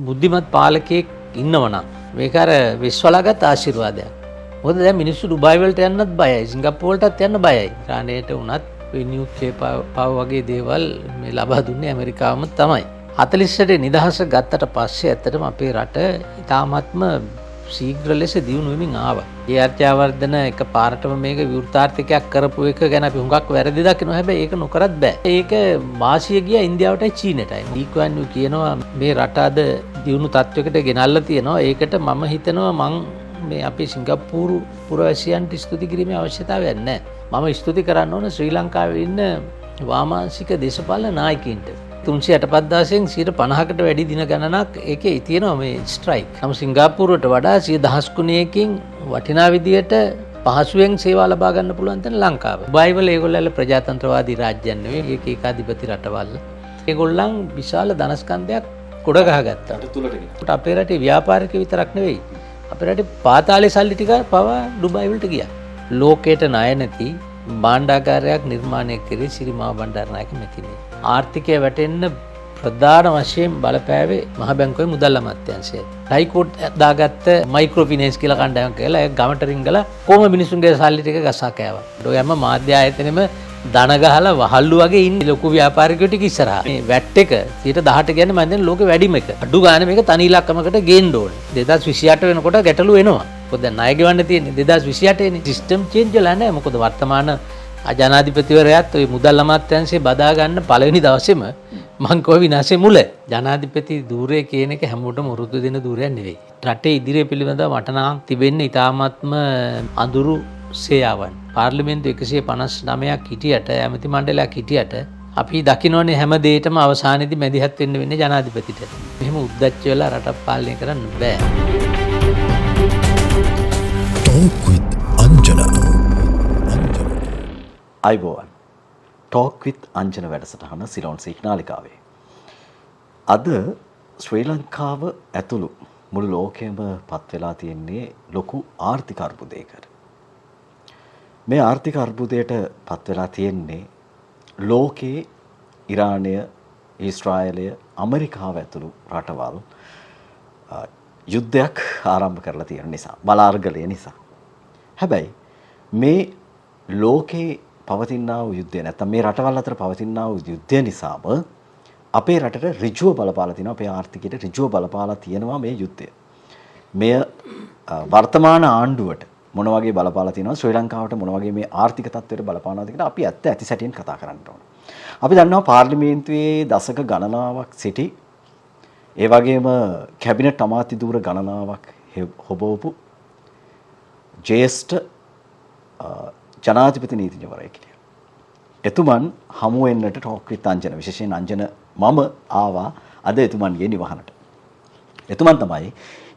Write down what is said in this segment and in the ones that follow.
බුද්ධිමත් පාලකයෙක් ඉන්නවනම් මේක අර විශ්වලාගත් ආශිර්වාදයක්. මොකද දැන් මිනිස්සු ඩුබායි වලට යන්නත් බයයි, සිංගප්පූරුවටත් යන්න බයයි. ඉරානයට වුණත් නියුක්ලියර් පව වගේ දේවල් මේ ලබා දුන්නේ ඇමරිකාවම තමයි. 48 නිදහස ගත්තට පස්සේ ඇත්තටම අපේ රට ඉතාමත්ම ශීඝ්‍ර ලෙස දියුණු වෙමින් ආවා. ඒ අර්ථවර්ධන එක පාරටම මේක විවෘතාර්ථකයක් කරපු එක ගැන අපි හුඟක් වැරදි දකිනවා. හැබැයි ඒක නොකරත් බෑ. ඒක වාසිය ගියා ඉන්දියාවටයි චීනටයි. ලී කුවන් යූ කියනවා මේ රට අද දියුණු තත්වයකට ගෙනල්ලා තියෙනවා. ඒකට මම හිතනවා මේ අපේ සිංගප්පූරු පුරවැසියන්ට ස්තුති කිරීමේ අවශ්‍යතාවයක් නැහැ. මම ස්තුති කරන්න ඕන ශ්‍රී ලංකාවේ ඉන්න වාමාංශික දේශපාලන නායකයින්ට. 385,000න් 50%කට වැඩි දින ගණනක් ඒකේ තියෙනවා මේ ස්ට්‍රයික්. නමුත් සිංගප්පූරුවට වඩා 10,000 ගුණයකින් වටිනා විදියට පහසුවෙන් සේවා ලබා ගන්න පුළුවන් තැන ලංකාව. ඩුබායි වල ඒගොල්ලෝ ප්‍රජාතන්ත්‍රවාදී රාජ්‍යයන් නෙවෙයි, ඒක ඒකාධිපති රටවල්. ඒගොල්ලන් විශාල ධනස්කන්ධයක් ගොඩ ගහගත්තා. අපේ රටේ ව්‍යාපාරික විතරක් නෙවෙයි, අපේ රටේ පාතාලේ සල්ලි ටික පවා ඩුබායි වලට ගියා. ලෝකයට ණය නැති භාණ්ඩාගාරයක් නිර්මාණය කරේ සිරිමාව බණ්ඩාරනායක මැතිණිය. ආර්ථිකය වැටෙන්න ප්‍රධාන වශයෙන් බලපෑවේ මහ බැංකුවේ මුදල් අමාත්‍යාංශය. හයිකෝට් දාගත්ත මයික්‍රෝ ෆිනෑන්ස් කියලා කණ්ඩායමක් කියලා ඒ ගමට රිංගලා කොහොම මිනිසුන්ගේ සල්ලි ටික ගසා කෑවා. ඔය හැම මාධ්‍ය ආයතනෙම දන ගහලා වහල්ලු වගේ ඉන්න ලොකු ව්‍යාපාරිකයෝ ටික ඉස්සරහා. මේ වැට් එක 18% කියන්නේ මම දැන් ලෝකෙ වැඩිම එක. අඩු ගානේ මේක තනි ඉලක්කමකට ගේන්න ඕනේ. 2028 වෙනකොට ගැටලු එනවා. මොකද දැන් ණය ගෙවන්න තියෙන්නේ 2028 නේ. සිස්ටම් චේන්ජ් වෙලා නැහැ. මොකද වර්තමාන ජනාධිපතිවරයාත් ওই මුදල් අමාත්‍යාංශේ බදා ගන්න පළවෙනි දවසේම මං කෝ විනාශේ මුල. ජනාධිපති ධූරය කියන එක හැමෝටම උරුදු දෙන ධූරයක් නෙවෙයි. රටේ ඉදිරිය පිළිබඳව මට නම් තිබෙන්නේ ඊ타ත්ම අඳුරු සේයාවන්. පාර්ලිමේන්තු 159ක් හිටියට, ඇමති මණ්ඩලයක් හිටියට අපි දකින්නෝනේ හැම දෙයකම අවසානයේදී මැදිහත් වෙන්න වෙන්නේ ජනාධිපතිට. මෙහෙම උද්දච්ච වෙලා රට පාලනය කරන්න බෑ. Talk with Anjana. අයිබෝවන් ටෝක් විත් අංජන වැඩසටහන සිලෝන් සිග්නාලිකාවේ. අද ශ්‍රී ලංකාව ඇතුළු මුළු ලෝකෙම පත් වෙලා තියෙන්නේ ලොකු ආර්ථික අර්බුදයකට. මේ ආර්ථික අර්බුදයට පත් වෙලා තියෙන්නේ ලෝකයේ ඉරානය, ඊශ්‍රායලය, ඇමරිකාව ඇතුළු රටවල් යුද්ධයක් ආරම්භ කරලා තියෙන නිසා, බලාර්ගලය නිසා. හැබැයි මේ ලෝකේ පවතිනා වූ යුද්ධය නැත්නම් මේ රටවල් අතර පවතිනා වූ යුද්ධය නිසාම අපේ රටට ඍජුව බලපාලා තියෙනවා, අපේ ආර්ථිකයට ඍජුව බලපාලා තියෙනවා මේ යුද්ධය. මෙය වර්තමාන ආණ්ඩුවට මොන වගේ බලපාලා තියෙනවා, ශ්‍රී ලංකාවට මොන වගේ මේ ආර්ථික තත්ත්වයට බලපානවද කියලා අපි ඇත්ත සැටියෙන් කතා කරන්න ඕන. අපි දන්නවා පාර්ලිමේන්තුවේ දශක ගණනාවක් සිටි, ඒ වගේම කැබිනට් අමාත්‍ය ධූර ගණනාවක් හොබවපු ජ්‍යෙෂ්ඨ ජනාධිපති නීතිඥවරයෙක් හිටියා. එතුමන් හමු වෙන්නට ටෝක් විත් අංජන, විශේෂයෙන් අංජන මම ආවා අද එතුමන්ගේ නිවහනට. එතුමන් තමයි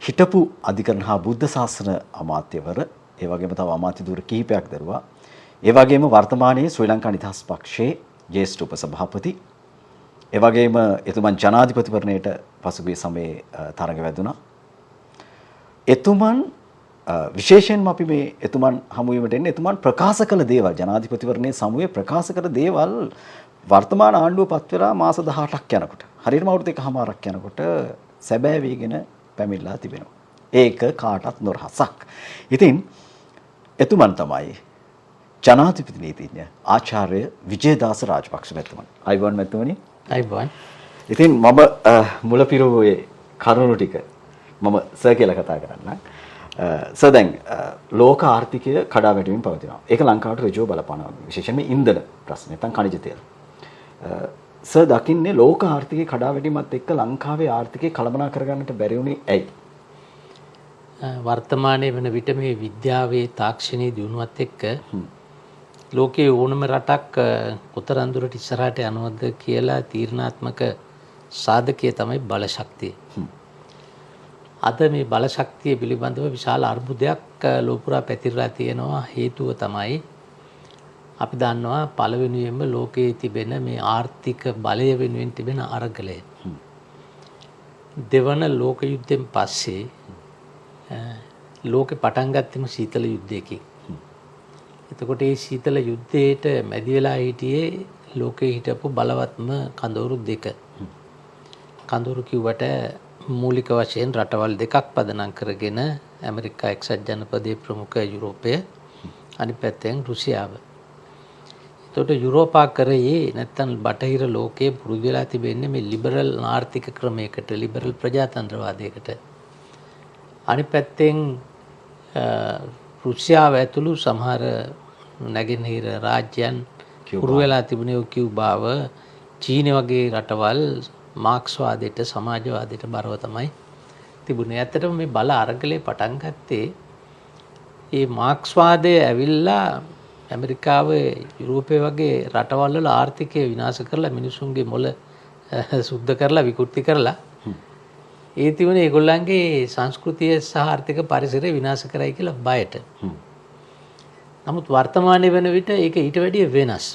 හිටපු අධිකරණ හා බුද්ධ ශාසන අමාත්‍යවර, ඒ වගේම තව අමාත්‍ය ධූර කිහිපයක් දරුවා. ඒ වගේම වර්තමානයේ ශ්‍රී ලංකා නිදහස් පක්ෂයේ ජ්‍යෙෂ්ඨ උපසභාපති. ඒ වගේම එතුමන් ජනාධිපතිවරණයට පසුගිය සමයේ තරඟ වැදුනා. එතුමන් විශේෂයෙන්ම අපි මේ එතුමන් හමුවීමට එන්නේ එතුමන් ප්‍රකාශ කළ දේවල්, ජනාධිපතිවරණයේ සමුවේ ප්‍රකාශ කළ දේවල් වර්තමාන ආණ්ඩුව පත් වෙලා මාස 18ක් යනකොට, හරියටම අවුරුදු එකමාරක් යනකොට සැබෑ වේගෙන පැමිණලා තිබෙනවා. ඒක කාටත් නොරහසක්. ඉතින් එතුමන් තමයි ජනාධිපති නීතිඥ ආචාර්ය විජේදාස රාජපක්ෂ මැතිතුමන්. අයිබෝන් මැතිතුමනි. අයිබෝන්. ඉතින් මම මුල පිරුවේ කරුණු ටික මම සර් කියලා කතා කරන්නම්. සර් දැන් ලෝක ආර්ථිකය කඩා වැටෙමින් පවතිනවා. ඒක ලංකාවට ඍජුව බලපානවා. විශේෂයෙන්ම ඉන්ධන ප්‍රශ්න නැත්නම් ඛනිජ තෙල්. සර් දකින්නේ ලෝක ආර්ථිකය කඩා වැටීමත් එක්ක ලංකාවේ ආර්ථිකය කළමනා කරගන්නට බැරි වුණේ ඇයි? වර්තමානයේ වෙන විට මේ විද්‍යාවේ තාක්ෂණයේ දියුණුවත් එක්ක ලෝකයේ ඕනම රටක් කොතරම් දුරට ඉස්සරහට යනවද කියලා තීරණාත්මක සාධකය තමයි බලශක්තිය. අද මේ බලශක්තිය පිළිබඳව විශාල අර්බුදයක් ලෝපුරා පැතිරලා තියෙනවා. හේතුව තමයි අපි දන්නවා පළවෙනියෙන්ම ලෝකයේ තිබෙන මේ ආර්ථික බලය වෙනුවෙන් තිබෙන අරගලය. දෙවන ලෝක යුද්ධයෙන් පස්සේ ලෝකෙ පටන් ගත්තෙම සීතල යුද්ධයකින්. එතකොට මේ සීතල යුද්ධයට මැදි වෙලා හිටියේ ලෝකේ හිටපු බලවත්ම කඳවුරු දෙක. කඳවුරු කිව්වට මූලික වශයෙන් රටවල් දෙකක් පදනම් කරගෙන ඇමරිකා එක්සත් ජනපදයේ ප්‍රමුඛ යුරෝපය අනිත් පැත්තෙන් රුසියාව. එතකොට යුරෝපාකරයේ නැත්තම් බටහිර ලෝකයේ පුරුදු වෙලා තිබෙන්නේ මේ ලිබරල් ආර්ථික ක්‍රමයකට, ලිබරල් ප්‍රජාතන්ත්‍රවාදයකට. අනිත් පැත්තෙන් රුසියාව ඇතුළු සමහර නැගෙනහිර රාජ්‍යයන් පුරු වෙලා තිබුණේ කියුබාව, චීන වගේ රටවල් මාක්ස්වාදයට, සමාජවාදයට බරව තමයි තිබුණේ. ඇත්තටම මේ බල අරගලේ පටන් ගත්තේ ඒ මාක්ස්වාදය ඇවිල්ලා ඇමරිකාවේ, යුරෝපය වගේ රටවල් වල ආර්ථිකය විනාශ කරලා මිනිසුන්ගේ මොළ සුද්ධ කරලා විකෘති කරලා ඒ තිබුණේ ඒගොල්ලන්ගේ සංස්කෘතිය සහ ආර්ථික පරිසරය විනාශ කරයි කියලා බයට. නමුත් වර්තමානයේ වෙන විට ඒක ඊට වැඩිය වෙනස්.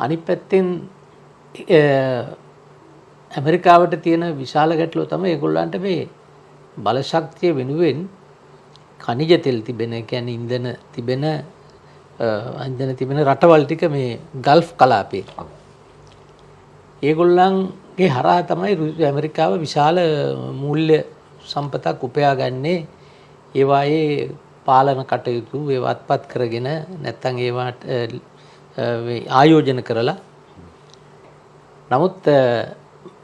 අනිත් පැත්තෙන් ඇමරිකාවට තියෙන විශාල ගැටලුව තමයි ඒගොල්ලන්ට මේ බල ශක්තිය වෙනුවෙන් ඛනිජ තෙල් තිබෙන, කියන්නේ ඉන්ධන තිබෙන රටවල් ටික මේ ගල්ෆ් කලාපේ. ඒගොල්ලන්ගේ හරහා තමයි ඇමරිකාව විශාල මූල්‍ය සම්පතක් උපයාගන්නේ. ඒවායේ පාලන කටයුතු ඒවත්පත් කරගෙන නැත්තම් ඒවාට ආයෝජන කරලා. නමුත්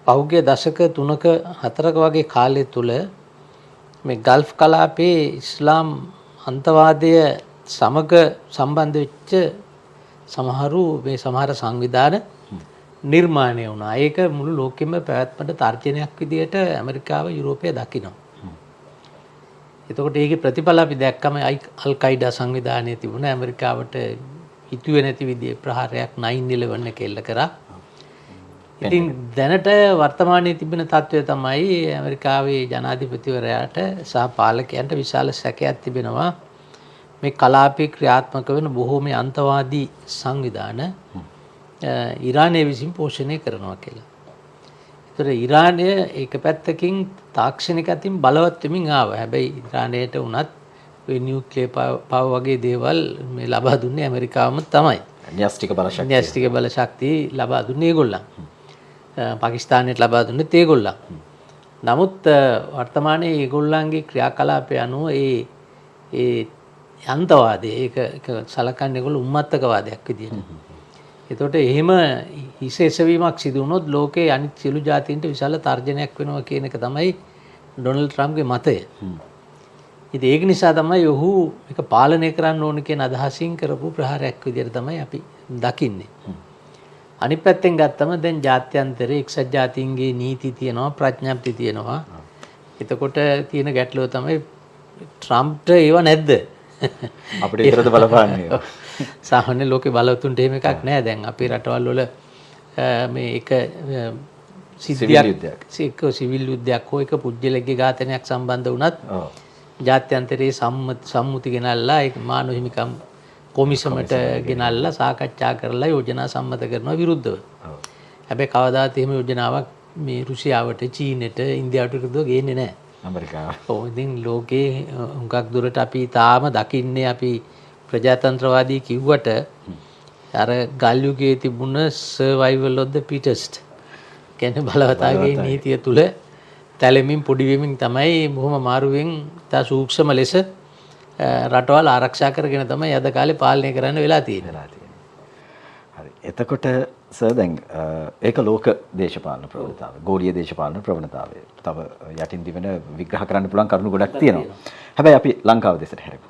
පහුගිය දශක 3ක 4ක වගේ කාලය තුල මේ ගල්ෆ් කලාපේ ඉස්ලාම් අන්තවාදය සමග සම්බන්ධ වෙච්ච සමහර සංවිධාන නිර්මාණය වුණා. ඒක මුළු ලෝකෙම පැවැත්මට තර්ජනයක් විදියට ඇමරිකාව, යුරෝපය දකිනවා. එතකොට ඒකේ ප්‍රතිඵල අපි දැක්කම අල් කයිඩා සංවිධානයේ තිබුණ ඇමරිකාවට හිතුවේ නැති විදිහේ ප්‍රහාරයක් 9/11 එක එල්ල කරා. ඉතින් දැනට වර්තමානයේ තිබෙන තත්ත්වය තමයි ඇමරිකාවේ ජනාධිපතිවරයාට සහ පාලකයන්ට විශාල සැකයක් තිබෙනවා මේ කලාපේ ක්‍රියාත්මක වෙන බොහෝ මේ අන්තවාදී සංවිධාන ඉරානය විසින් පෝෂණය කරනවා කියලා. ඒතර ඉරානය ඒක පැත්තකින් තාක්ෂණික අතින් බලවත් වෙමින් ආවා. හැබැයි ඉරානයට උනත් ඔය නියුක්ලියර් පව වගේ දේවල් මේ ලබා දුන්නේ ඇමරිකාවම තමයි. න්‍යෂ්ටික බල ශක්තිය ලබා දුන්නේ ඒගොල්ලන්. පාකිස්තානයට ලබා දුන්නේ ඒගොල්ලන්. නමුත් වර්තමානයේ ඒගොල්ලන්ගේ ක්‍රියාකලාපය අනුව ඒ අන්තවාදය ඒක සලකන්නේ ඒගොල්ලෝ උම්මත්තකවාදයක් විදියට. එතකොට එහෙම හිසෙසවීමක් සිදු වුණොත් ලෝකයේ අනිත් සියලු ජාතීන්ට විශාල තර්ජනයක් වෙනවා කියන එක තමයි ඩොනල්ඩ් ට්‍රම්ප්ගේ මතය. ඉතින් ඒක නිසා තමයි ඔහු මේක පාලනය කරන්න ඕන කියන අදහසින් කරපු ප්‍රහාරයක් විදියට තමයි අපි දකින්නේ. අනිත් පැත්තෙන් ගත්තම දැන් ජාත්‍යන්තරයේ එක්සත් ජාතීන්ගේ නීති තියෙනවා, ප්‍රඥප්ති තියෙනවා. එතකොට තියෙන ගැටලුව තමයි ට්‍රම්ප්ට ඒව නැද්ද? අපිට විතරද බලපාන්නේ? සාමාන්‍ය ලෝකේ බලවතුන්ට එහෙම එකක් නැහැ. දැන් අපේ රටවල් වල මේ එක සිද්ධියක් සිවිල් යුද්ධයක් හෝ එක පුජ්‍යලෙක්ගේ ඝාතනයක් සම්බන්ධ වුණත් ජාත්‍යන්තරයේ සම්මුති ගෙනල්ලා ඒක මානව හිමිකම් කොමිසමට ගෙනල්ලා සාකච්ඡා කරලා යෝජනා සම්මත කරනවා විරුද්ධව. හැබැයි කවදාත් එහෙම යෝජනාවක් මේ රුසියාවට, චීනෙට, ඉන්දියාවට විරුද්ධව ගේන්නේ නැහැ. ඇමරිකාව. ඔව් ඉතින් ලෝකේ හුඟක් දුරට අපි තාම දකින්නේ අපි ප්‍රජාතන්ත්‍රවාදී කිව්වට අර ගල් යුගයේ තිබුණ සර්වයිවල් ඔෆ් ද පිටස්ට් කියන්නේ බලවතාගේ නීතිය තුල තැලෙමින් පොඩි වෙමින් තමයි බොහොම මාරුවෙන් තා සූක්ෂම ලෙස රටවල් ආරක්ෂා කරගෙන තමයි අද කාලේ පාලනය කරන්න වෙලා තියෙන්නේ. හරි. එතකොට සර් දැන් ඒක ලෝක දේශපාලන ප්‍රවණතාවය, ගෝලීය දේශපාලන ප්‍රවණතාවය. තව යටින් දිවෙන විග්‍රහ කරන්න පුළුවන් කරුණු ගොඩක් තියෙනවා. හැබැයි අපි ලංකාව දෙසට හැරෙමු.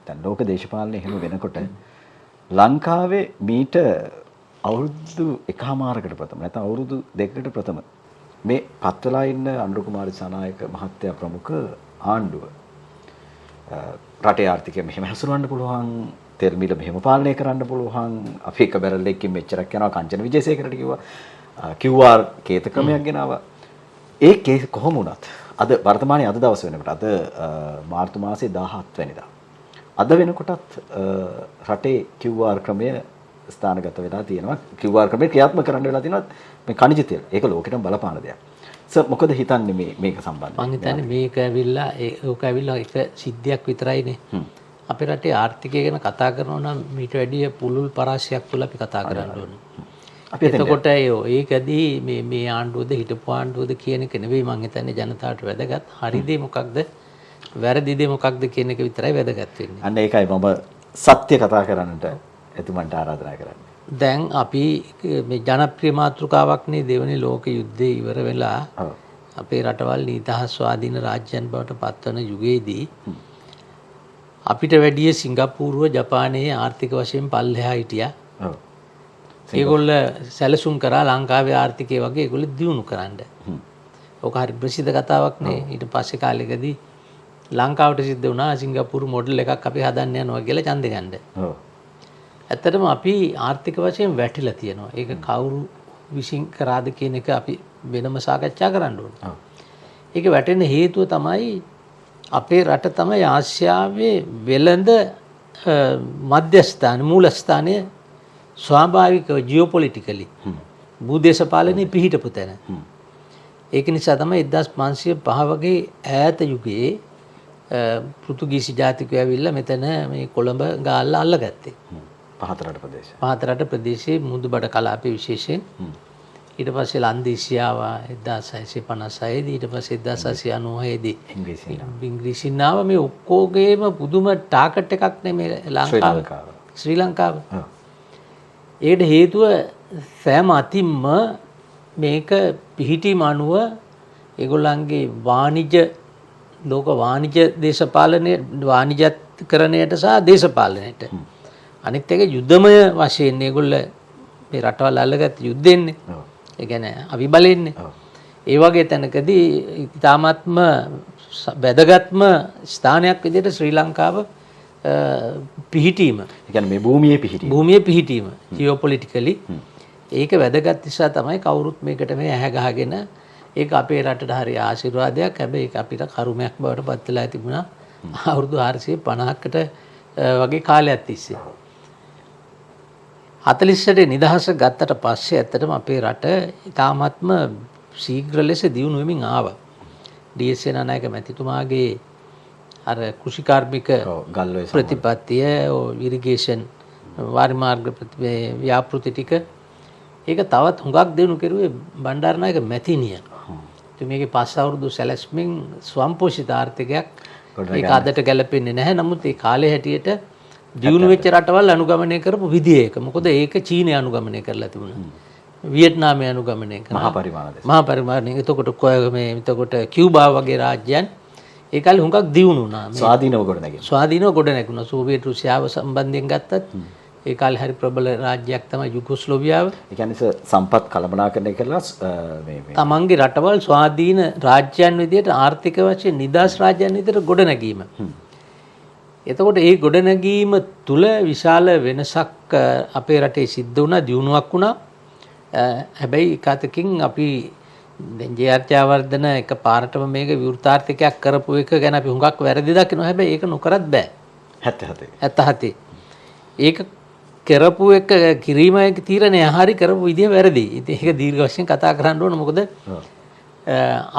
දැන් ලෝක දේශපාලනය එහෙම වෙනකොට ලංකාවේ මීට අවුරුදු 1මාරකට ප්‍රථම නැත්නම් අවුරුදු 2කට ප්‍රථම මේ පත්වලා ඉන්න අනුර කුමාර දිසානායක මහත්තයා ප්‍රමුඛ ආණ්ඩුව රටේ ආර්ථිකය මෙහෙම හසුරවන්න පුළුවන්, තෙල් මිල මෙහෙම පාලනය කරන්න පුළුවන්, අපි එක බැරල් එකකින් මෙච්චරක් යනවා කංචන විජේසේකරට කිව්වා, QR කේත ක්‍රමයක් ගෙනාවා. ඒ කේස් කොහොම වුණත් අද වර්තමානයේ අද දවස් වෙනකොට අද මාර්තු මාසයේ 17 වෙනිදා අද වෙනකොටත් රටේ QR ක්‍රමය ස්ථානගත වෙලා තියෙනවා. QR ක්‍රමය ක්‍රියාත්මක කරන්න වෙලා තියෙනවා මේ ඛනිජ තෙල්. ඒක ලෝකෙටම බලපාන දෙයක්. සර් මොකද හිතන්නේ මේක සම්බන්ධව? මම හිතන්නේ මේක ඇවිල්ලා ඒක ඇවිල්ලා එක සිද්ධියක් විතරයිනේ. අපේ රටේ ආර්ථිකය ගැන කතා කරනවා නම් මීට වැඩිය පුළුල් පරාසයක් තුල අපි කතා කරන්න ඕනේ. එතකොට ඒකදී මේ ආණ්ඩුවද හිටපු ආණ්ඩුවද කියන එක නෙවෙයි මං හිතන්නේ ජනතාවට වැදගත්. හරි දේ මොකක්ද වැරදි දේ මොකක්ද කියන එක විතරයි වැදගත් වෙන්නේ. අන්න ඒකයි මම සත්‍ය කතා කරන්නට එතුමන්ට ආරාධනා කරන්නේ. දැන් අපි මේ ජනප්‍රිය මාතෘකාවක්නේ දෙවනි ලෝක යුද්ධය ඉවර වෙලා අපේ රටවල් නීතිහා ස්වාධීන රාජ්‍යයන් බවට පත්වන යුගයේදී අපිට වැඩිය සිංගප්පූරුව ජපානයේ ආර්ථික වශයෙන් පල්ලෙහා හිටියා. ඒගොල්ල සැලසුම් කරා ලංකාවේ ආර්ථිකය වගේ ඒගොල්ලෝ දියුණු කරන්න. ඕක හරි ප්‍රසිද්ධ කතාවක් නේ. ඊට පස්සේ කාලෙකදී ලංකාවට සිද්ධ වුණා සිංගප්පූරු මොඩල් එකක් අපි හදන්න යනවා කියලා ඡන්දෙ ගන්න. ඇත්තටම අපි ආර්ථික වශයෙන් වැටිලා තියෙනවා. ඒක කවුරු විශ්ින් කරාද කියන එක අපි වෙනම සාකච්ඡා කරන්න ඕනේ. ඒක වැටෙන හේතුව තමයි අපේ රට තමයි ආසියාවේ වෙළඳ මධ්‍යස්ථාන මූලස්ථානයේ ස්වාභාවික ජියෝපොලිටිකලි භූදේශපාලනයේ පිහිටපු තැන. ඒක නිසා තමයි 1505 වගේ ඈත යුගයේ පෘතුගීසි ජාතිකයෝ ඇවිල්ලා මෙතන මේ කොළඹ ගාල්ලා අල්ලගත්තේ. පහතරට ප්‍රදේශයේ මුහුදුබඩ කලාපයේ විශේෂයෙන්. ඊට පස්සේ ලන්දේසිය ආවා 1656 දී. ඊට පස්සේ 1696 දී ඉංග්‍රීසින් ආවා. මේ ඔක්කොගේම පුදුම ටාකට් එකක් නේ මේ ලංකාව. ශ්‍රී ලංකාව. ඒකට හේතුව සෑම අතින්ම මේක පිහිටීම අනුව ඒගොල්ලන්ගේ වාණිජ්‍ය ලෝක වාණිජ්‍ය දේශපාලනයේ වාණිජ්‍යකරණයට සහ දේශපාලනයට අනිත් එක යුද්ධමය වශයෙන් මේගොල්ල මේ රටවල් අල්ලගත්ත යුද්ධෙන්නේ. ඒ කියන්නේ අවිබලෙන්නේ. ඒ වගේ තැනකදී ඉතාමත්ම වැදගත්ම ස්ථානයක් විදිහට ශ්‍රී ලංකාව පිහිටීම. ඒ කියන්නේ මේ භූමියේ පිහිටීම ජියෝපොලිටිකලි ඒක වැදගත් නිසා තමයි කවුරුත් මේකට මේ ඇහැ ගහගෙන ඒක අපේ රටට හරි ආශිර්වාදයක්. හැබැයි ඒක අපිට කරුමයක් බවට පත් වෙලා තිබුණා අවුරුදු 450කට වගේ කාලයක් තිස්සේ. 48 නිදහස ගත්තට පස්සේ ඇත්තටම අපේ රට ඉතාමත්ම ශීඝ්‍ර ලෙස දියුණු වෙමින් ආවා. ඩී.එස්. සේනානායක මැතිතුමාගේ අර කෘෂිකාර්මික ප්‍රතිපත්තිය ඉරිගේෂන් වාරිමාර්ග ව්‍යාපෘති ටික ඒක තවත් හුඟක් දිනු කෙරුවේ බණ්ඩාරනායක මැතිණිය. මේකේ පස් අවුරුදු සැලැස්මෙන් ස්වයංපෝෂිත ආර්ථිකයක් ඒක අදට ගැලපෙන්නේ නැහැ. නමුත් ඒ කාලේ හැටියට දියුණු වෙච්ච රටවල් අනුගමනය කරපු විදිය ඒක. මොකද ඒක චීනය අනුගමනය කරලා තිබුණා. වියට්නාමය අනුගමනය කරා. මහා පරිමාණ. එතකොට කියුබා වගේ රාජ්‍යයන් ඒ කාලේ හුඟක් දියුණු වුණා. ස්වාධීනව ගොඩ නැගුණා. සෝවියට් රුසියාව සම්බන්ධයෙන් ගත්තත් ඒ කාලේ හරි ප්‍රබල රාජ්‍යයක් තමයි යුගොස්ලෝවියාව. ඒ කියන්නේ සම්පත් කළමනාකරණය කරලා තමන්ගේ රටවල් ස්වාධීන රාජ්‍යයන් විදිහට ආර්ථික වශයෙන් නිදහස් රාජ්‍යයන් විදිහට ගොඩ නැගීම. එතකොට ඒ ගොඩනැගීම තුල විශාල වෙනසක් අපේ රටේ සිද්ධ වුණා, දියුණුවක් වුණා. හැබැයි එකතකින් අපි දැන් ජේ.ආර්. ජයවර්ධන එක පාරටම මේක විවෘතාර්ථිකයක් කරපු එක ගැන අපි හුඟක් වැරදි දකිනවා. හැබැයි ඒක නොකරත් බෑ. 77. ඒක කරපු එක කිරීමේ තීරණය හරි කරපු විදිය වැරදි. ඉතින් ඒක දීර්ඝ වශයෙන් කතා කරන්න ඕන. මොකද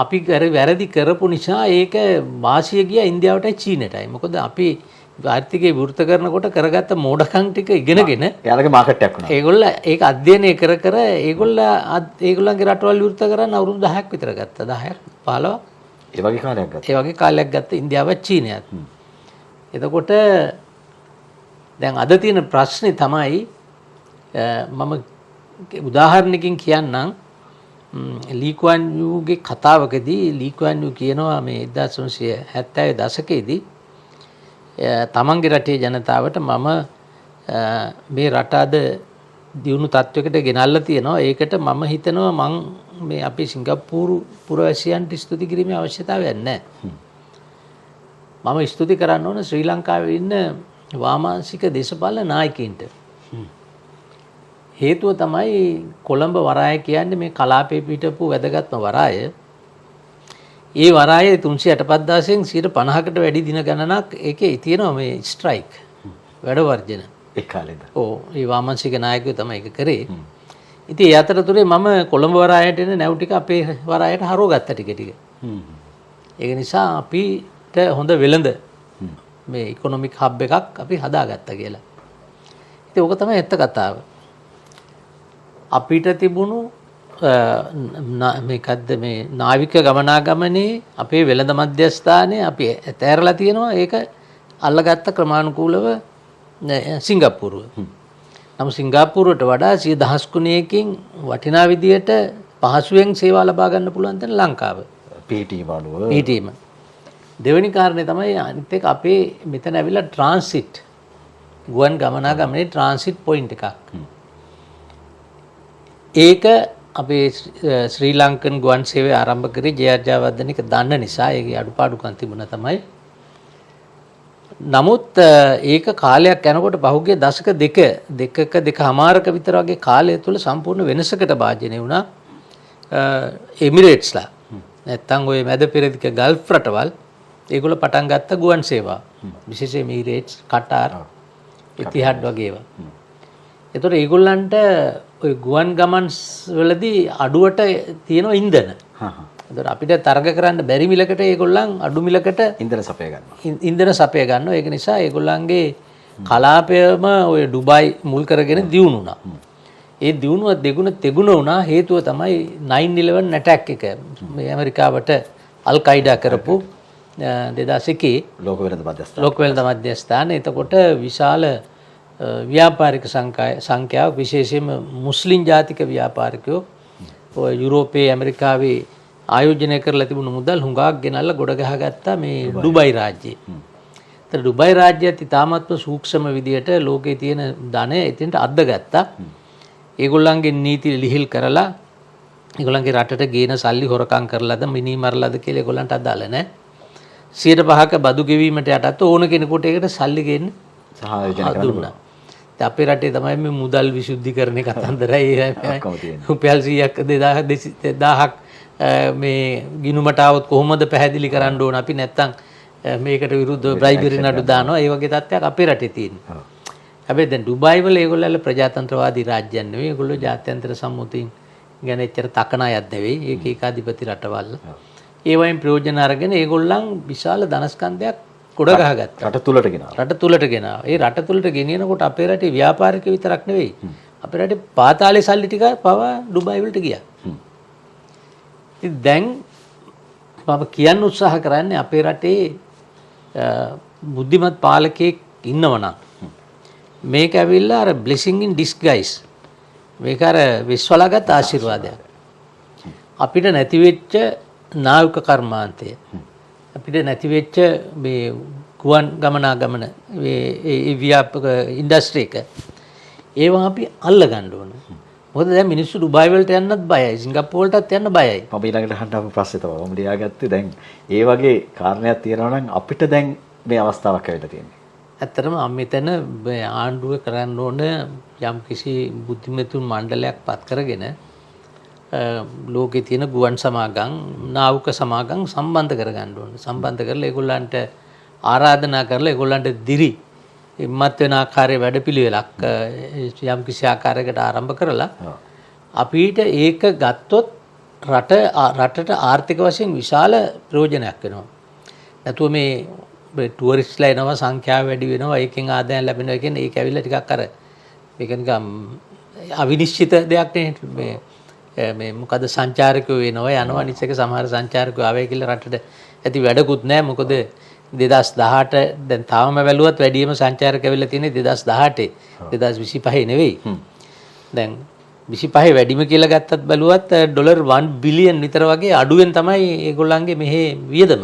අපි වැරදි කරපු නිසා ඒක වාසිය ගියා ඉන්දියාවටයි චීනටයි. මොකද අපි ආර්ථිකය විවෘත කරනකොට කරගත්ත මෝඩකම් ටික ඉගෙනගෙන එයාලගේ මාකට් එකක් වුණා. ඒගොල්ල ඒක අධ්‍යයනය කර ඒගොල්ලන්ගේ රටවල් විවෘත කරන්න අවුරුදු 10ක් විතර ගත්තා. 10ක් 15ක්. ඒ වගේ කාලයක් ගත්ත ඉන්දියාවත් චීනයත්. එතකොට දැන් අද තියෙන ප්‍රශ්නේ තමයි මම උදාහරණකින් කියන්නම්. ලී කුවන් යූගේ කතාවකදී ලී කුවන් යූ කියනවා මේ 1970 දශකයේදී තමන්ගේ රටේ ජනතාවට මම මේ රට අද දියුණු තත්වයකට ගෙනල්ලා තියෙනවා. ඒකට මම හිතනවා මං මේ අපේ සිංගප්පූරු පුරවැසියන්ට ස්තුති කිරීමේ අවශ්‍යතාවයක් නැහැ. මම ස්තුති කරන්න ඕන ශ්‍රී ලංකාවේ ඉන්න වාමාංශික දේශපාලන නායකයින්ට. හේතුව තමයි කොළඹ වරාය කියන්නේ මේ කලාපේ පිටපු වැදගත්ම වරාය. ඒ වරායේ 385,000න් 50%කට වැඩි දින ගණනක් ඒකේ තියෙනවා මේ ස්ට්‍රයික් වැඩ වර්ජන. ඒ කාලේද? ඔව්. ඒ වාමාංශික නායකයෝ තමයි ඒක කරේ. ඉතින් ඒ අතරතුරේ මම කොළඹ වරායට එන නැව් ටික අපේ වරායට හරවගත්තා ටික ටික. ඒක නිසා අපිට හොඳ වෙළඳ මේ ඉකොනොමික් හබ් එකක් අපි හදාගත්තා කියලා. ඉතින් ඕක තමයි ඇත්ත කතාව. අපිට තිබුණු මේකද්ද මේ නාවික ගමනාගමනේ අපේ වෙළඳ මධ්‍යස්ථානයේ අපි ඇතෑරලා තියෙනවා. ඒක අල්ලගත්ත ක්‍රමානුකූලව සිංගප්පූරුව. නමුත් සිංගප්පූරුවට වඩා 10 ගුණයකින් වටිනා විදියට පහසුවෙන් සේවා ලබා ගන්න පුළුවන් තැන ලංකාව. PTම. දෙවෙනි කාරණේ තමයි අනිත් එක අපේ මෙතන ඇවිල්ලා ට්‍රාන්සිට් ගුවන් ගමනාගමනේ ට්‍රාන්සිට් පොයින්ට් එකක්. ඒක අපේ ශ්‍රී ලංකන් ගුවන් සේවය ආරම්භ කරේ ජේ.ආර්. ජයවර්ධනික දන්න නිසා ඒකේ අඩුපාඩුකම් තිබුණා තමයි. නමුත් ඒක කාලයක් යනකොට පහුගිය දශක දෙකමාරක විතර වගේ කාලය තුල සම්පූර්ණ වෙනසකට භාජනය වුණා එමිරේට්ස්ලා. නැත්තම් ওই මැද පෙරදිග ගල්ෆ් රටවල් ඒගොල්ලෝ පටන් ගත්ත ගුවන් සේවා. විශේෂයෙන් එමිරේට්ස්, කටාර්, ඉතිහාඩ් වගේ ඒවා. ඒතකොට ඒගොල්ලන්ට ওই ගුවන් ගමන් වලදී අඩුවට තියෙන ඉන්ධන. ඒතකොට අපිට තරග කරන්න බැරි මිලකට ඒගොල්ලන් අඩු මිලකට ඉන්ධන සපය ගන්නවා. ඒක නිසා ඒගොල්ලන්ගේ කලාපයම ওই ඩුබයි මුල් කරගෙන දියුණුනා. ඒ දියුණුව දෙගුණ වුණා හේතුව තමයි 9/11 ඇටැක් එක. මේ ඇමරිකාවට අල් කයිඩා කරපු 2001 ලෝක වෙළඳ මධ්‍යස්ථාන. එතකොට විශාල ව්‍යාපාරික සංඛ්‍යාවක් විශේෂයෙන්ම මුස්ලිම් ජාතික ව්‍යාපාරිකයෝ ඔය යුරෝපයේ ඇමරිකාවේ ආයෝජනය කරලා තිබුණු මුදල් හුඟක් ගෙනල්ලා ගොඩ ගහගත්තා මේ ඩුබයි රාජ්‍යයේ. ඒතර ඩුබයි රාජ්‍යයත් ඉතාමත්ම සූක්ෂම විදියට ලෝකයේ තියෙන ධනය එතෙන්ට අද්දගත්තා. ඒගොල්ලන්ගේ නීති ලිහිල් කරලා ඒගොල්ලන්ගේ රටට ගේන සල්ලි හොරකම් කරලාද මිනි මරලාද කියලා ඒගොල්ලන්ට අදාළ නැහැ. 5% බදු ගෙවීමට යටත් ඕන කෙනෙකුට ඒකට සල්ලි ගෙන්න සහාය දුන්නා. අපේ රටේ තමයි මේ මුදල් විසුද්ධිකරණේ කතන්දරයි රුපියල් 100ක් මේ ගිණුමට આવොත් කොහොමද පැහැදිලි කරන්න ඕන අපි නැත්තම් මේකට විරුද්ධව බ්‍රයිබරි නඩු දානවා. ඒ වගේ තත්ත්වයක් අපේ රටේ තියෙනවා. හැබැයි දැන් ඩුබයි වල ඒගොල්ලෝ ප්‍රජාතන්ත්‍රවාදී රාජ්‍යයක් නෙවෙයි. ඒගොල්ලෝ ජාත්‍යන්තර සම්මුතින් ගැන එච්චර තකන අයත් නෙවෙයි. ඒක ඒකාධිපති රටවල්. ඒ වයින් ප්‍රයෝජන අරගෙන ඒගොල්ලන් විශාල ධනස්කන්ධයක් ගොඩ ගහගත්තා. රට තුලට ගෙනාවා. ඒ රට තුලට ගෙනියනකොට අපේ රටේ ව්‍යාපාරික විතරක් නෙවෙයි. අපේ රටේ පාතාලේ සල්ලි ටික පවා ඩුබයි වලට ගියා. ඉතින් දැන් මම කියන්න උත්සාහ කරන්නේ අපේ රටේ බුද්ධිමත් පාලකයෙක් ඉන්නවනම් මේක ඇවිල්ලා අර බ්ලෙසිං ඉන් ඩිස්ගයිස් මේක අර විශ්වලාගත් ආශිර්වාදයක්. අපිට නැති වෙච්ච නාවික කර්මාන්තය, අපිට නැති වෙච්ච මේ ගුවන් ගමනාගමන ඒ ව්‍යාපක ඉන්ඩස්ට්‍රි එක ඒවා අපි අල්ල ගන්න ඕන. මොකද දැන් මිනිස්සු ඩුබයි වලට යන්නත් බයයි, සිංගප්පූරුවටත් යන්න බයයි. මම ඊළඟට අහන්න ආපු ප්‍රශ්නේ තමයි මම ලියාගත්තේ. දැන් ඒ වගේ කාරණයක් තියෙනවා නම් අපිට දැන් මේ අවස්ථාවක් ඇවිල්ලා තියෙනවා. ඇත්තටම මෙතන ආණ්ඩුව කරන්න ඕන යම් කිසි බුද්ධිමතුන් මණ්ඩලයක් පත් කරගෙන ලෝකේ තියෙන ගුවන් සමාගම්, නාවික සමාගම් සම්බන්ධ කරගන්න ඕන. සම්බන්ධ කරලා ඒගොල්ලන්ට ආරාධනා කරලා ඒගොල්ලන්ට දිරි ඉම්මත් වෙන ආකාරයේ වැඩපිළිවෙලක් යම් කිසි ආකාරයකට ආරම්භ කරලා අපිට ඒක ගත්තොත් රටට ආර්ථික වශයෙන් විශාල ප්‍රයෝජනයක් වෙනවා. නැතුව මේ ටුවරිස්ට්ලා එනවා, සංඛ්‍යාව වැඩි වෙනවා, ඒකෙන් ආදායම් ලැබෙනවා කියන්නේ ඒක ඇවිල්ලා ටිකක් අර මේක නිකන් අවිනිශ්චිත දෙයක් නේ. මේ මොකද සංචාරකයෝ වෙනවා යනවා, අනිත් එක සමහර සංචාරකයෝ ආවේ කියලා රටට ඇති වැඩකුත් නැහැ. මොකද 2018 දැන් තාම බැලුවත් වැඩිම සංචාරක ඇවිල්ලා තියෙන්නේ 2018 2025 නෙවෙයි. දැන් 25 වැඩිම කියලා ගත්තත් බැලුවත් ඩොලර් 1 බිලියන් විතර වගේ අඩුවෙන් තමයි ඒගොල්ලන්ගේ මෙහි වියදම.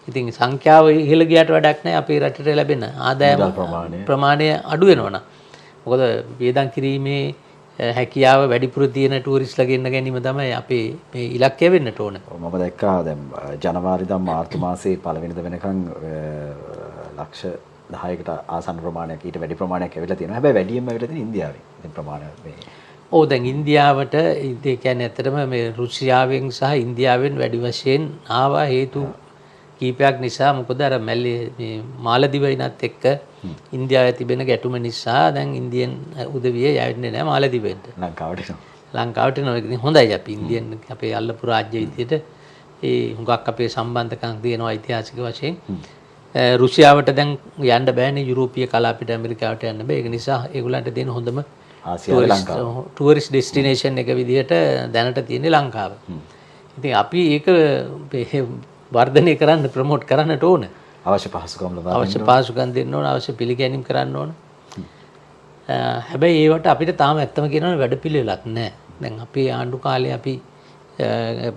ඉතින් සංඛ්‍යාව ඉහළ ගියට වැඩක් නැහැ. අපේ රටට ලැබෙන ආදායම ප්‍රමාණය අඩු වෙනවා. මොකද වියදම් කිරීමේ හැකියාව වැඩිපුර තියෙන ටූරිස්ට්ලා ගෙන්න ගැනීම තමයි අපේ මේ ඉලක්කය වෙන්නට ඕන. මම දැක්කා දැන් ජනවාරි දම් මාර්තු මාසයේ පළවෙනිද වෙනකන් ලක්ෂ 10කට ආසන්න ප්‍රමාණයක් ඊට වැඩි ප්‍රමාණයක් ඇවිල්ලා තියෙනවා. හැබැයි වැඩියෙන්ම ඇවිල්ලා තියෙන්නේ ඉන්දියාවේ. ඉතින් ප්‍රමාණය මේ ඔව් දැන් ඉන්දියාවට ඒ කියන්නේ ඇත්තටම මේ රුසියාවෙන් සහ ඉන්දියාවෙන් වැඩි වශයෙන් ආවා හේතු කීපයක් නිසා. මොකද අර මේ මාලදිවයිනත් එක්ක ඉන්දියාවේ තිබෙන ගැටුම නිසා දැන් ඉන්දියන් උදවිය යන්නේ නැහැ මාලදිවයින්ට. ලංකාවට නෝ ඉතින් හොඳයි අපි ඉන්දියන් අපේ අල්ලපු රාජ්‍ය විදියට ඒ හුඟක් අපේ සම්බන්ධකම් තියෙනවා ඓතිහාසික වශයෙන්. රුසියාවට දැන් යන්න බෑනේ, යුරෝපීය කලාපයට ඇමරිකාවට යන්න බෑ. ඒක නිසා ඒගොල්ලන්ට දෙන හොඳම ආසියාවේ ලංකාව. ටුවරිස්ට් ඩෙස්ටිනේෂන් එක විදිහට දැනට තියෙන්නේ ලංකාව. ඉතින් අපි ඒක වර්ධනය කරන්න ප්‍රොමෝට් කරන්නට ඕන. අවශ්‍ය පහසුකම් ලබා අවශ්‍ය පහසුකම් දෙන්න ඕන, අවශ්‍ය පිළිගැනීම් කරන්න ඕන. හැබැයි ඒවට අපිට තාම ඇත්තම කියනවා වැඩපිළිවෙලක් නැහැ. දැන් අපේ ආණ්ඩු කාලේ අපි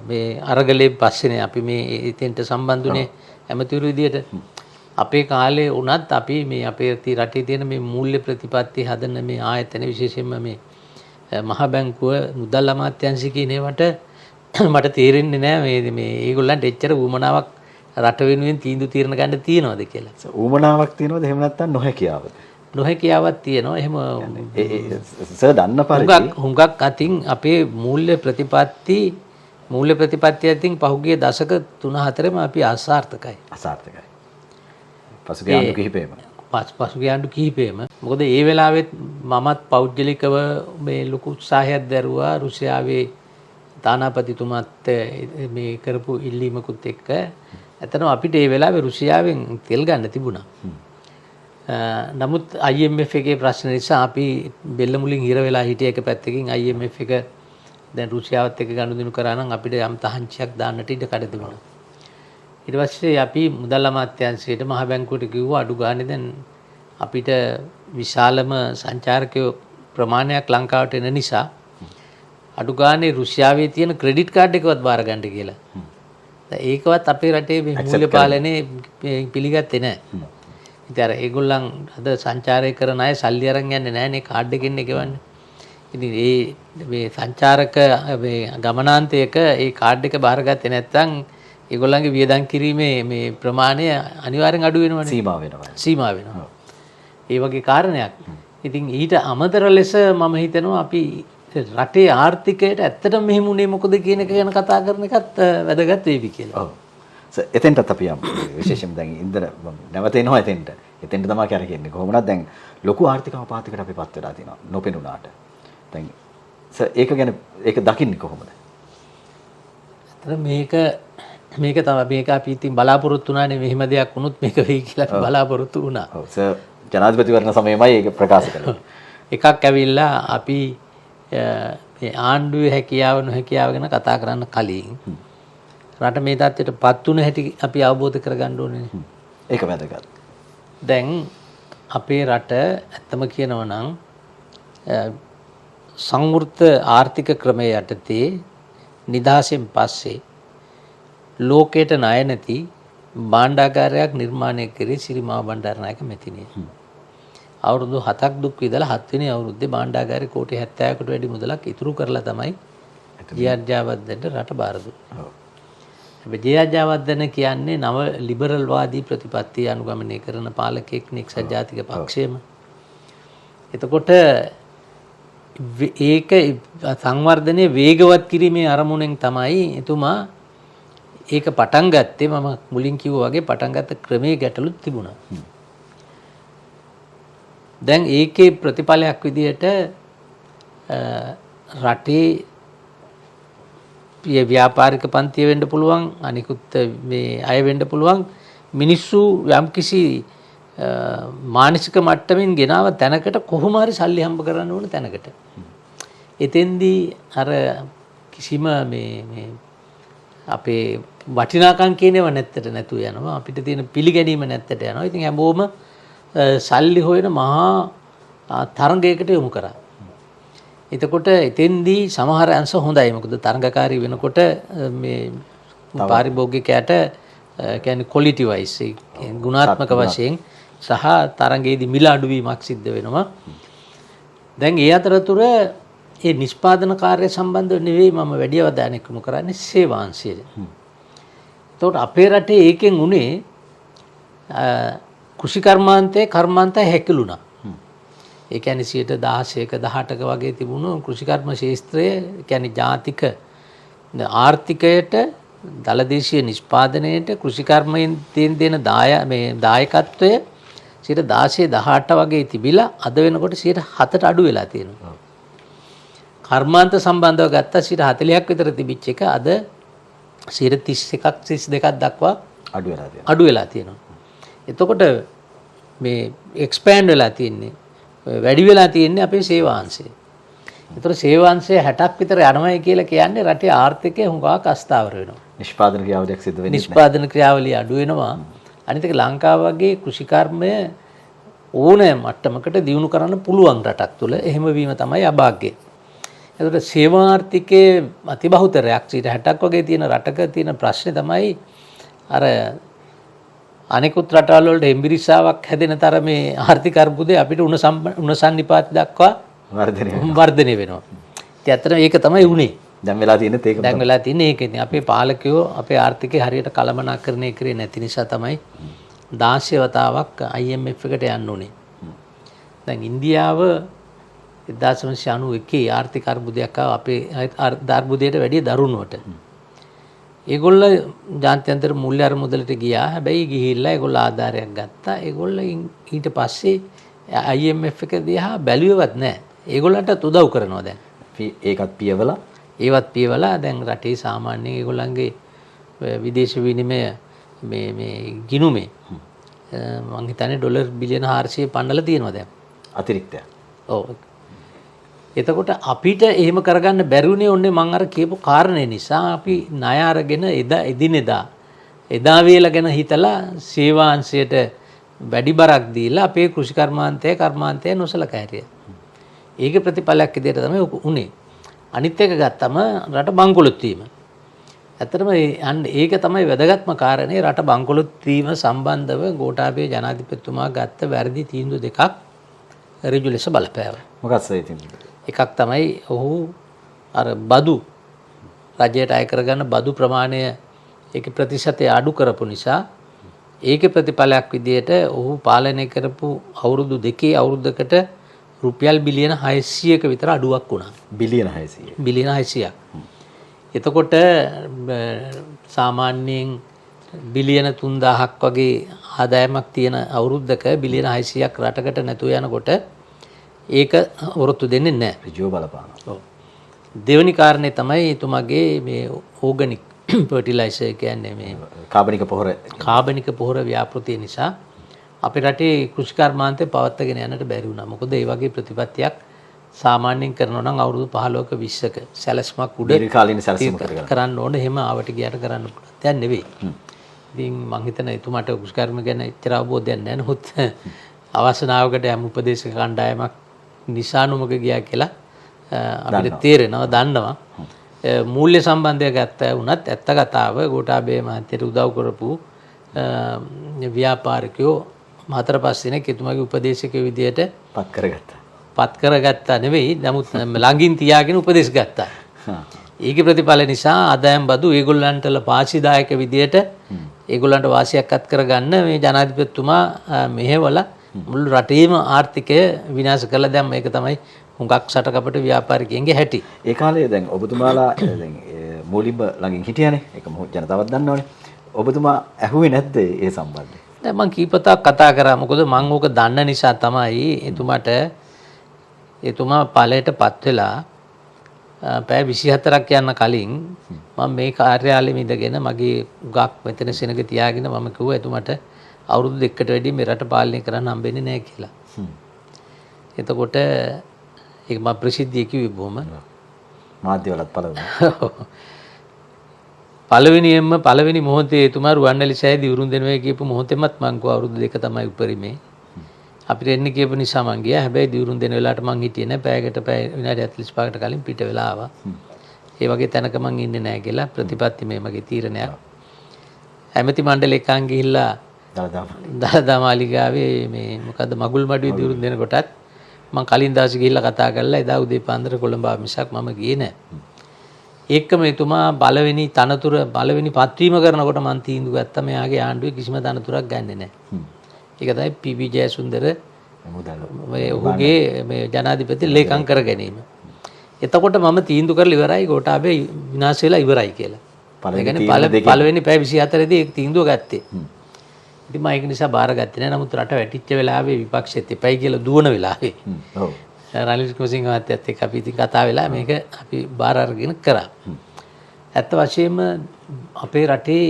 මේ අරගලේ පස්සේනේ අපි මේ එතෙන්ට සම්බන්ධුනේ ඇමතිවරු විදියට. අපේ කාලේ වුණත් අපි මේ අපේ රටේ තියෙන මේ මූල්‍ය ප්‍රතිපත්ති හදන මේ ආයතන විශේෂයෙන්ම මේ මහ බැංකුව මුදල් අමාත්‍යාංශය කියන ඒවට මට තේරෙන්නේ නැහැ මේ ඒගොල්ලන්ට එච්චර උවමනාවක් රට වෙනුවෙන් තීන්දුව తీරන ගන්න තියනවද කියලා. උවමනාවක් තියනවද එහෙම නැත්නම් නොහැකියාවද? නොහැකියාවක් තියෙනවා. එහෙම සර් දන්න පරිදි හුඟක් අතින් අපේ මූල්‍ය ප්‍රතිපත්තිය අතින් පහුගිය දශක 3-4ම අපි අසාර්ථකයි. පසුගිය ආණ්ඩු කිහිපෙම මොකද ඒ වෙලාවෙත් මමත් පෞද්ගලිකව මේ ලොකු උත්සාහයක් දැරුවා රුසියාවේ තානාපතිතුමාත් මේ කරපු ඉල්ලීමකුත් එක්ක. ඇත්තටම අපිට ඒ වෙලාවේ රුසියාවෙන් තෙල් ගන්න තිබුණා. නමුත් IMF එකේ ප්‍රශ්න නිසා අපි බෙල්ල මුලින් හිර වෙලා හිටිය එක පැත්තකින් IMF එක දැන් රුසියාවත් එක්ක ගනුදෙනු කරා නම් අපිට යම් තහංචියක් දාන්නට ඉඩ කඩ තිබුණා. ඊට පස්සේ අපි මුදල් අමාත්‍යාංශයට මහ බැංකුවට කිව්වා අඩු ගානේ දැන් අපිට විශාලම සංචාරකයෝ ප්‍රමාණයක් ලංකාවට එන නිසා අඩු ගානේ රුසියාවේ තියෙන ක්‍රෙඩිට් කාඩ් එකවත් බාර ගන්න කියලා. ඒකවත් අපේ රටේ මේ මූල්‍ය පාලනේ පිළිගත්තේ නැහැ. ඉතින් අර ඒගොල්ලන් අද සංචාරය කරන අය සල්ලි අරන් යන්නේ නැහනේ කාඩ් එකකින් ගෙවන්නේ. ඉතින් මේ සංචාරක මේ ගමනාන්තයක ඒ කාඩ් එක බාරගත්තේ නැත්නම් ඒගොල්ලන්ගේ වියදම් කිරීමේ මේ ප්‍රමාණය අනිවාර්යෙන් අඩු වෙනවනේ. සීමා වෙනවා. ඒ වගේ කාරණයක්. ඉතින් ඊට අමතර ලෙස මම හිතනවා අපි රටේ ආර්ථිකයට ඇත්තටම මෙහෙම උනේ මොකද කියන එක ගැන කතා කරන එකත් වැදගත් වෙවි කියලා. ඔව්. එතෙන්ටත් අපි යමු. විශේෂයෙන්ම දැන් ඉන්දර නැවත එනවා එතෙන්ට. එතෙන්ට තමයි කරකෙන්නේ. කොහොමද දැන් ලොකු ආර්ථික අපහාතයකට අපිපත් වෙලා තියෙනවා. නොපෙනුනාට. දැන් ඒක ගැන ඒක දකින්නේ කොහොමද? ඇත්තට මේක තමයි මේක අපි ඉතින් බලාපොරොත්තු වුණානේ මෙහෙම දෙයක් වුණොත් මේක වෙයි කියලා අපි බලාපොරොත්තු වුණා. ඔව් සර් ජනාධිපතිවරණ සමයමයි ඒක ප්‍රකාශ කළේ. එකක් ඇවිල්ලා අපි මේ ආණ්ඩුවේ හැකියාව නොහැකියාව ගැන කතා කරන්න කලින් රට මේ තත්ත්වයට පත් වුණ හැටි අපි අවබෝධ කරගන්න ඕනේ. ඒක වැදගත්. දැන් අපේ රට ඇත්තම කියනවා නම් සංවෘත ආර්ථික ක්‍රමයේ යටතේ නිදහසෙන් පස්සේ ලෝකයට ණය නැති භාණ්ඩාගාරයක් නිර්මාණය කරේ සිරිමා බණ්ඩාරනායක මැතිණිය. අවුරුදු 7ක් දුක් විඳලා 7 වෙනි අවුරුද්දේ භාණ්ඩාගාරේ කෝටි 70කට වැඩි මුදලක් ඉතුරු කරලා තමයි ජයජාවර්ධනට රට බාර දුන්නේ. හැබැයි ජයජාවර්ධන කියන්නේ නව ලිබරල් වාදී ප්‍රතිපත්තිය අනුගමනය කරන පාලකෙක් එක්සත් ජාතික පක්ෂයම. එතකොට ඒක සංවර්ධනයේ වේගවත් කිරීමේ අරමුණෙන් තමයි එතුමා ඒක පටන් ගත්තේ. මම මුලින් කිව්වා වගේ පටන් ගත්ත ක්‍රමයේ ගැටලුත් තිබුණා. දැන් ඒකේ ප්‍රතිඵලයක් විදිහට රටේ ව්‍යාපාරික පන්තිය වෙන්න පුළුවන් අනිකුත් මේ අය වෙන්න පුළුවන් මිනිස්සු යම්කිසි මානසික මට්ටමින් ගෙනාව තැනකට කොහොම හරි සල්ලි හම්බ කරන්න ඕන තැනකට. එතෙන්දී අර කිසිම මේ අපේ වටිනාකම් කියනව නැත්තට නැතු යනවා. අපිට තියෙන පිළිගැනීම නැත්තට යනවා. ඉතින් හැමෝම සල්ලි හොයන මහා තරඟයකට යොමු කරා. එතකොට එතෙන්දී සමහර අංශ හොඳයි. මොකද තරඟකාරී වෙනකොට මේ පාරිභෝගිකයට කියන්නේ ක්වොලිටි වයිස් ගුණාත්මක වශයෙන් සහ තරඟයේදී මිල අඩුවීමක් සිද්ධ වෙනවා. දැන් ඒ අතරතුර ඒ නිෂ්පාදන කාර්ය සම්බන්ධව නෙවෙයි මම වැඩි අවධානයක් යොමු කරන්නේ සේවාංශය. එතකොට අපේ රටේ ඒකෙන් උනේ කෘෂිකර්මාන්තයේ කර්මාන්තය හැකිලුණා. ඒ කියන්නේ 16ක 18ක වගේ තිබුණු කෘෂිකර්ම ශාස්ත්‍රය කියන්නේ ජාතික ආර්ථිකයට දලදේශීය නිෂ්පාදනයේට කෘෂිකර්මයෙන් දෙන දායකත්වය 16 18 වගේ තිබිලා අද වෙනකොට 7ට අඩු වෙලා තියෙනවා. කර්මාන්ත සම්බන්ධව ගත්තා 40ක් විතර තිබිච්ච එක අද 31ක් 32ක් දක්වා අඩු වෙලා තියෙනවා. එතකොට මේ එක්ස්පෑන්ඩ් වෙලා තියෙන්නේ වැඩි වෙලා තියෙන්නේ අපේ සේවාංශය. ඒතර සේවාංශය 60ක් විතර යනවායි කියලා කියන්නේ රටේ ආර්ථිකය හුඟක් අස්ථාවර වෙනවා. නිෂ්පාදන ක්‍රියාවලියක් සිදු වෙන්නේ නිෂ්පාදන ක්‍රියාවලිය අඩු වෙනවා. අනිත් එක ලංකාව වගේ කෘෂිකර්මය ඕනෑ මට්ටමකට දියුණු කරන්න පුළුවන් රටක් තුළ එහෙම වීම තමයි අභාග්‍යය. ඒකට සේවාර්ථිකයේ අතිබහුතරයක් 60ක් වගේ තියෙන රටක තියෙන ප්‍රශ්නේ තමයි අර අනෙකුත් රටවල් වලට එම්බිරිස්සාවක් හැදෙන තරමේ ආර්ථික අර්බුදේ අපිට උණ සන්නිපාත දක්වා වර්ධනය වෙනවා. ඉතින් ඇත්තටම ඒක තමයි උනේ. දැන් වෙලා තියෙන්නේ ඒක. දැන් වෙලා තියෙන්නේ ඒක. ඉතින් අපේ පාලකයෝ අපේ ආර්ථිකය හරියට කළමනාකරණය කරේ නැති නිසා තමයි 16 වතාවක් IMF එකට යන්න උනේ. දැන් ඉන්දියාව 1991 ආර්ථික අර්බුදයක් ආව අපේ අර්බුදයට වැඩිය දරුණුවට. ඒගොල්ල ජාත්‍යන්තර මූල්‍ය අරමුදලට ගියා. හැබැයි ගිහිල්ලා ඒගොල්ල ආධාරයක් ගත්තා. ඒගොල්ල ඊට පස්සේ IMF එක දිහා බැලුවේවත් නැහැ. ඒගොල්ලන්ට උදව් කරනවා දැන්. ඒකත් පියවලා ඒවත් පියවලා දැන් රටේ සාමාන්‍යයෙන් ඒගොල්ලන්ගේ විදේශ විනිමය මේ ගිණුමේ මං හිතන්නේ ඩොලර් බිලියන 400 පන්නලා තියෙනවා දැන්. අතිරික්තයක්. ඔව්. එතකොට අපිට එහෙම කරගන්න බැරිුනේ ඔන්නේ මම අර කියපු කාරණේ නිසා අපි ණය අරගෙන එදා වේල ගැන හිතලා සේවාංශයට වැඩි බරක් දීලා අපේ කර්මාන්තය නොසලකා හැරියා. ඒකේ ප්‍රතිඵලයක් විදිහට තමයි උනේ. අනිත් එක ගත්තම රට බංකොලොත් වීම. ඇත්තටම ඒක තමයි වැදගත්ම කාරණේ. රට බංකොලොත් වීම සම්බන්ධව ගෝඨාභය ජනාධිපතිතුමා ගත්ත වැරදි තීන්දුව දෙකක් ඍජු ලෙස බලපෑවා. මොකක්ද ඒ තීන්දුව? එකක් තමයි ඔහු අර බදු රජයට අය කරගන්න බදු ප්‍රමාණය ඒකේ ප්‍රතිශතය අඩු කරපු නිසා ඒකේ ප්‍රතිඵලයක් විදිහට ඔහු පාලනය කරපු අවුරුදු දෙකේ අවුරුද්දකට රුපියල් බිලියන 600ක විතර අඩුවක් වුණා. බිලියන 600. බිලියන 600ක්. එතකොට සාමාන්‍යයෙන් බිලියන 3000ක් වගේ ආදායමක් තියෙන අවුරුද්දක බිලියන 600ක් රටකට නැතුව යනකොට ඒක වරොත්තු දෙන්නේ නැහැ. ඍජුව බලපානවා. ඔව්. දෙවෙනි කාරණේ තමයි එතුමාගේ මේ ඕගනික් ෆර්ටිලයිසර් කියන්නේ මේ කාබනික පොහොර ව්‍යාපෘතිය නිසා අපේ රටේ කෘෂි කර්මාන්තය පවත්වාගෙන යන්නට බැරි වුණා. මොකද ඒ වගේ ප්‍රතිපත්තියක් සාමාන්‍යයෙන් කරනවා නම් අවුරුදු 15ක 20ක සැලැස්මක් උඩ දීර්ඝකාලීන සැලැස්මක් කරන්න ඕනේ. එහෙම ආවට ගියට කරන්න පුළුවන් දෙයක් නෙවෙයි. ඉතින් මම හිතන එතුමාට කෘෂි කර්ම ගැන එච්චර අවබෝධයක් නැහැ. නමුත් අවසනාවකට යම් උපදේශක කණ්ඩායමක් නිසානුමක ගියා කියලා අපිට තේරෙනවා, දන්නවා. මූල්‍ය සම්බන්ධය ගත්ත වුණත් ඇත්ත කතාව ගෝඨාභය මහත්තයට උදව් කරපු ව්‍යාපාරිකයෝ 4-5 දෙනෙක් එතුමාගේ උපදේශකයෝ විදියට පත් කරගත්තා නෙවෙයි. නමුත් ළඟින් තියාගෙන උපදෙස් ගත්තා. ඒකේ ප්‍රතිඵල නිසා ආදායම් බදු ඒගොල්ලන්ට පාසිදායක විදියට ඒගොල්ලන්ට වාසියක් අත් කරගන්න මේ ජනාධිපතිතුමා මෙහෙवला මුළු රටේම ආර්ථිකය විනාශ කළා. දැන් මේක තමයි හුඟක් සටකපට ව්‍යාපාරිකයන්ගේ හැටි. ඒ කාලේ දැන් ඔබතුමාලා දැන් මූලින්ම ළඟින් හිටියානේ. ඒක ජනතාවත් දන්නවනේ. ඔබතුමා ඇහුවේ නැද්ද ඒ සම්බන්ධයෙන්? දැන් මම කීපතාවක් කතා කරා. මොකද මම ඕක දන්න නිසා තමයි එතුමා ඵලයටපත් වෙලා පැය 24ක් යන්න කලින් මම මේ කාර්යාලෙම ඉඳගෙන මගේ උගක් මෙතන සෙනග තියාගෙන මම කිව්වා එතුමාට අවුරුදු දෙකකට වැඩි මේ රට පාලනය කරන්න හම්බෙන්නේ නැහැ කියලා. එතකොට ඒක මම ප්‍රසිද්ධිය කිව්වේ බොහොම මාධ්‍යවලත් පළවෙනි මොහොතේ එතුමා රුවන්වැලි සෑය දිවුරුම් දෙනවා කියපු මොහොතෙමත් මං කිව්වා අවුරුදු දෙක තමයි උපරිමේ. අපිට එන්න කියපු නිසා මං ගියා. හැබැයි දිවුරුම් දෙන වෙලාවට මං හිටියේ නැහැ. පැය විනාඩි 45කට කලින් පිට වෙලා ආවා. ඒ වගේ තැනක මං ඉන්නේ නැහැ කියලා ප්‍රතිපත්ති මේ මගේ තීරණයක්. ඇමති මණ්ඩලෙ එකන් ගිහිල්ලා දළදා මාලිගාවේ මේ මොකද්ද මගුල් මඩුවේ දිවුරුම් දෙන කොටත් මං කලින් දවසේ ගිහිල්ලා කතා කරලා එදා උදේ පාන්දර කොළඹ මිසක් මම ගියේ නැහැ. ඒකම එතුමා බලවෙනි පත්වීම කරනකොට මං තීන්දුව ගත්තා මෙයාගේ ආණ්ඩුවේ කිසිම තනතුරක් ගන්නෙ නැහැ. ඒක තමයි පී.බී. ජයසුන්දර ඔහුගේ මේ ජනාධිපති ලේකම් කර ගැනීම. එතකොට මම තීන්දුව කරලා ඉවරයි ගෝඨාභය විනාශ වෙලා ඉවරයි කියලා. පළවෙනි පැය 24 දී ඒක තීන්දුව ගත්තේ. ඉතින් මම ඒක නිසා බාරගත්තේ නැහැ. නමුත් රට වැටිච්ච වෙලාවේ විපක්ෂෙත් එපයි කියලා දුවන වෙලාවේ. ඔව්. රනිල් වික්‍රමසිංහ මහත්තයත් එක්ක අපි ඉතින් කතා වෙලා මේක අපි බාර අරගෙන කරා. ඇත්ත වශයෙන්ම අපේ රටේ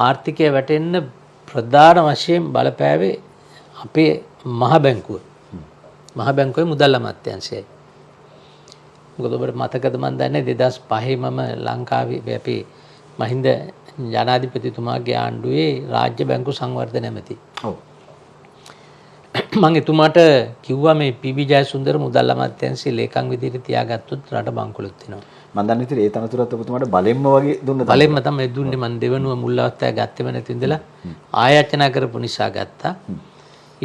ආර්ථිකය වැටෙන්න ප්‍රධාන වශයෙන් බලපෑවේ අපේ මහ බැංකුව. මහ බැංකුවේ මුදල් අමාත්‍යාංශයයි. මොකද ඔබට මතකද මන් දන්නේ 2005 මම ලංකාවේ අපේ මහින්ද ජනාධිපතිතුමාගේ ආණ්ඩුවේ රාජ්‍ය බැංකු සංවර්ධන ඇමති. ඔව්. මම එතුමාට කිව්වා මේ පී.බී. ජයසුන්දර මුදල් අමාත්‍යාංශයේ ලේකම් විදිහට තියාගත්තොත් රට බංකොලොත් වෙනවා. මම දන්නේ ඉතින් ඒ තනතුරත් ඔබතුමාට බලෙන්ම වගේ දුන්න බලෙන්ම තමයි දුන්නේ. මම දෙවනුව මුල් අවස්ථාවේ ගත්තෙම නැති ඉඳලා ආයාචනා කරපු නිසා ගත්තා.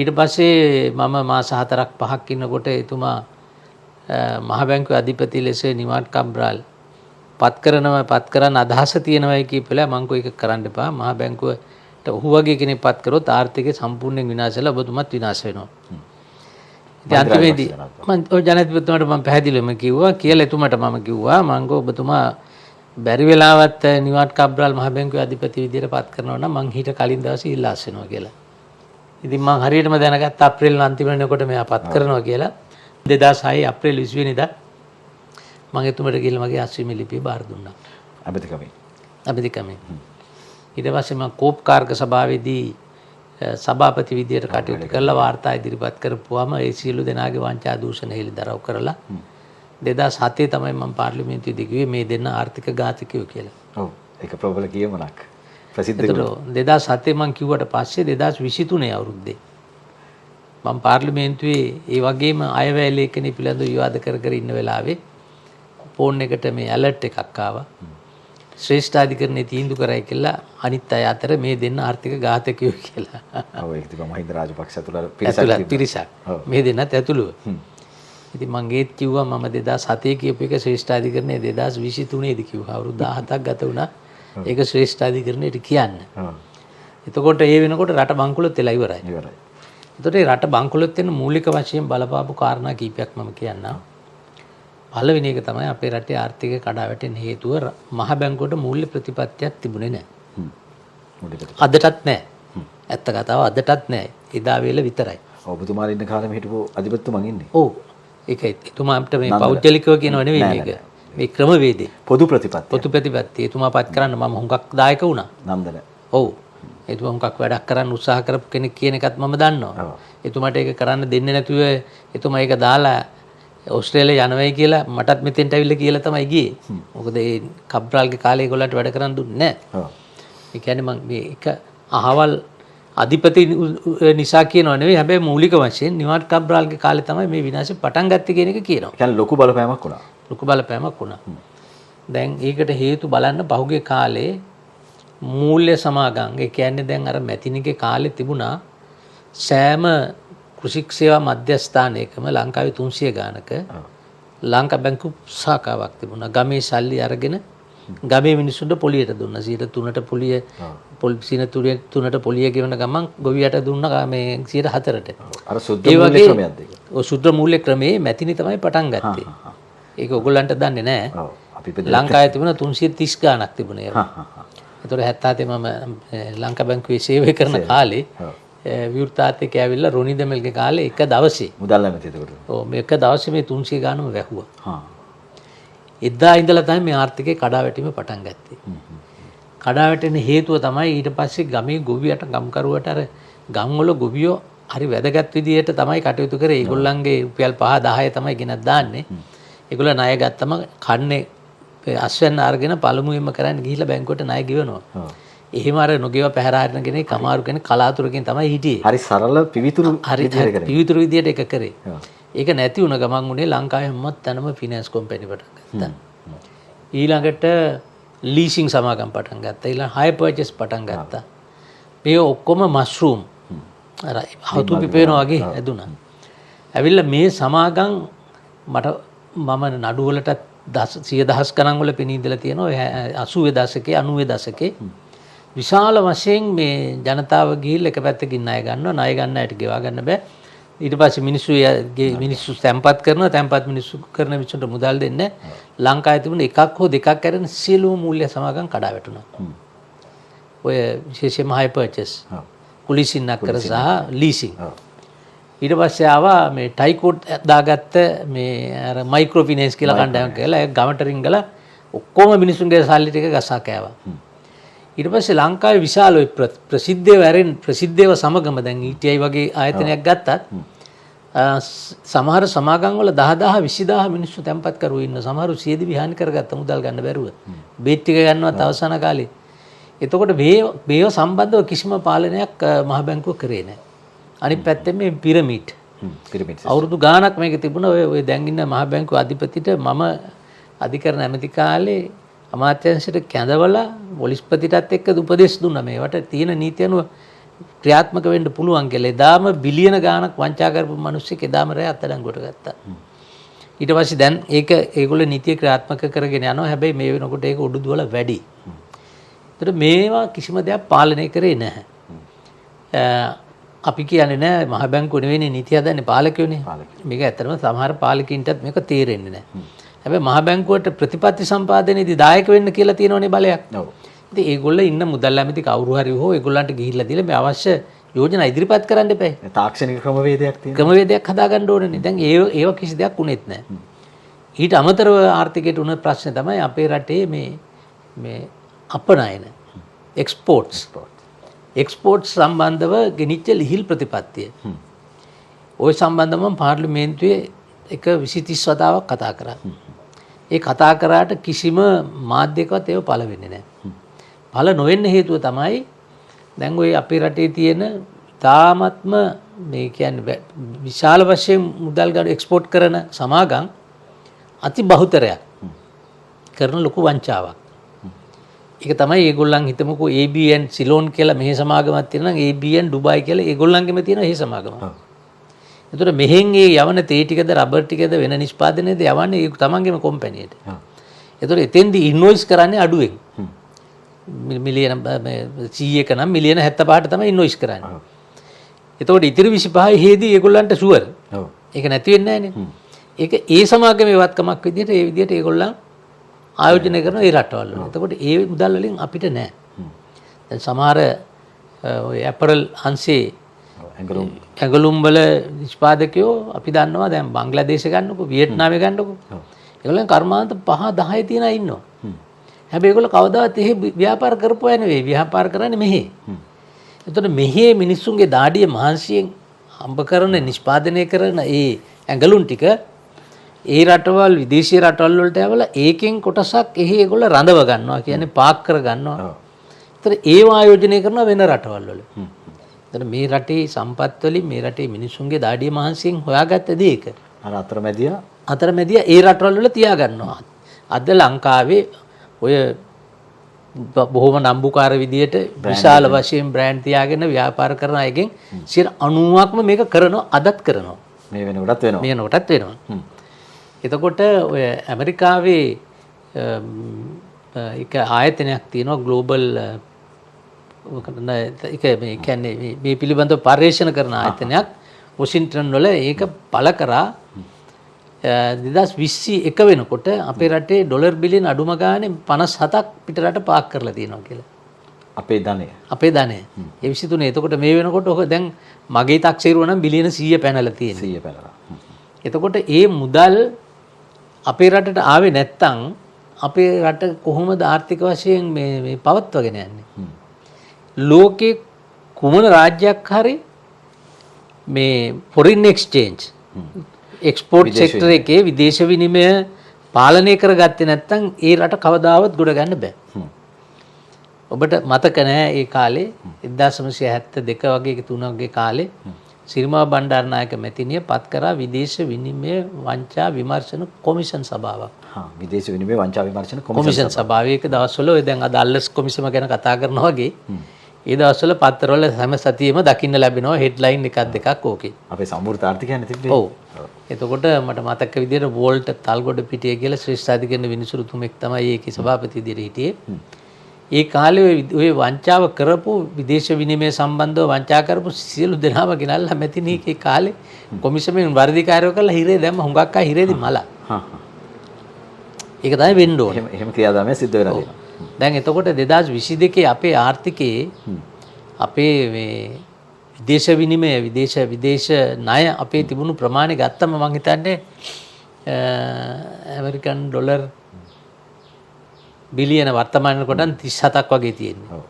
ඊට පස්සේ මම මාස 4ක් 5ක් ඉන්නකොට එතුමා මහ බැංකුවේ අධිපති ලෙස නිවාඩ් කබ්‍රාල් පත් කරන අදහස තියෙනවායි කියපලා මම කෝ ඒක කරන්න එපා. මහ බැංකුවට ඔහු වගේ කෙනෙක් පත් කරොත් ආර්ථිකය සම්පූර්ණයෙන් විනාශ වෙලා ඔබතුමත් විනාශ වෙනවා. ඉතින් අන්තිමේදී මම ඔය ජනාධිපතිතුමාට මම පැහැදිලිවම කිව්වා කියලා එතුමාට මම කිව්වා මම කෝ ඔබතුමා බැරි වෙලාවත් නිවාඩ් කබ්‍රාල් මහ බැංකුවේ අධිපති විදියට පත් කරනවා නම් මං ඊට කලින් දවසේ ඉල්ලාස් වෙනවා කියලා. ඉතින් මං හරියටම දැනගත්ත අප්‍රේල් අන්තිම වෙනකොට මෙයා පත් කරනවා කියලා. 2006 අප්‍රේල් 20 වෙනිදා මම එතුමට ගිහලා මගේ අස්විමි ලිපිය බාර දුන්නා. අබිදිකමෙන්. ඊට පස්සේ මම කෝප් කාර්ක සභාවේදී සභාපති විදියට කටයුතු කරලා වාර්තා ඉදිරිපත් කරපුවාම ඒ සියලු දෙනාගේ වංචා දූෂණ හෙළිදරව් කරලා 2007 තමයි මම පාර්ලිමේන්තුවේදී කිව්වේ මේ දෙන්න ආර්ථික ඝාතකයෝ කියලා. ඔව්. ඒක ප්‍රබල කියමනක්. ප්‍රසිද්ධ වුණා. 2007 මම කිව්වට පස්සේ 2023 අවුරුද්දේ මම පාර්ලිමේන්තුවේ ඒ වගේම අයවැය ලේඛනය පිළිබඳව විවාද කර ඉන්න වෙලාවේ ෆෝන් එකට මේ ඇලර්ට් එකක් ආවා. ශ්‍රේෂ්ඨාධිකරණයේ තීන්දුව කරයි කියලා අනිත් අය අතර මේ දෙන්න ආර්ථික ඝාතකයෝ කියලා. ඔව් ඒක තිබා මහින්ද රාජපක්ෂ පිරිසක්. මේ දෙන්නත් ඇතුළුව. ඉතින් මම ගේත් කිව්වා මම 2007 කියපු එක ශ්‍රේෂ්ඨාධිකරණයේ 2023 දී කිව්වා. අවුරුදු 17ක් ගත වුණා. ඒක ශ්‍රේෂ්ඨාධිකරණයට කියන්න. එතකොට ඒ වෙනකොට රට බංකොලොත් වෙලා ඉවරයි. එතකොට ඒ රට බංකොලොත් වෙන මූලික වශයෙන් බලපාපු කාරණා කීපයක් මම කියන්නම්. පළවෙනි එක තමයි අපේ රටේ ආර්ථිකය කඩා වැටෙන හේතුව මහ බැංකුවට මූල්‍ය ප්‍රතිපත්තියක් තිබුණේ නැහැ. අදටත් නැහැ. ඇත්ත කතාව අදටත් නැහැ. එදා වේල විතරයි. ඔබතුමාලා ඉන්න කාලෙම හිටපු අධිපතිතුමන් ඉන්නේ. ඔව්. ඒක එතුමාට මේ පෞද්ගලිකව කියනව නෙවෙයි මේක. මේ ක්‍රමවේදේ. පොදු ප්‍රතිපත්තිය. එතුමා පත් කරන්න මම හුඟක් දායක වුණා. නන්දන. ඔව්. එතුමා හුඟක් වැඩක් කරන්න උත්සාහ කරපු කෙනෙක් කියන එකත් මම දන්නවා. එතුමාට ඒක කරන්න දෙන්නේ නැතුව එතුමා ඒක දාලා ඕස්ට්‍රේලියාව යනවයි කියලා මටත් මෙතෙන්ට ඇවිල්ලා කියලා තමයි ගියේ. මොකද ඒ කබ්‍රාල්ගේ කාලේ ඒගොල්ලන්ට වැඩ කරන්න දුන්නේ නැහැ. ඒ කියන්නේ මම මේ එක අහවල් අධිපති නිසා කියනව නෙවෙයි හැබැයි මූලික වශයෙන් නිවාඩ් කබ්‍රාල්ගේ කාලේ තමයි මේ විනාශය පටන් ගත්තේ කියන එක කියනවා. කියන්නේ ලොකු බලපෑමක් වුණා. දැන් ඒකට හේතු බලන්න පහුගිය කාලේ මූල්‍ය සමාගම් ඒ කියන්නේ දැන් අර මැතිනිගේ කාලේ තිබුණා සෑම කෘෂි සේවා මධ්‍යස්ථානයකම ලංකාවේ 300 ගානක ලංකා බැංකු ශාඛාවක් තිබුණා. ගමේ සල්ලි අරගෙන ගමේ මිනිස්සුන්ට පොලියට දුන්නා. 3ට පොලිය පොලිසින 3ට පොලිය ගෙවන ගමන් ගොවියට දුන්නා මේ 4ට. අර සුද්ධ මූල්‍ය ක්‍රමයක්ද ඒක? ඔය සුද්ධ මූල්‍ය ක්‍රමේ මැතිනි තමයි පටන් ගත්තේ. ඒක ඔයගොල්ලන්ට දන්නේ නැහැ. ඔව්. අපි ලංකාවේ තිබුණා 330 ගානක් තිබුණේ ඒක. ඒතකොට 77 මම ලංකා බැංකුවේ සේවය කරන කාලේ විවෘතාර්ථික ඇවිල්ලා රොනි දෙමල්ගේ කාලේ එක දවසේ මුදල් නැමෙති එතකොට. ඔව් මේ එක දවසේ මේ 300 ගානම වැහුවා. එදා ඉඳලා තමයි මේ ආර්ථිකේ කඩාවැටීම පටන් ගත්තේ. කඩාවැටෙන හේතුව තමයි ඊට පස්සේ ගමේ ගොවියට ගම්කරුවට අර ගම්වල ගොවියෝ හරි වැදගත් විදියට තමයි කටයුතු කරේ. ඒගොල්ලන්ගේ රුපියල් 5-10 තමයි ගෙනත් දාන්නේ. ඒගොල්ලෝ ණය ගත්තම කන්නේ අස්වැන්න අරගෙන පළමුවෙන්ම කරන්නේ ගිහිල්ලා බැංකුවට ණය ගෙවනවා. එහෙම අර නොගෙව පැහැරාගෙන කෙනෙක් කමාරු කෙනෙක් කලාතුරකින් තමයි හිටියේ. හරි සරල පිවිතුරු විදියට ඒක කරේ. ඒක නැති වුණ ගමන් උනේ ලංකාවේ හැමත් තැනම ෆිනෑන්ස් කම්පැනි පටන් ගත්තා. ඊළඟට ලීසින් සමාගම් පටන් ගත්තා. ඊළඟ හයර් පර්චේස් පටන් ගත්තා. මේ ඔක්කොම මස්රූම් අර හතු පිපේනවා වගේ හැදුනා. ඇවිල්ලා මේ සමාගම් මම නඩු වලට 100,000 ගණන් වල පෙනී ඉඳලා තියෙනවා 80 දශකයේ 90 දශකයේ විශාල වශයෙන් මේ ජනතාව ගිහිල්ලා එක පැත්තකින් ණය ගන්නවා ණය ගන්න ඇයට ගෙවා ගන්න බෑ ඊට පස්සේ මිනිස්සු තැම්පත් මිනිස්සු කරන මිනිස්සුන්ට මුදල් දෙන්නේ ලංකාවේ තිබුණ එකක් හෝ දෙකක් අරගෙන සියලුම මූල්‍ය සමාගම් කඩා වැටුණා. ඔය විශේෂයෙන්ම හයර් පර්චේස් කුලිසින් නක්කර සහ ලීසින් ඊට පස්සේ ආවා මේ ටයිකෝඩ් දාගත්ත මේ අර මයික්‍රෝ ෆිනෑන්ස් කියලා කණ්ඩායමක් කියලා ඒ ගමට රින්ගලා ඔක්කොම මිනිසුන්ගේ සල්ලි ටික ගසා කෑවා. ඊට පස්සේ ලංකාවේ විශාල ප්‍රසිද්ධේව සමගම දැන් ETI වගේ ආයතනයක් ගත්තත් සමහර සමාගම් වල 10000 20000 මිනිස්සු තැන්පත් කරවෝ ඉන්න. සමහරු සියදි විහාන කරගත්ත මුදල් ගන්න බැරුව. බේත් ටික ගන්නවත් අවසාන කාලේ. එතකොට මේව සම්බන්ධව කිසිම පාලනයක් මහ බැංකුව කරේ නැහැ. අනිත් පැත්තෙන් මේ පිරමිඩ් අවුරුදු ගාණක් මේක තිබුණා. ඔය දැන් ඉන්න මහ බැංකුව අධිපතිට මම අධිකරණ ඇමති කාලේ අමාත්‍යාංශයට කැඳවලා පොලිස්පතිටත් එක්ක උපදෙස් දුන්නා. මේවට තියෙන නීති අනුව ක්‍රියාත්මක වෙන්න පුළුවන් කියලා. එදාම බිලියන ගාණක් වංචා කරපු මිනිස්සෙක් එදාම රැ අත්අඩංගුවට ගත්තා. ඊට පස්සේ දැන් ඒගොල්ලෝ නීතිය ක්‍රියාත්මක කරගෙන යනවා. හැබැයි මේ වෙනකොට ඒක උඩු දුවල වැඩි. ඒතර මේවා කිසිම දෙයක් පාලනය කරේ නැහැ. අපි කියන්නේ නෑ මහ බැංකුව නෙවෙයි නීති හදන්නේ පාලකයෝනේ. මේක ඇත්තටම සමහර පාලකින්ටත් මේක තේරෙන්නේ නැහැ. හැබැයි මහ බැංකුවට ප්‍රතිපත්ති සම්පාදනයේදී දායක වෙන්න කියලා තියෙනවනේ බලයක්. ඔව්. ඉතින් ඒගොල්ලෝ ඉන්න මුදල් ඇමති කවුරු හරි හෝ ඒගොල්ලන්ට ගිහිල්ලා දීලා මේ අවශ්‍ය යෝජනා ඉදිරිපත් කරන්න එපා. තාක්ෂණික ක්‍රමවේදයක් තියෙනවා. ක්‍රමවේදයක් හදාගන්න ඕනේ. දැන් ඒව කිසි දෙයක් උනේත් නැහැ. ඊට අමතරව ආර්ථිකයට උන ප්‍රශ්නේ තමයි අපේ රටේ මේ අපනයන එක්ස්පෝර්ට්ස් සම්බන්ධව ගෙනිච්ච ලිහිල් ප්‍රතිපත්තිය. ওই සම්බන්ධව මම පාර්ලිමේන්තුවේ එක 20-30 වතාවක් කතා කරා. ඒ කතා කරාට කිසිම මාධ්‍යකවත් ඒව පළ වෙන්නේ නැහැ. පළ නොවෙන්න හේතුව තමයි දැන් ওই අපේ රටේ තියෙන තාමත්ම මේ කියන්නේ විශාල වශයෙන් මුදල් ගන්න එක්ස්පෝර්ට් කරන සමාගම් අති බහුතරයක් කරන ලොකු වංචාවක්. ඒක තමයි ඒගොල්ලන් හිතමුකෝ ABN සිලෝන් කියලා මෙහි සමාගමක් තියෙනවා නම් ABN ඩුබායි කියලා ඒගොල්ලන්ගෙම තියෙන ඒ සමාගම. එතකොට මෙහෙන් ඒ යවන තේ ටිකද රබර් ටිකද වෙන නිෂ්පාදනයේද යවන්නේ ඒ තමන්ගේම කම්පැනියට. එතකොට එතෙන්දී ඉන්වොයිස් කරන්නේ අඩුවෙන්. මිලියන 100ක නම් මිලියන 75ට තමයි ඉන්වොයිස් කරන්නේ. එතකොට ඉතිරි 25 හේදී ඒගොල්ලන්ට ෂුවර්. ඔව්. ඒක නැති වෙන්නේ නැහනේ. ඒක ඒ සමාගමේ වත්කමක් විදිහට ඒ විදිහට ඒගොල්ලන් ආයෝජනය කරන ඒ රටවල් වල. එතකොට ඒ මුදල් වලින් අපිට නෑ. දැන් සමහර ඔය ඇපරල් අංශේ ඇඟලුම් වල නිෂ්පාදකයෝ අපි දන්නවා දැන් බංග්ලාදේශ ගන්නකො වියට්නාමේ ගන්නකො. ඒගොල්ලන් කර්මාන්ත 5-10 තියන අය ඉන්නවා. හැබැයි ඒගොල්ලෝ කවදාවත් එහෙ ව්‍යාපාර කරපු අය නෙවෙයි. ව්‍යාපාර කරන්නේ මෙහෙ. එතකොට මෙහෙ මිනිස්සුන්ගේ දාඩිය මහන්සියෙන් හම්බ කරන නිෂ්පාදනය කරන ඒ ඇඟලුම් ටික ඒ රටවල් විදේශීය රටවල් වලට යවලා ඒකෙන් කොටසක් එහි ඒගොල්ලෝ රඳව ගන්නවා. කියන්නේ පාක් කර ගන්නවා. ඒතර ඒව ආයෝජනය කරනවා වෙන රටවල් වල. එතන මේ රටේ සම්පත් වලින් මේ රටේ මිනිස්සුන්ගේ දාඩිය මහන්සියෙන් හොයාගත්ත දේ ඒක. අර අතරමැදියා ඒ රටවල් වල තියා ගන්නවා. අද ලංකාවේ ඔය බොහොම නම්බුකාර විදියට විශාල වශයෙන් බ්‍රෑන්ඩ් තියාගෙන ව්‍යාපාර කරන අයගෙන් 90%ක්ම මේක කරනවා අදත් කරනවා. මේ වෙනකොටත් වෙනවා. එතකොට ඔය ඇමරිකාවේ එක ආයතනයක් තියෙනවා ග්ලෝබල් එක මේ කියන්නේ මේ පිළිබඳව පර්යේෂණ කරන ආයතනයක් වොෂින්ටන් වල ඒක පළ කරා 2021 වෙනකොට අපේ රටේ ඩොලර් බිලියන අඩුම ගානේ 57ක් පිටරට පාක් කරලා තියෙනවා කියලා. අපේ ධනය. ඒ 23. එතකොට මේ වෙනකොට ඔක දැන් මගේ තක්සේරුව නම් බිලියන 100 පැනලා තියෙනවා. එතකොට ඒ මුදල් අපේ රටට ආවේ නැත්තම් අපේ රට කොහොමද ආර්ථික වශයෙන් මේ පවත්වාගෙන යන්නේ? ලෝකේ කුමන රාජ්‍යයක් හරි මේ ෆොරින් එක්ස්චේන්ජ් එක්ස්පෝර්ට් සෙක්ටර් එකේ විදේශ විනිමය පාලනය කරගත්තේ නැත්නම් ඒ රට කවදාවත් ගොඩ ගන්න බෑ. ඔබට මතක නැහැ ඒ කාලේ 1972 වගේ 3 වගේ කාලේ සිරිමා බණ්ඩාරනායක මැතිණිය පත් කරා විදේශ විනිමය වංචා විමර්ශන කොමිෂන් සභාවක්. විදේශ විනිමය වංචා විමර්ශන කොමිෂන් සභාව. ඒක දවස්වල ඔය දැන් අද අල්ලස් කොමිසම ගැන කතා කරනවා වගේ ඒ දවස්වල පත්තරවල හැම සතියෙම දකින්න ලැබෙනවා හෙඩ්ලයින් එකක් දෙකක් ඕකේ. අපේ සම්පූර්ණ ආර්ථිකයන් තිබ්බේ. ඔව්. එතකොට මට මතක විදියට වෝල්ට් තල්ගොඩ පිටිය කියලා ශ්‍රේෂ්ඨ අධිකරණ විනිසුරුතුමෙක් තමයි ඒකේ සභාපති විදියට හිටියේ. ඒ කාලේ ඔය වංචාව කරපු විදේශ විනිමය සම්බන්ධව වංචා කරපු සියලු දෙනාම ගෙනල්ලා මැතිණියගේ කාලේ කොමිසමෙන් වර්ධිකාරයෝ කරලා හිරේ දැම්ම හුඟක් අය හිරේදී මලා. ඒක තමයි වෙන්න ඕනේ. එහෙම ක්‍රියාදාමයක් සිද්ධ වෙලා තියෙනවා. දැන් එතකොට 2022 අපේ ආර්ථිකයේ අපේ මේ විදේශ විනිමය විදේශ ණය අපේ තිබුණු ප්‍රමාණය ගත්තම මම හිතන්නේ ඇමරිකන් ඩොලර් බිලියන වර්තමාන කොටන් 37ක් වගේ තියෙනවා.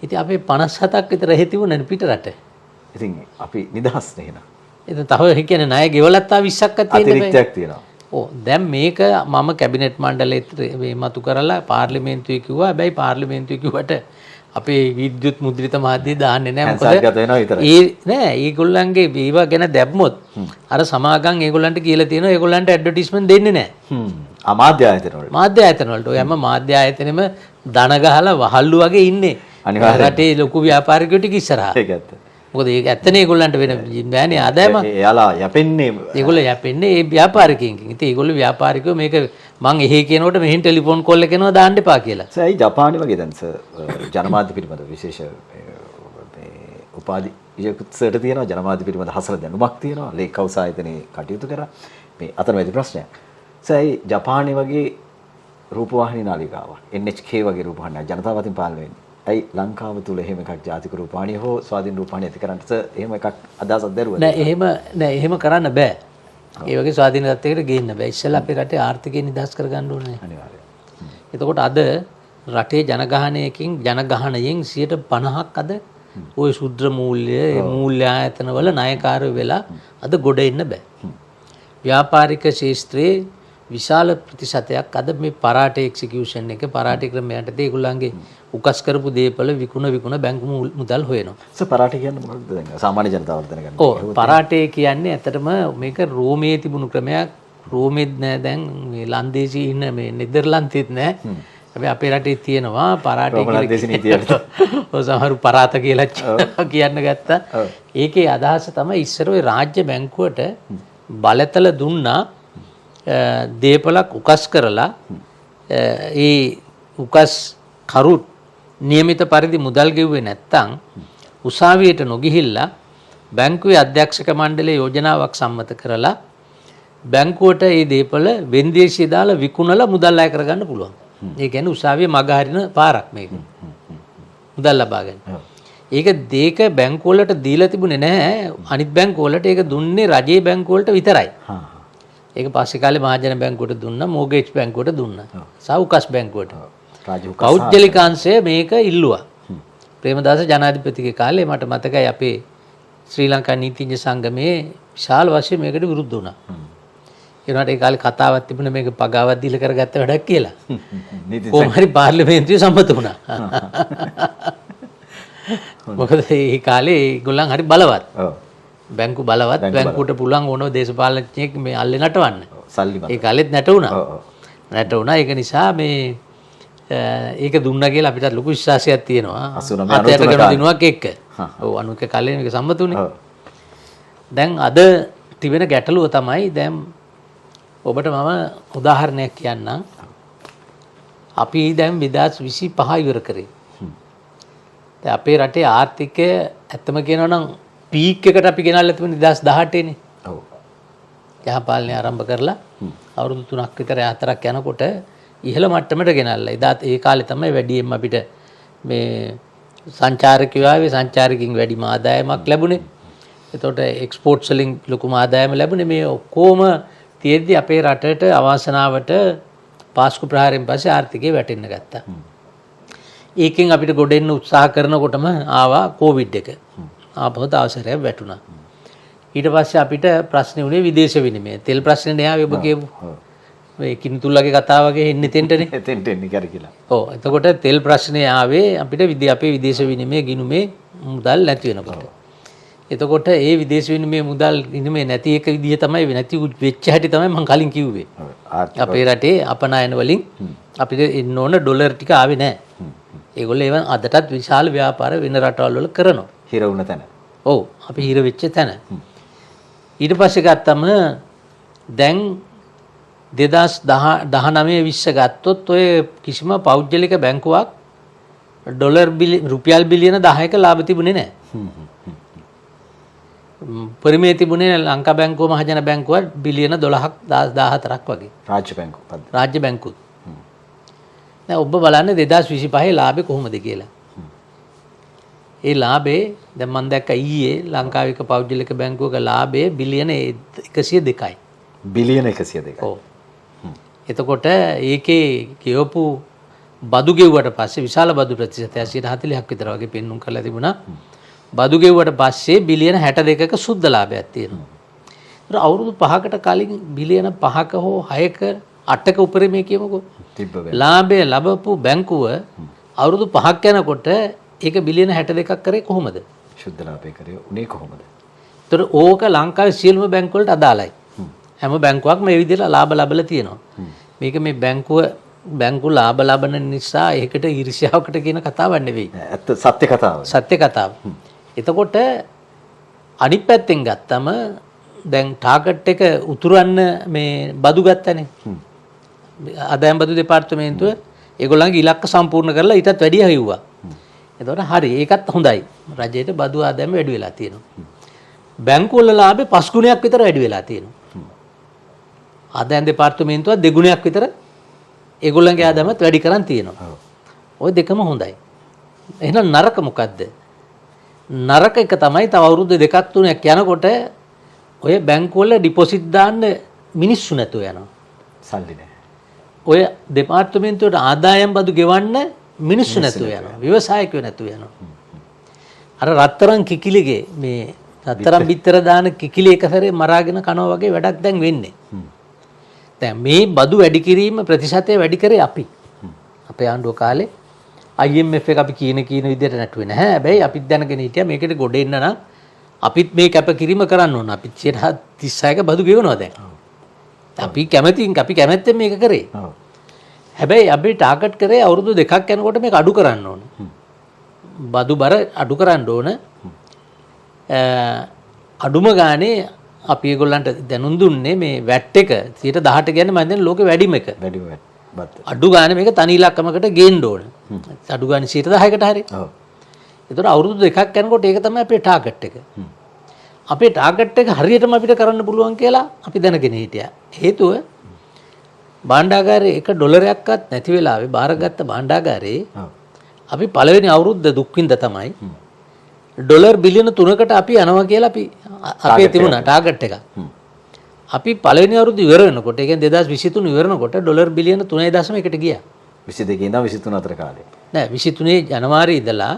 ඉතින් අපේ 57ක් විතර එහෙ තිබුණනේ පිට රට. ඉතින් අපි නිදහස් නේ එහෙනම්. එතන තව ඒ කියන්නේ ණය ගෙවලත් ආ 20ක් තියෙන්නේ. අතිරික්තයක් තියෙනවා. ඔව් දැන් මේක මම කැබිනට් මණ්ඩලෙත් මේ මතු කරලා පාර්ලිමේන්තුවේ කිව්වා. හැබැයි පාර්ලිමේන්තුවේ කිව්වට අපේ විද්‍යුත් මුද්‍රිත මාධ්‍ය දාන්නේ නැහැ. හැන්සාගත වෙනවා විතරයි. නෑ ඒගොල්ලන්ගේ ඒවා ගැන දැම්මොත් අර සමාගම් ඒගොල්ලන්ට කියලා තියෙනවා ඒගොල්ලන්ට ඇඩ්වර්ටයිස්මන්ට් දෙන්නේ නැහැ. අමාත්‍ය ආයතන වල. මාධ්‍ය ආයතන වලට ඔය හැම මාධ්‍ය ආයතනෙම දන ගහලා වහල්ලු වගේ ඉන්නේ. අනිවාර්යයෙන්. රටේ ලොකු ව්‍යාපාරිකයෝ ටික ඉස්සරහා. ඒක ඇත්ත. මොකද ඒක ඇත්තනේ ඒගොල්ලන්ට වෙන බෑනේ ආදායම. එයාලා යැපෙන්නේ ඒගොල්ලෝ යැපෙන්නේ ඒ ව්‍යාපාරිකයින්ගෙන්. ඉතින් ඒගොල්ලෝ ව්‍යාපාරිකයෝ මේක මං එහෙ කියනකොට මෙහෙන් ටෙලිෆෝන් කෝල් එක එනවා දාන්න එපා කියලා. සයි ජපානි වගේ දැන් ජනමාධ්‍ය පිළිබඳ විශේෂ උපාධි ඉයකුත්සට තියෙනවා ජනමාධ්‍ය පිළිබඳ හසල දැනුමක් තියෙනවා ලේක් හවුස් ආයතනයේ කටයුතු කරා මේ අතරමැදි ප්‍රශ්නයක්. සයි ජපානි වගේ රූපවාහිනී නාලිකාවක් NHK වගේ රූපවාහිනියක් ජනතාව අතින් පාලනය වෙන්නේ. ඇයි ලංකාව තුල එහෙම එකක් ජාතික රූපවාහිනිය හෝ ස්වාධීන රූපවාහිනිය ඇති කරන්නට එහෙම එකක් අදහසක් දැරුවද? නෑ එහෙම කරන්න බෑ. ඒ වගේ ස්වාධීන තත්ත්වයකට ගේන්න බෑ. ඉස්සෙල්ලා අපේ රටේ ආර්ථිකය නිදහස් කරගන්න ඕනේ. අනිවාර්යයෙන්. එතකොට අද රටේ ජනගහනයකින් ජනගහනයෙන් 50%ක් අද ওই ශුද්‍ර මූල්‍ය ඒ මූල්‍ය ආයතන වල ණයකාරයෝ වෙලා අද ගොඩ එන්න බෑ. ව්‍යාපාරික ශාස්ත්‍රයේ විශාල ප්‍රතිශතයක් අද මේ පරාට එක්සිකියුෂන් එක පරාට ක්‍රමයට ඒගොල්ලන්ගේ උකස් කරපු දේපල විකුණ බැංකු මුදල් හොයනවා. පරාට කියන්නේ මොකක්ද දැන් සාමාන්‍ය ජනතාවට දැනගන්න. ඔව් පරාටේ කියන්නේ ඇත්තටම මේක රෝමයේ තිබුණු ක්‍රමයක්. රෝමෙත් නෑ දැන් මේ ලන්දේසි ඉන්න මේ නෙදර්ලන්තෙත් නෑ. හැබැයි අපේ රටේ තියෙනවා පරාටේ කියලා. ඔය සමහරු පරාත කියලා කියන්න ගත්තා. ඒකේ අදහස තමයි ඉස්සර ඔය රාජ්‍ය බැංකුවට බලතල දුන්නා දේපලක් උකස් කරලා ඒ උකස් කරුත් නියමිත පරිදි මුදල් ගෙව්වේ නැත්තම් උසාවියට නොගිහිල්ලා බැංකුවේ අධ්‍යක්ෂක මණ්ඩලයේ යෝජනාවක් සම්මත කරලා බැංකුවට මේ දේපල වෙන්දේසිය දාලා විකුණලා මුදල් අය කරගන්න පුළුවන්. ඒ කියන්නේ උසාවියේ මග හරින පාරක් මේක. මුදල් ලබා ගන්න. ඒක දෙක බැංකුව වලට දීලා තිබුණේ නැහැ. අනිත් බැංකුව වලට ඒක දුන්නේ රජයේ බැංකුව වලට විතරයි. ඒක පස්සේ කාලේ මහජන බැංකුවට දුන්නා, මෝගේජ් බැංකුවට දුන්නා. සෞකස් බැංකුවට. කෞද්දලිකාංශය මේක ඉල්ලුවා. ප්‍රේමදාස ජනාධිපතිගේ කාලේ මට මතකයි අපේ ශ්‍රී ලංකා නීතිඥ සංගමයේ විශාල වශයෙන් මේකට විරුද්ධ වුණා. ඒනට ඒ කාලේ කතාවක් තිබුණා මේක පගාවක් දීලා කරගත්ත වැඩක් කියලා. කොහොම හරි පාර්ලිමේන්තුවේ සම්මත වුණා. මොකද ඒ කාලේ ඒගොල්ලන් හරි බලවත්. බැංකු බලවත් බැංකුවට පුළුවන් ඕනෝ දේශපාලනඥයෙක් මේ අල්ලේ නටවන්න. ඒ කාලෙත් නැටුණා. නැටුණා ඒක නිසා මේ ඒක දුන්නා කියලා අපිට ලොකු විශ්වාසයක් තියෙනවා. 89 ගණන් දිනුවක් එක්ක. ඔව් 91 කාලේ මේක සම්මත වුණේ. දැන් අද තිබෙන ගැටලුව තමයි දැන් ඔබට මම උදාහරණයක් කියන්නම්. අපි දැන් 2025 ඉවර කරේ. දැන් අපේ රටේ ආර්ථිකය ඇත්තම කියනවා නම් පීක් එකට අපි ගෙනල්ලා තිබුණේ 2018 නේ. ඔව්. යහපාලනය ආරම්භ කරලා අවුරුදු 3ක් විතර 4ක් යනකොට ඉහළ මට්ටමට ගෙනල්ලා. එදා ඒ කාලේ තමයි වැඩියෙන්ම අපිට මේ සංචාරකයෝ ආවේ සංචාරකින් වැඩිම ආදායමක් ලැබුණේ. එතකොට එක්ස්පෝර්ට්ස් වලින් ලොකුම ආදායම ලැබුණේ. මේ ඔක්කොම තියෙද්දි අපේ රටට අවාසනාවට පාස්කු ප්‍රහාරයෙන් පස්සේ ආර්ථිකය වැටෙන්න ගත්තා. ඒකෙන් අපිට ගොඩ එන්න උත්සාහ කරනකොටම ආවා කොවිඩ් එක. ආපහුත් අවසරයක් වැටුණා. ඊට පස්සේ අපිට ප්‍රශ්නේ උනේ විදේශ විනිමය. තෙල් ප්‍රශ්නේ නෑ ඔබ කියපු. මේ කින්තුල්ලගේ කතාව වගේ එන්නේ තෙන්ටනේ. එතෙන්ට එන්නේ කරකිලා. ඔව්. එතකොට තෙල් ප්‍රශ්නේ ආවේ අපිට අපේ විදේශ විනිමය ගිණුමේ මුදල් නැති වෙනකොට. එතකොට ඒ විදේශ විනිමය මුදල් ගිණුමේ නැති එක විදිහ තමයි නැති වෙච්ච හැටි තමයි මම කලින් කිව්වේ. අපේ රටේ අපනයන වලින් අපිට එන්න ඕන ඩොලර් ටික ආවේ නෑ. ඒගොල්ලෝ ඒවන් අදටත් විශාල ව්‍යාපාර වෙන රටවල් වල කරනවා. හිර වුණ තැන. ඔව්. අපි හිර වෙච්ච තැන. ඊට පස්සේ ගත්තම දැන් 2019-20 ගත්තොත් ඔය කිසිම පෞද්ගලික බැංකුවක් රුපියල් බිලියන 10ක ලාභ තිබුණේ නැහැ. පරිමේ තිබුණේ ලංකා බැංකුව මහජන බැංකුව බිලියන 12ක් 14ක් වගේ. රාජ්‍ය බැංකුත්. දැන් ඔබ බලන්නේ 2025 ලාභේ කොහොමද කියලා. ඒ ලාභේ දැන් මම දැක්ක ඊයේ ලංකාවේ පෞද්ගලික බැංකුවක ලාභය බිලියන 102යි. බිලියන 102යි. ඔව්. එතකොට ඒකේ කියවපු බදු ගෙව්වට පස්සේ විශාල බදු ප්‍රතිශතය 40ක් විතර වගේ පෙන්නුම් කරලා තිබුණා. බදු ගෙව්වට පස්සේ බිලියන 62ක සුද්ධ ලාභයක් තියෙනවා. ඒතර අවුරුදු 5කට කලින් බිලියන 5ක හෝ 6ක 8ක උපරිමයේ කියමුකෝ. ලාභය ලැබපු බැංකුව අවුරුදු 5ක් යනකොට ඒක බිලියන 62ක් කරේ කොහොමද? ශුද්ධ ලාභය කරේ උනේ කොහොමද? ඒතර ඕක ලංකාවේ සියලුම බැංකු වලට අදාළයි. හැම බැංකුවක්ම මේ විදිහට ලාභ ලැබලා තියෙනවා. මේක මේ බැංකු ලාභ ලබන නිසා ඒකට ඊර්ෂ්‍යාවකට කියන කතාවක් නෙවෙයි. ඇත්ත සත්‍ය කතාව. සත්‍ය කතාව. එතකොට අනිත් පැත්තෙන් ගත්තම දැන් ටාගට් එක උතුරන්න මේ බදු ගත්තනේ. ආදායම් බදු දෙපාර්තමේන්තුව ඒගොල්ලන්ගේ ඉලක්ක සම්පූර්ණ කරලා ඊටත් වැඩිය හයුවා. එතකොට හරි ඒකත් හොඳයි. රජයට බදු ආදායම වැඩි වෙලා තියෙනවා. බැංකු වල ලාභේ 5 ගුණයක් විතර වැඩි වෙලා තියෙනවා. ආදායම් දෙපාර්තමේන්තුව 2 ගුණයක් විතර ඒගොල්ලන්ගේ ආදායමත් වැඩි කරන් තියෙනවා. ওই දෙකම හොඳයි. එහෙනම් නරක මොකද්ද? නරක එක තමයි තව අවුරුදු 2ක් 3ක් යනකොට ඔය බැංකු වල ඩිපොසිට් දාන්න මිනිස්සු නැතුව යනවා. සල්ලි නැහැ. ඔය දෙපාර්තමේන්තුවට ආදායම් බදු ගෙවන්න මිනිස්සු නැතුව යනවා. ව්‍යවසායකයෝ නැතුව යනවා. අර රත්තරන් කිකිලිගේ මේ රත්තරන් බිත්තර දාන කිකිලි එක සැරේ මරාගෙන කනවා වගේ වැඩක් දැන් වෙන්නේ. දැන් මේ බදු වැඩි කිරීම ප්‍රතිශතය වැඩි කරේ අපි. අපේ ආණ්ඩුව කාලේ IMF එක අපි කියන විදිහට නැටුවේ නැහැ. හැබැයි අපිත් දැනගෙන හිටියා මේකට ගොඩ එන්න නම් අපිත් මේ කැපකිරීම කරන්න ඕන. අපිත් 36ක බදු ගෙවනවා දැන්. අපි කැමැත්තෙන් මේක කරේ. හැබැයි අපි ටාගට් කරේ අවුරුදු 2ක් යනකොට මේක අඩු කරන්න ඕන. බදු බර අඩු කරන්න ඕන. අඩුම ගානේ අපි ඒගොල්ලන්ට දැනුම් දුන්නේ මේ වැට් එක 18% කියන්නේ මම දැන් ලෝකෙ වැඩිම එක. වැඩිම වැට්. අඩු ගානේ මේක තනි ඉලක්කමකට ගේන්න ඕන. අඩු ගානේ 10%කට හරි. ඔව්. ඒතර අවුරුදු 2ක් යනකොට ඒක තමයි අපේ ටාගට් එක. අපේ ටාගට් එක හරියටම අපිට කරන්න පුළුවන් කියලා අපි දැනගෙන හිටියා. හේතුව භාණ්ඩාගාරයේ $1ක්වත් නැති වෙලාවේ බාරගත්ත භාණ්ඩාගාරේ අපි පළවෙනි අවුරුද්ද දුක් විඳ තමයි ඩොලර් බිලියන 3කට අපි යනවා කියලා අපි අපේ තිබුණා ටාගට් එක. අපි පළවෙනි අවුරුද්ද ඉවර වෙනකොට ඒ කියන්නේ 2023 ඉවර වෙනකොට ඩොලර් බිලියන 3.1කට ගියා. 22 ඉඳන් 23 අතර කාලේ. නෑ 23 ජනවාරි ඉඳලා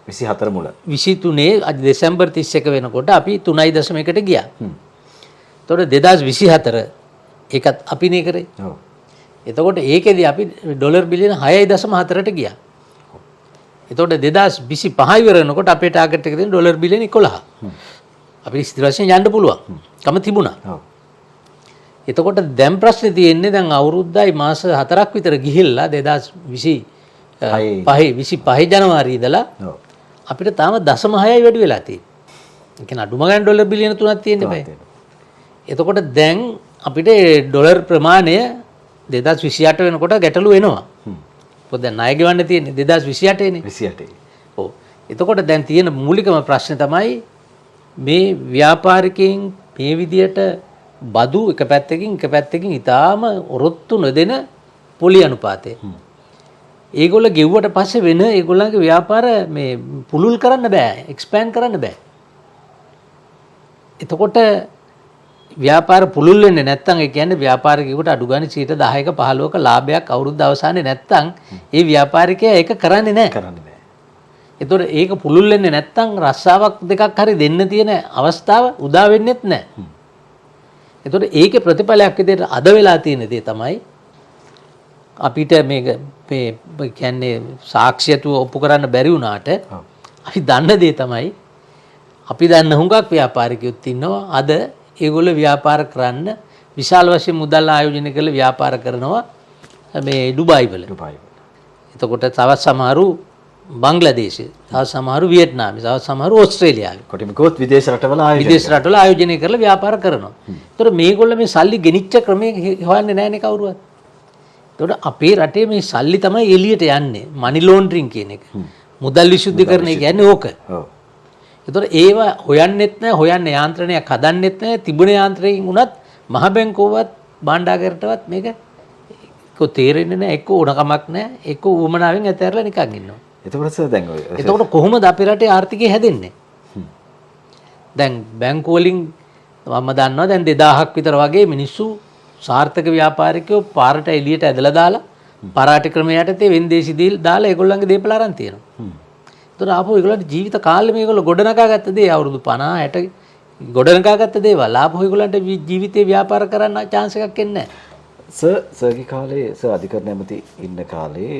24 මුල. 23 දෙසැම්බර් 31 වෙනකොට අපි 3.1කට ගියා. එතකොට 2024 ඒකත් අපිනේ කරේ. ඔව්. එතකොට ඒකෙදි අපි ඩොලර් බිලියන 6.4ට ගියා. එතකොට 2025 ඉවර වෙනකොට අපේ ටාගට් එක තියෙන ඩොලර් බිලියන 11. අපිට ස්ථිර වශයෙන් යන්න පුළුවන්. කම තිබුණා. ඔව්. එතකොට දැන් ප්‍රශ්නේ තියෙන්නේ දැන් අවුරුද්දයි මාස 4ක් විතර ගිහිල්ලා 2025 ජනවාරි ඉඳලා අපිට තාම 0.6යි වැඩි වෙලා තියෙන්නේ. ඒ කියන්නේ අඩුම ගානේ ඩොලර් බිලියන 3ක් තියෙන්න බෑ. එතකොට දැන් අපිට ඩොලර් ප්‍රමාණය 2028 වෙනකොට ගැටලු වෙනවා. මොකද දැන් ණය ගෙවන්න තියෙන්නේ 2028 නේ. 28. ඔව්. එතකොට දැන් තියෙන මූලිකම ප්‍රශ්නේ තමයි මේ ව්‍යාපාරිකයන් මේ විදියට බදු එක පැත්තකින් ඊටාම ඔරොත්තු නොදෙන පොලි අනුපාතය. ඒගොල්ල ගෙව්වට පස්සේ වෙන ඒගොල්ලන්ගේ ව්‍යාපාර මේ පුළුල් කරන්න බෑ, එක්ස්පෑන්ඩ් කරන්න බෑ. එතකොට ව්‍යාපාර පුළුල් වෙන්නේ නැත්නම් ඒ කියන්නේ ව්‍යාපාරිකයෙකුට අඩු ගානේ 10%ක 15%ක ලාභයක් අවුරුද්ද අවසානයේ නැත්නම් ඒ ව්‍යාපාරිකයා ඒක කරන්නේ නැහැ. එතකොට ඒක පුළුල් වෙන්නේ නැත්නම් රස්සාවක් දෙකක් හරි දෙන්න තියෙන අවස්ථාව උදා වෙන්නේත් නැහැ. එතකොට ඒකේ ප්‍රතිඵලයක් විදිහට අද වෙලා තියෙන දේ තමයි අපිට මේක මේ කියන්නේ සාක්ෂියතු ඔප්පු කරන්න බැරි වුණාට අපි දන්න දේ තමයි අපි දන්න හුඟක් ව්‍යාපාරිකයොත් ඉන්නවා අද ඒගොල්ලෝ ව්‍යාපාර කරන්න විශාල වශයෙන් මුදල් ආයෝජනය කරලා ව්‍යාපාර කරනවා මේ ඩුබායි වල. එතකොට තවත් සමහරු බංග්ලාදේශේ, තවත් සමහරු වියට්නාමේ, තවත් සමහරු ඕස්ට්‍රේලියාවේ. කොටිම ගොත් විදේශ රටවල ආයෝජනය කරලා ව්‍යාපාර කරනවා. ඒතකොට මේගොල්ලෝ මේ සල්ලි ගෙනිච්ච ක්‍රමේ හොයන්නේ නැහැනේ කවුරුවත්. එතකොට අපේ රටේ මේ සල්ලි තමයි එළියට යන්නේ. මනි ලෝන්ඩරින් කියන එක. මුදල් විශුද්ධීකරණය කියන්නේ ඕක. ඔව්. එතකොට ඒව හොයන්නෙත් නැහැ, හොයන්න යාන්ත්‍රණයක් හදන්නෙත් නැහැ. තිබුණ යාන්ත්‍රණයෙන් උනත් මහ බැංකුවවත් භාණ්ඩාගාරයටවත් මේක කො තේරෙන්නේ නැහැ, එක්ක ඕනකමක් නැහැ, එක්ක උවමනාවෙන් ඇතැරලා නිකන් ඉන්නවා. එතකොට කොහොමද අපේ රටේ ආර්ථිකය හැදෙන්නේ? දැන් බැංකු වලින් මම දන්නවා දැන් 2000ක් විතර වගේ මිනිස්සු සාර්ථක ව්‍යාපාරිකයෝ පාරට එළියට ඇදලා දාලා පරාට ක්‍රමයට තේ වෙන්දේසි දීල් දාලා ඒගොල්ලන්ගේ දේපල අරන් තියෙනවා. ඒතර ආපහු ඒගොල්ලන්ට ජීවිත කාලෙම ඒගොල්ලෝ ගොඩනගා ගත්ත දේ අවුරුදු 50 60 ගොඩනගා ගත්ත දේවල් ආපහු ඒගොල්ලන්ට ජීවිතේ ව්‍යාපාර කරන්න chance එකක් එන්නේ නැහැ. සර්ගේ කාලේ අධිකරණ ඇමති ඉන්න කාලේ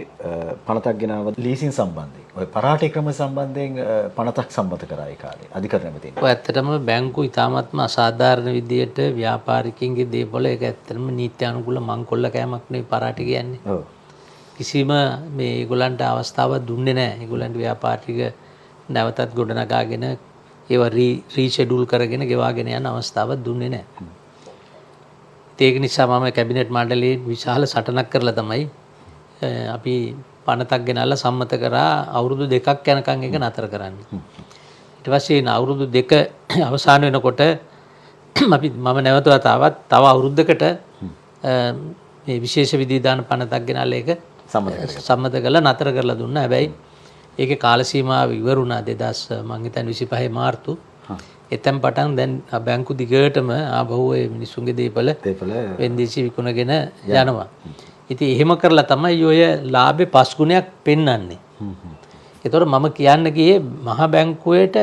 පනතක් ගෙනාව ලීසින් සම්බන්ධයෙන් ඔය පරාටි ක්‍රම සම්බන්ධයෙන් පනතක් සම්මත කරා ඒ කාලේ අධිකරණ ඇමතින්. ඔය ඇත්තටම බැංකු ඉතාමත්ම අසාධාරණ විදියට ව්‍යාපාරිකයන්ගේ දේපොළ ඒක ඇත්තටම නීත්‍යානුකූල මංකොල්ල කෑමක් නෙවෙයි පරාටි කියන්නේ. ඔව්. කිසිම මේ ඒගොල්ලන්ට අවස්ථාවක් දුන්නේ නැහැ. ඒගොල්ලන්ට ව්‍යාපාරික නැවතත් ගොඩනගාගෙන ඒවා රීෂෙඩියුල් කරගෙන ගෙවාගෙන යන අවස්ථාවක් දුන්නේ නැහැ. ඒක නිසා මම කැබිනට් මණ්ඩලයේ විශාල සටනක් කරලා තමයි අපි පනතක් ගෙනල්ලා සම්මත කරා අවුරුදු 2ක් යනකම් ඒක නතර කරන්න. ඊට පස්සේ අවුරුදු 2 අවසන් වෙනකොට මම නැවත වතාවක් තව අවුරුද්දකට මේ විශේෂ විධිවිධාන පනතක් ගෙනල්ලා ඒක සම්මත කරලා නතර කරලා දුන්නා. හැබැයි ඒකේ කාල සීමාව ඉවරුණා 2025 මාර්තු. එතෙන් පටන් දැන් බැංකු දිගටම ආපහු ඒ මිනිස්සුන්ගේ දේපල වෙන්දේසි විකුණගෙන යනවා. ඉතින් එහෙම කරලා තමයි ඔය ලාභේ 5 ගුණයක් පෙන්වන්නේ. ඒතකොට මම කියන්න ගියේ මහ බැංකුවේට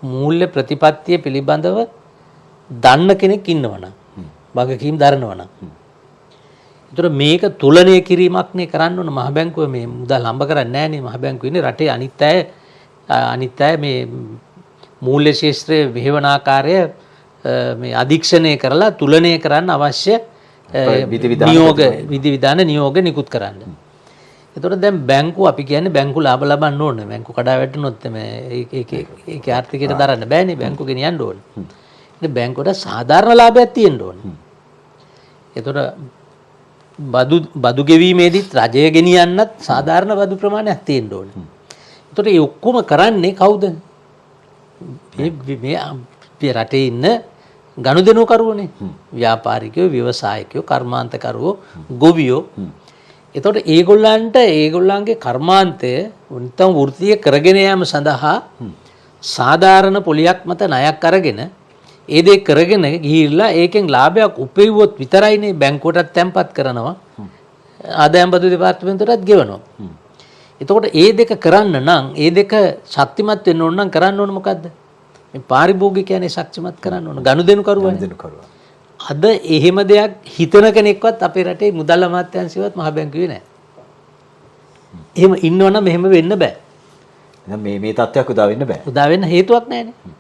මූල්‍ය ප්‍රතිපත්තිය පිළිබඳව දන්න කෙනෙක් ඉන්නවනම් වගකීම් දරනවනම්. ඒතකොට මේක තුලනය කිරීමක් නේ කරන්න ඕන. මහ බැංකුව මේ මුදල් හම්බ කරන්නේ නැහැ නේ. මහ බැංකුව ඉන්නේ රටේ අනිත් අය මේ මූල්‍ය ශාස්ත්‍රයේ මෙහෙවන ආකාරය මේ අධීක්ෂණය කරලා තුලනය කරන්න අවශ්‍ය විධිවිධාන නියෝග නිකුත් කරන්න. එතකොට දැන් බැංකු අපි කියන්නේ බැංකු ලාභ ලබන්න ඕනේ. බැංකු කඩා වැටුනොත් ඒක ආර්ථිකයට දරන්න බෑනේ. බැංකු ගෙනියන්න ඕනේ. ඉතින් බැංකුවට සාධාරණ ලාභයක් තියෙන්න ඕනේ. එතකොට බදු ගෙවීමේදීත් රජය ගෙනියන්නත් සාධාරණ බදු ප්‍රමාණයක් තියෙන්න ඕනේ. එතකොට මේ ඔක්කොම කරන්නේ කවුද? මේ රටේ ඉන්න ගනුදෙනුකරුවනේ. ව්‍යාපාරිකයෝ, ව්‍යවසායකයෝ, කර්මාන්තකරුවෝ, ගොවියෝ. එතකොට ඒගොල්ලන්ගේ කර්මාන්තය උන්තම වෘත්තීය කරගෙන යාම සඳහා සාධාරණ පොලියක් මත ණයක් අරගෙන ඒ දේ කරගෙන ගිහිල්ලා ඒකෙන් ලාභයක් උපයවුවොත් විතරයිනේ බැංකුවටත් තැන්පත් කරනවා. ආදායම් බදු දෙපාර්තමේන්තුවටත් ගෙවනවා. එතකොට ඒ දෙක කරන්න නම් ඒ දෙක ශක්තිමත් වෙන්න ඕන නම් කරන්න ඕන මොකද්ද? මේ පාරිභෝගිකයනේ ශක්තිමත් කරන්න ඕන. ගනුදෙනුකරුවා. අද එහෙම දෙයක් හිතන කෙනෙක්වත් අපේ රටේ මුදල් අමාත්‍යාංශයවත් මහ බැංකුවේ නැහැ. එහෙම ඉන්නවනම් මෙහෙම වෙන්න බෑ. දැන් මේ තත්ත්වයක් උදා වෙන්න බෑ. උදා වෙන්න හේතුවක් නැහැනේ.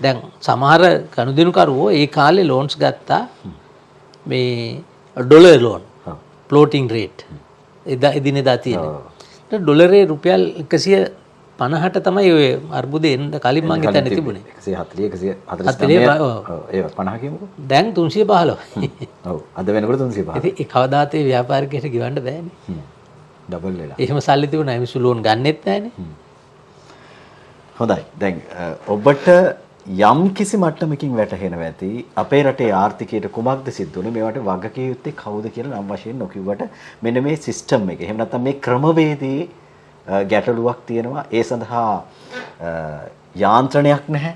දැන් සමහර ගනුදෙනුකරුවෝ ඒ කාලේ ලෝන්ස් ගත්තා මේ ඩොලර් ලෝන් ෆ්ලෝටිං රේට් එදිනෙදා තියෙනවා. ඩොලරේ රුපියල් 150ට තමයි ඔය අර්බුදේ එන්න කලින් මං හිතන්නේ තිබුණේ. 140 149 ඒ 50 කියමුකෝ. දැන් 315. ඔව් අද වෙනකොට 315. ඉතින් ඒ කවදාත් ඒ ව්‍යාපාරිකයට ගෙවන්න බෑනේ. ඩබල් වෙලා. එහෙම සල්ලි තිබුණා මිනිස්සු ලෝන් ගන්නෙත් නැහනේ. හොඳයි. දැන් ඔබට යම් කිසි මට්ටමකින් වැටහෙනවා ඇති අපේ රටේ ආර්ථිකයට කුමක්ද සිද්ධ වුනේ මේවට වගකිය යුත්තේ කවුද කියලා නම් වශයෙන් නොකියුවට මෙන්න මේ සිස්ටම් එක. එහෙම නැත්නම් මේ ක්‍රමවේදයේ ගැටලුවක් තියෙනවා. ඒ සඳහා යාන්ත්‍රණයක් නැහැ.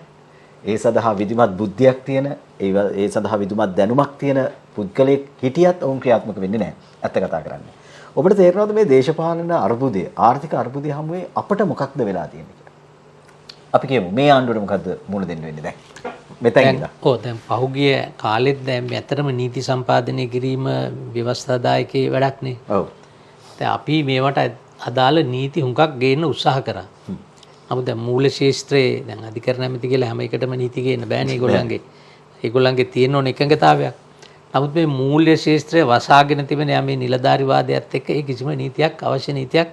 ඒ සඳහා විධිමත් බුද්ධියක් තියෙන ඒ සඳහා විධිමත් දැනුමක් තියෙන පුද්ගලයෙක් හිටියත් ඔවුන් ක්‍රියාත්මක වෙන්නේ නැහැ. ඇත්ත කතා කරන්නේ. ඔබට තේරෙනවද මේ දේශපාලන අර්බුදය ආර්ථික අර්බුදය හැමුවේ අපිට මොකක්ද වෙලා තියෙන්නේ? අපි කියමු මේ ආණ්ඩුවට මොකද්ද මුණ දෙන්න වෙන්නේ දැන් මෙතන ඉඳලා. ඔව් දැන් පහුගිය කාලෙත් දැන් ඇත්තටම නීති සම්පාදනය කිරීම ව්‍යවස්ථාදායකේ වැඩක් නේ. ඔව්. දැන් අපි මේවට අදාළ නීති හුඟක් ගේන්න උත්සාහ කරා. නමුත් දැන් මූල ශාස්ත්‍රයේ දැන් අධිකරණ ඇමති කියලා හැම එකටම නීති ගේන්න බෑනේ ඒගොල්ලන්ගේ තියෙන ඕන එකඟතාවයක්. නමුත් මේ මූල්‍ය ශාස්ත්‍රය වසාගෙන තිබෙන මේ නිලධාරිවාදයත් එක්ක ඒ කිසිම නීතියක් අවශ්‍ය නීතියක්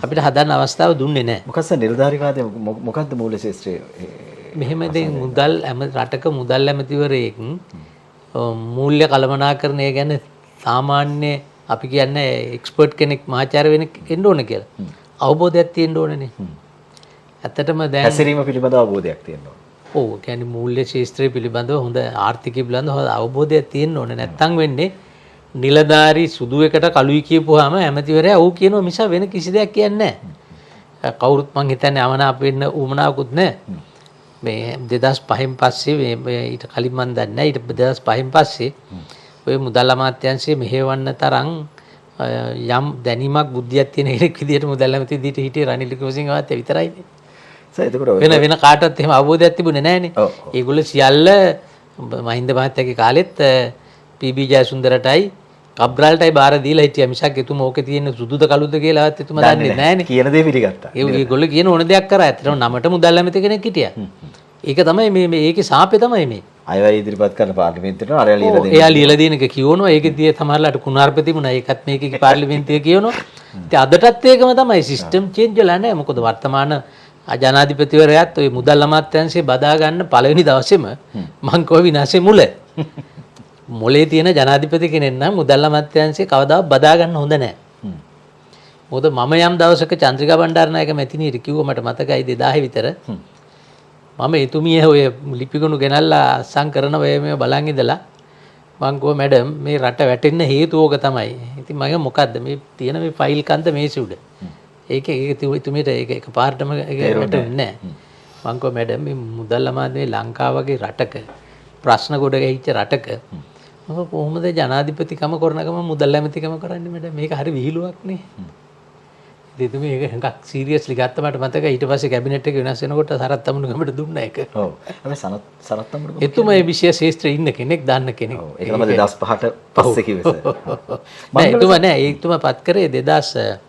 අපිට හදන්න අවස්ථාව දුන්නේ නැහැ. මොකක්ද නිලධාරිවාදය මොකක්ද මූල්‍ය ශාස්ත්‍රය? මෙහෙම දැන් රටක මුදල් ඇමතිවරයෙක් මූල්‍ය කළමනාකරණය ගැන සාමාන්‍ය අපි කියන්නේ එක්ස්පර්ට් කෙනෙක් මහාචාර්ය වෙන්න එන්න ඕන කියලා. අවබෝධයක් තියෙන්න ඕනනේ. ඇත්තටම දැන් හැසිරීම පිළිබඳ අවබෝධයක් තියෙන්න ඕන. ඔව් කියන්නේ මූල්‍ය ශාස්ත්‍රය පිළිබඳව හොඳ ආර්ථිකය පිළිබඳව හොඳ අවබෝධයක් තියෙන්න ඕනේ. නැත්තම් වෙන්නේ නිලධාරි සුදු එකට කළුයි කියපුවාම ඇමතිවරයා ඔව් කියනවා මිස වෙන කිසි දෙයක් කියන්නේ නැහැ. කවුරුත් මං හිතන්නේ අමනාප වෙන්න උවමනාවකුත් නැහැ. මේ 2005න් පස්සේ මේ ඊට කලින් මන් දන්නේ නැහැ. ඊට 2005න් පස්සේ ඔය මුදල් අමාත්‍යාංශයේ මෙහෙවන්න තරම් යම් දැනීමක් බුද්ධියක් තියෙන කෙනෙක් විදියට මුදල් ඇමති විදියට හිටියේ රනිල් වික්‍රමසිංහ මහත්තයා විතරයිනේ. එතකොට වෙන කාටවත් එහෙම අවබෝධයක් තිබුණේ නැහනේ. ඒගොල්ලෝ සියල්ල මහින්ද මහත්තයාගේ කාලෙත් පී.බී. ජයසුන්දරටයි කබ්‍රාල්ටයි බාර දීලා හිටියා. මිසක් එතුමා ඕකේ තියෙන සුදුද කළුද කියලාවත් එතුමා දන්නේ නැහනේ. කියන දේ පිළිගත්තා. ඒගොල්ලෝ කියන ඕන දෙයක් කරා. ඇත්තටම නමට මුදල් ඇමති කෙනෙක් හිටියා. ඒක තමයි මේ ඒකේ සාපේ තමයි මේ. අයවැය ඉදිරිපත් කරන පාර්ලිමේන්තුවට අරයා ලියලා දෙනවා. එයා ලියලා දෙන එක කියවනවා. ඒකෙදී සමහරලාට කුණාර්ප තිබුණා. ඒකත් මේකේ පාර්ලිමේන්තුවේ කියවනවා. ඉතින් අදටත් ඒකම තමයි. සිස්ටම් චේන්ජ් වෙලා නැහැ. මොකද වර්තමාන ජනාධිපතිවරයාත් ওই මුදල් අමාත්‍යාංශයේ බදා ගන්න පළවෙනි දවසේම මං කෝ විනාශේ මුල. මොලේ තියෙන ජනාධිපති කෙනෙක් නම් මුදල් අමාත්‍යාංශයේ කවදාවත් බදා ගන්න හොඳ නැහැ. මොකද මම යම් දවසක චන්ද්‍රිකා බණ්ඩාරනායක මැතිණියට කිව්වා මට මතකයි 2000 විතර මම එතුමිය ඔය ලිපිගුණ ගෙනල්ලා අස්සම් කරන ඔය මේ බලන් ඉඳලා මං කිව්වා මැඩම් මේ රට වැටෙන්න හේතුව ඕක තමයි. ඉතින් මම මොකද්ද මේ තියෙන මේ ෆයිල් කන්ද මේසෙ උඩ. ඒක එතුමියට ඒක එකපාරටම ඒක වැටෙන්නේ නැහැ. මං කිව්වා මැඩම් මේ මුදල් අමාත්‍යාංශයේ ලංකාව වගේ රටක ප්‍රශ්න ගොඩ ගැහිච්ච රටක මම කොහොමද ජනාධිපතිකම කරන ගම මුදල් ඇමතිකම කරන්නේ මැඩම් මේක හරි විහිළුවක් නේ. ඉතින් මේක හංගක් සීරියස්ලි ගත්ත මට මතකයි ඊට පස්සේ කැබිනට් එක වෙනස් වෙනකොට සරත් තමුණුගමට දුන්නා ඒක. ඔව්. හැබැයි සරත් තමුණුගම එතුමා මේ විෂය ශාස්ත්‍රයේ ඉන්න කෙනෙක් දන්න කෙනෙක්. ඔව්. ඒක තමයි 2005ට පස්සේ කිව්වේ. නෑ එතුමා නෑ එතුමා පත් කරේ 2000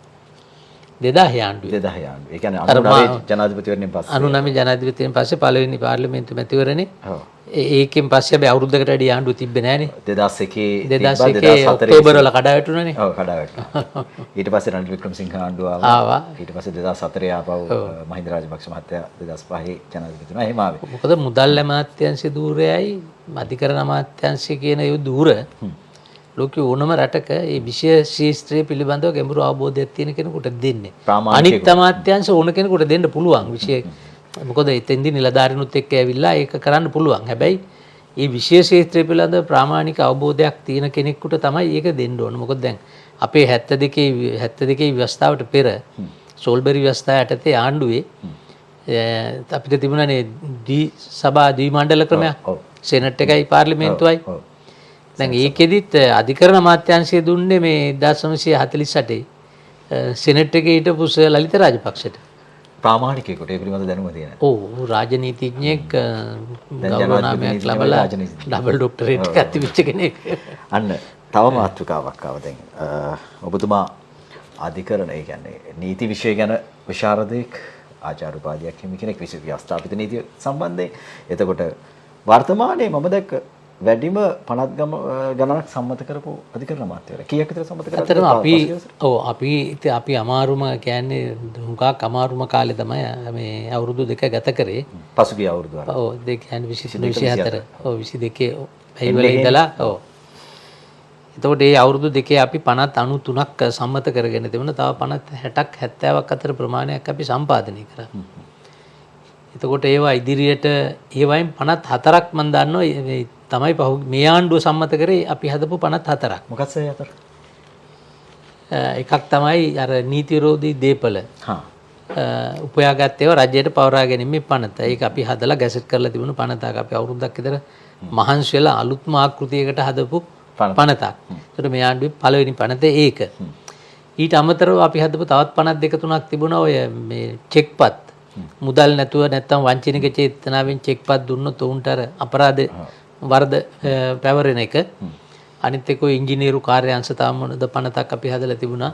ආණ්ඩුවේ. 2000 ආණ්ඩුවේ. ඒ කියන්නේ 99 ජනාධිපතිවරණයෙන් පස්සේ. 99 ජනාධිපතිවරණයෙන් පස්සේ පළවෙනි පාර්ලිමේන්තු මැතිවරණේ. ඔව්. ඒකෙන් පස්සේ හැබැයි අවුරුද්දකට වැඩි ආණ්ඩුව තිබ්බේ නෑනේ. 2001 ඔක්තෝබර් වල කඩා වැටුණානේ. ඔව් කඩා වැටුණා. ඊට පස්සේ රනිල් වික්‍රමසිංහ ආණ්ඩුව ආවා. ඊට පස්සේ 2004 ආපහු මහින්ද රාජපක්ෂ මහත්තයා 2005 ජනාධිපති වුණා. එහෙම ආවේ. මොකද මුදල් අමාත්‍යාංශයේ ධූරයයි අධිකරණ අමාත්‍යාංශයේ කියන ඒ ධූර ලෝකේ ඕනම රටක ඒ විශේෂ ශාස්ත්‍රයේ පිළිබඳව ගැඹුරු අවබෝධයක් තියෙන කෙනෙකුට දෙන්නේ. අනිත් අමාත්‍යාංශ ඕන කෙනෙකුට දෙන්න පුළුවන් විශේෂ. මොකද එතෙන්දී නිලධාරිනුත් එක්ක ඇවිල්ලා ඒක කරන්න පුළුවන්. හැබැයි මේ විශේෂ ක්ෂේත්‍රය පිළිබඳව ප්‍රාමාණික අවබෝධයක් තියෙන කෙනෙකුට තමයි ඒක දෙන්න ඕන. මොකද දැන් අපේ 72 ව්‍යවස්ථාවට පෙර සෝල්බරි ව්‍යවස්ථාව යටතේ ආණ්ඩුවේ අපිට තිබුණානේ සභා ද්විමණ්ඩල ක්‍රමයක්. සෙනට් එකයි පාර්ලිමේන්තුවයි. දැන් ඒකෙදිත් අධිකරණ අමාත්‍යාංශය දුන්නේ මේ 1948 සෙනට් එකේ හිටපු ලලිත රාජපක්ෂට. ප්‍රාමාණිකයෙකුට ඒ පිළිබඳ දැනුම තියෙන. ඔව් රාජනීතිඥයෙක් ගෞරවනාමයක් ලැබලා ඩබල් ડોක්ටරේට් එකක් තිබිච්ච කෙනෙක්. අන්න තව මාතෘකාවක් ආවා දැන්. ඔබතුමා අධිකරණ ඒ කියන්නේ නීති විෂය ගැන විශාරදෙක් ආචාර්ය උපාධියක් හිමි කෙනෙක් විශ්වවිද්‍යාස්ථාපිත නීතිය සම්බන්ධයෙන්. එතකොට වර්තමානයේ මම දැක්ක වැඩිම 50 ගණනක් සම්මත කරපු අධිකරණ අමාත්‍යවරයා කීයක් විතර සම්මත කරලා තියෙනවද? අපි අමාරුම කියන්නේ හුඟක් අමාරුම කාලේ තමයි මේ අවුරුදු දෙක ගත කරේ. පසුගිය අවුරුදු වල. ඔව් දෙක කියන්නේ 24. ඔව් 22 ඇයිවල ඉඳලා ඔව්. එතකොට මේ අවුරුදු දෙකේ අපි 50 93ක් සම්මත කරගෙන තිබුණා. තව 50 60ක් 70ක් අතර ප්‍රමාණයක් අපි සම්පාදනය කරා. එතකොට ඒවා ඉදිරියට ඒවයින් 54ක් මම දන්නවා තමයි මේ ආණ්ඩුව සම්මත කරේ අපි හදපු 54ක්. මොකක්ද ඒ අතර? එකක් තමයි අර නීති විරෝධී දීපල. උපයාගත් ඒවා රජයට පවරා ගැනීමේ පනත. ඒක අපි හදලා ගැසට් කරලා තිබුණු පනතක්. අපි අවුරුද්දක් විතර මහන්සි වෙලා අලුත්ම ආකෘතියකට හදපු පනතක්. ඒකට මේ ආණ්ඩුවේ පළවෙනි පනත ඒක. ඊට අමතරව අපි හදපු තවත් පනත් දෙක තුනක් තිබුණා ඔය මේ චෙක්පත්. මුදල් නැතුව නැත්තම් වංචනික චේතනාවෙන් චෙක්පත් දුන්නොත් උන්ට අර අපරාධ වරද පැවරෙන එක. අනිත් එක ඔය ඉංජිනේරු කාර්යාංශ තාමද පනතක් අපි හදලා තිබුණා.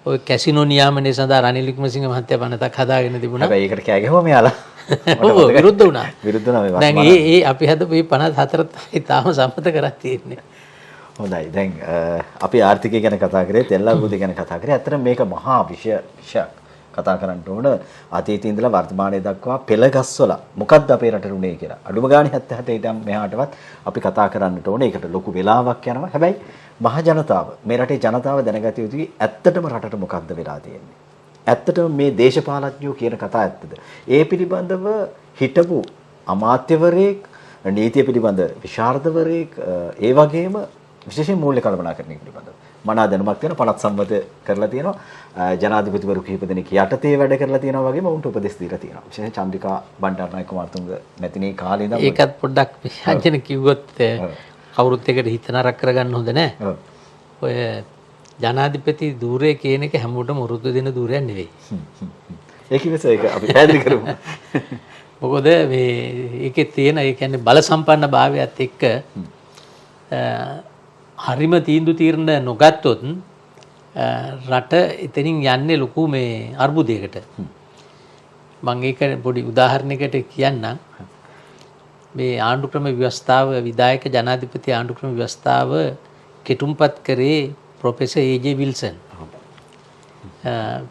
ඔය කැසිනෝ නියාමනයේ සඳහා රනිල් වික්‍රමසිංහ මහත්තයා පනතක් හදාගෙන තිබුණා. හැබැයි ඒකට කෑ ගැහුවා මෙයාලා. ඔව් විරුද්ධ වුණා. විරුද්ධ වුණා මේ. දැන් ඒ අපි හදපු මේ 54 තමයි තාම සම්මත කරලා තියෙන්නේ. හොඳයි. දැන් අපි ආර්ථිකය ගැන කතා කරේ, තෙල් අර්බුදය ගැන කතා කරේ. ඇත්තටම මේක මහා විෂයක්. කතා කරන්න ඕන අතීතයේ ඉඳලා වර්තමානයේ දක්වා පෙළගස්වල මොකක්ද අපේ රටේ උනේ කියලා. අඩුම ගානේ 70 ඉඳන් මෙහාටවත් අපි කතා කරන්නට ඕනේ. ඒකට ලොකු වෙලාවක් යනවා. හැබැයි මහ ජනතාව මේ රටේ ජනතාව දැනගත යුතුයි ඇත්තටම රටට මොකක්ද වෙලා තියෙන්නේ. ඇත්තටම මේ දේශපාලඥයෝ කියන කතා ඇත්තද? ඒ පිළිබඳව හිටපු අමාත්‍යවරයෙක්, නීතිය පිළිබඳ විශාරදවරයෙක්, ඒ වගේම විශේෂයෙන් මූල්‍ය කළමනාකරණය පිළිබඳව මනා දැනුමක් තියෙන 50 සම්මත කරලා තියෙනවා. ජනාධිපතිවරු කිහිප දෙනෙක් යටතේ වැඩ කරලා තියෙනවා වගේම උන්ට උපදෙස් දීලා තියෙනවා. විශේෂයෙන් චන්ද්‍රිකා බණ්ඩාරනායක කුමාරතුංග මැතිණිය කාලේ ඉඳන් ඒකත් පොඩ්ඩක් යන්ජන කිව්වොත් කවුරුත් එකට හිත නරක කරගන්න හොඳ නැහැ. ඔය ජනාධිපති ධූරය කියන එක හැමෝටම වරුද්ද දෙන ධූරයක් නෙවෙයි. ඒක ඉවස ඒක අපි පැහැදිලි කරමු. මොකද මේ ඒකේ තියෙන ඒ කියන්නේ බල සම්පන්න භාවයත් එක්ක හරිම තීන්දුව తీරන නොගත්තොත් රට එතනින් යන්නේ ලොකු මේ අර්බුදයකට. මම ඒක පොඩි උදාහරණයකට කියන්නම්. මේ ආණ්ඩු ක්‍රම ව්‍යවස්ථාව විධායක ජනාධිපති ආණ්ඩු ක්‍රම ව්‍යවස්ථාව කෙටුම්පත් කරේ ප්‍රොෆෙසර් ඒ.ජේ. විල්සන්.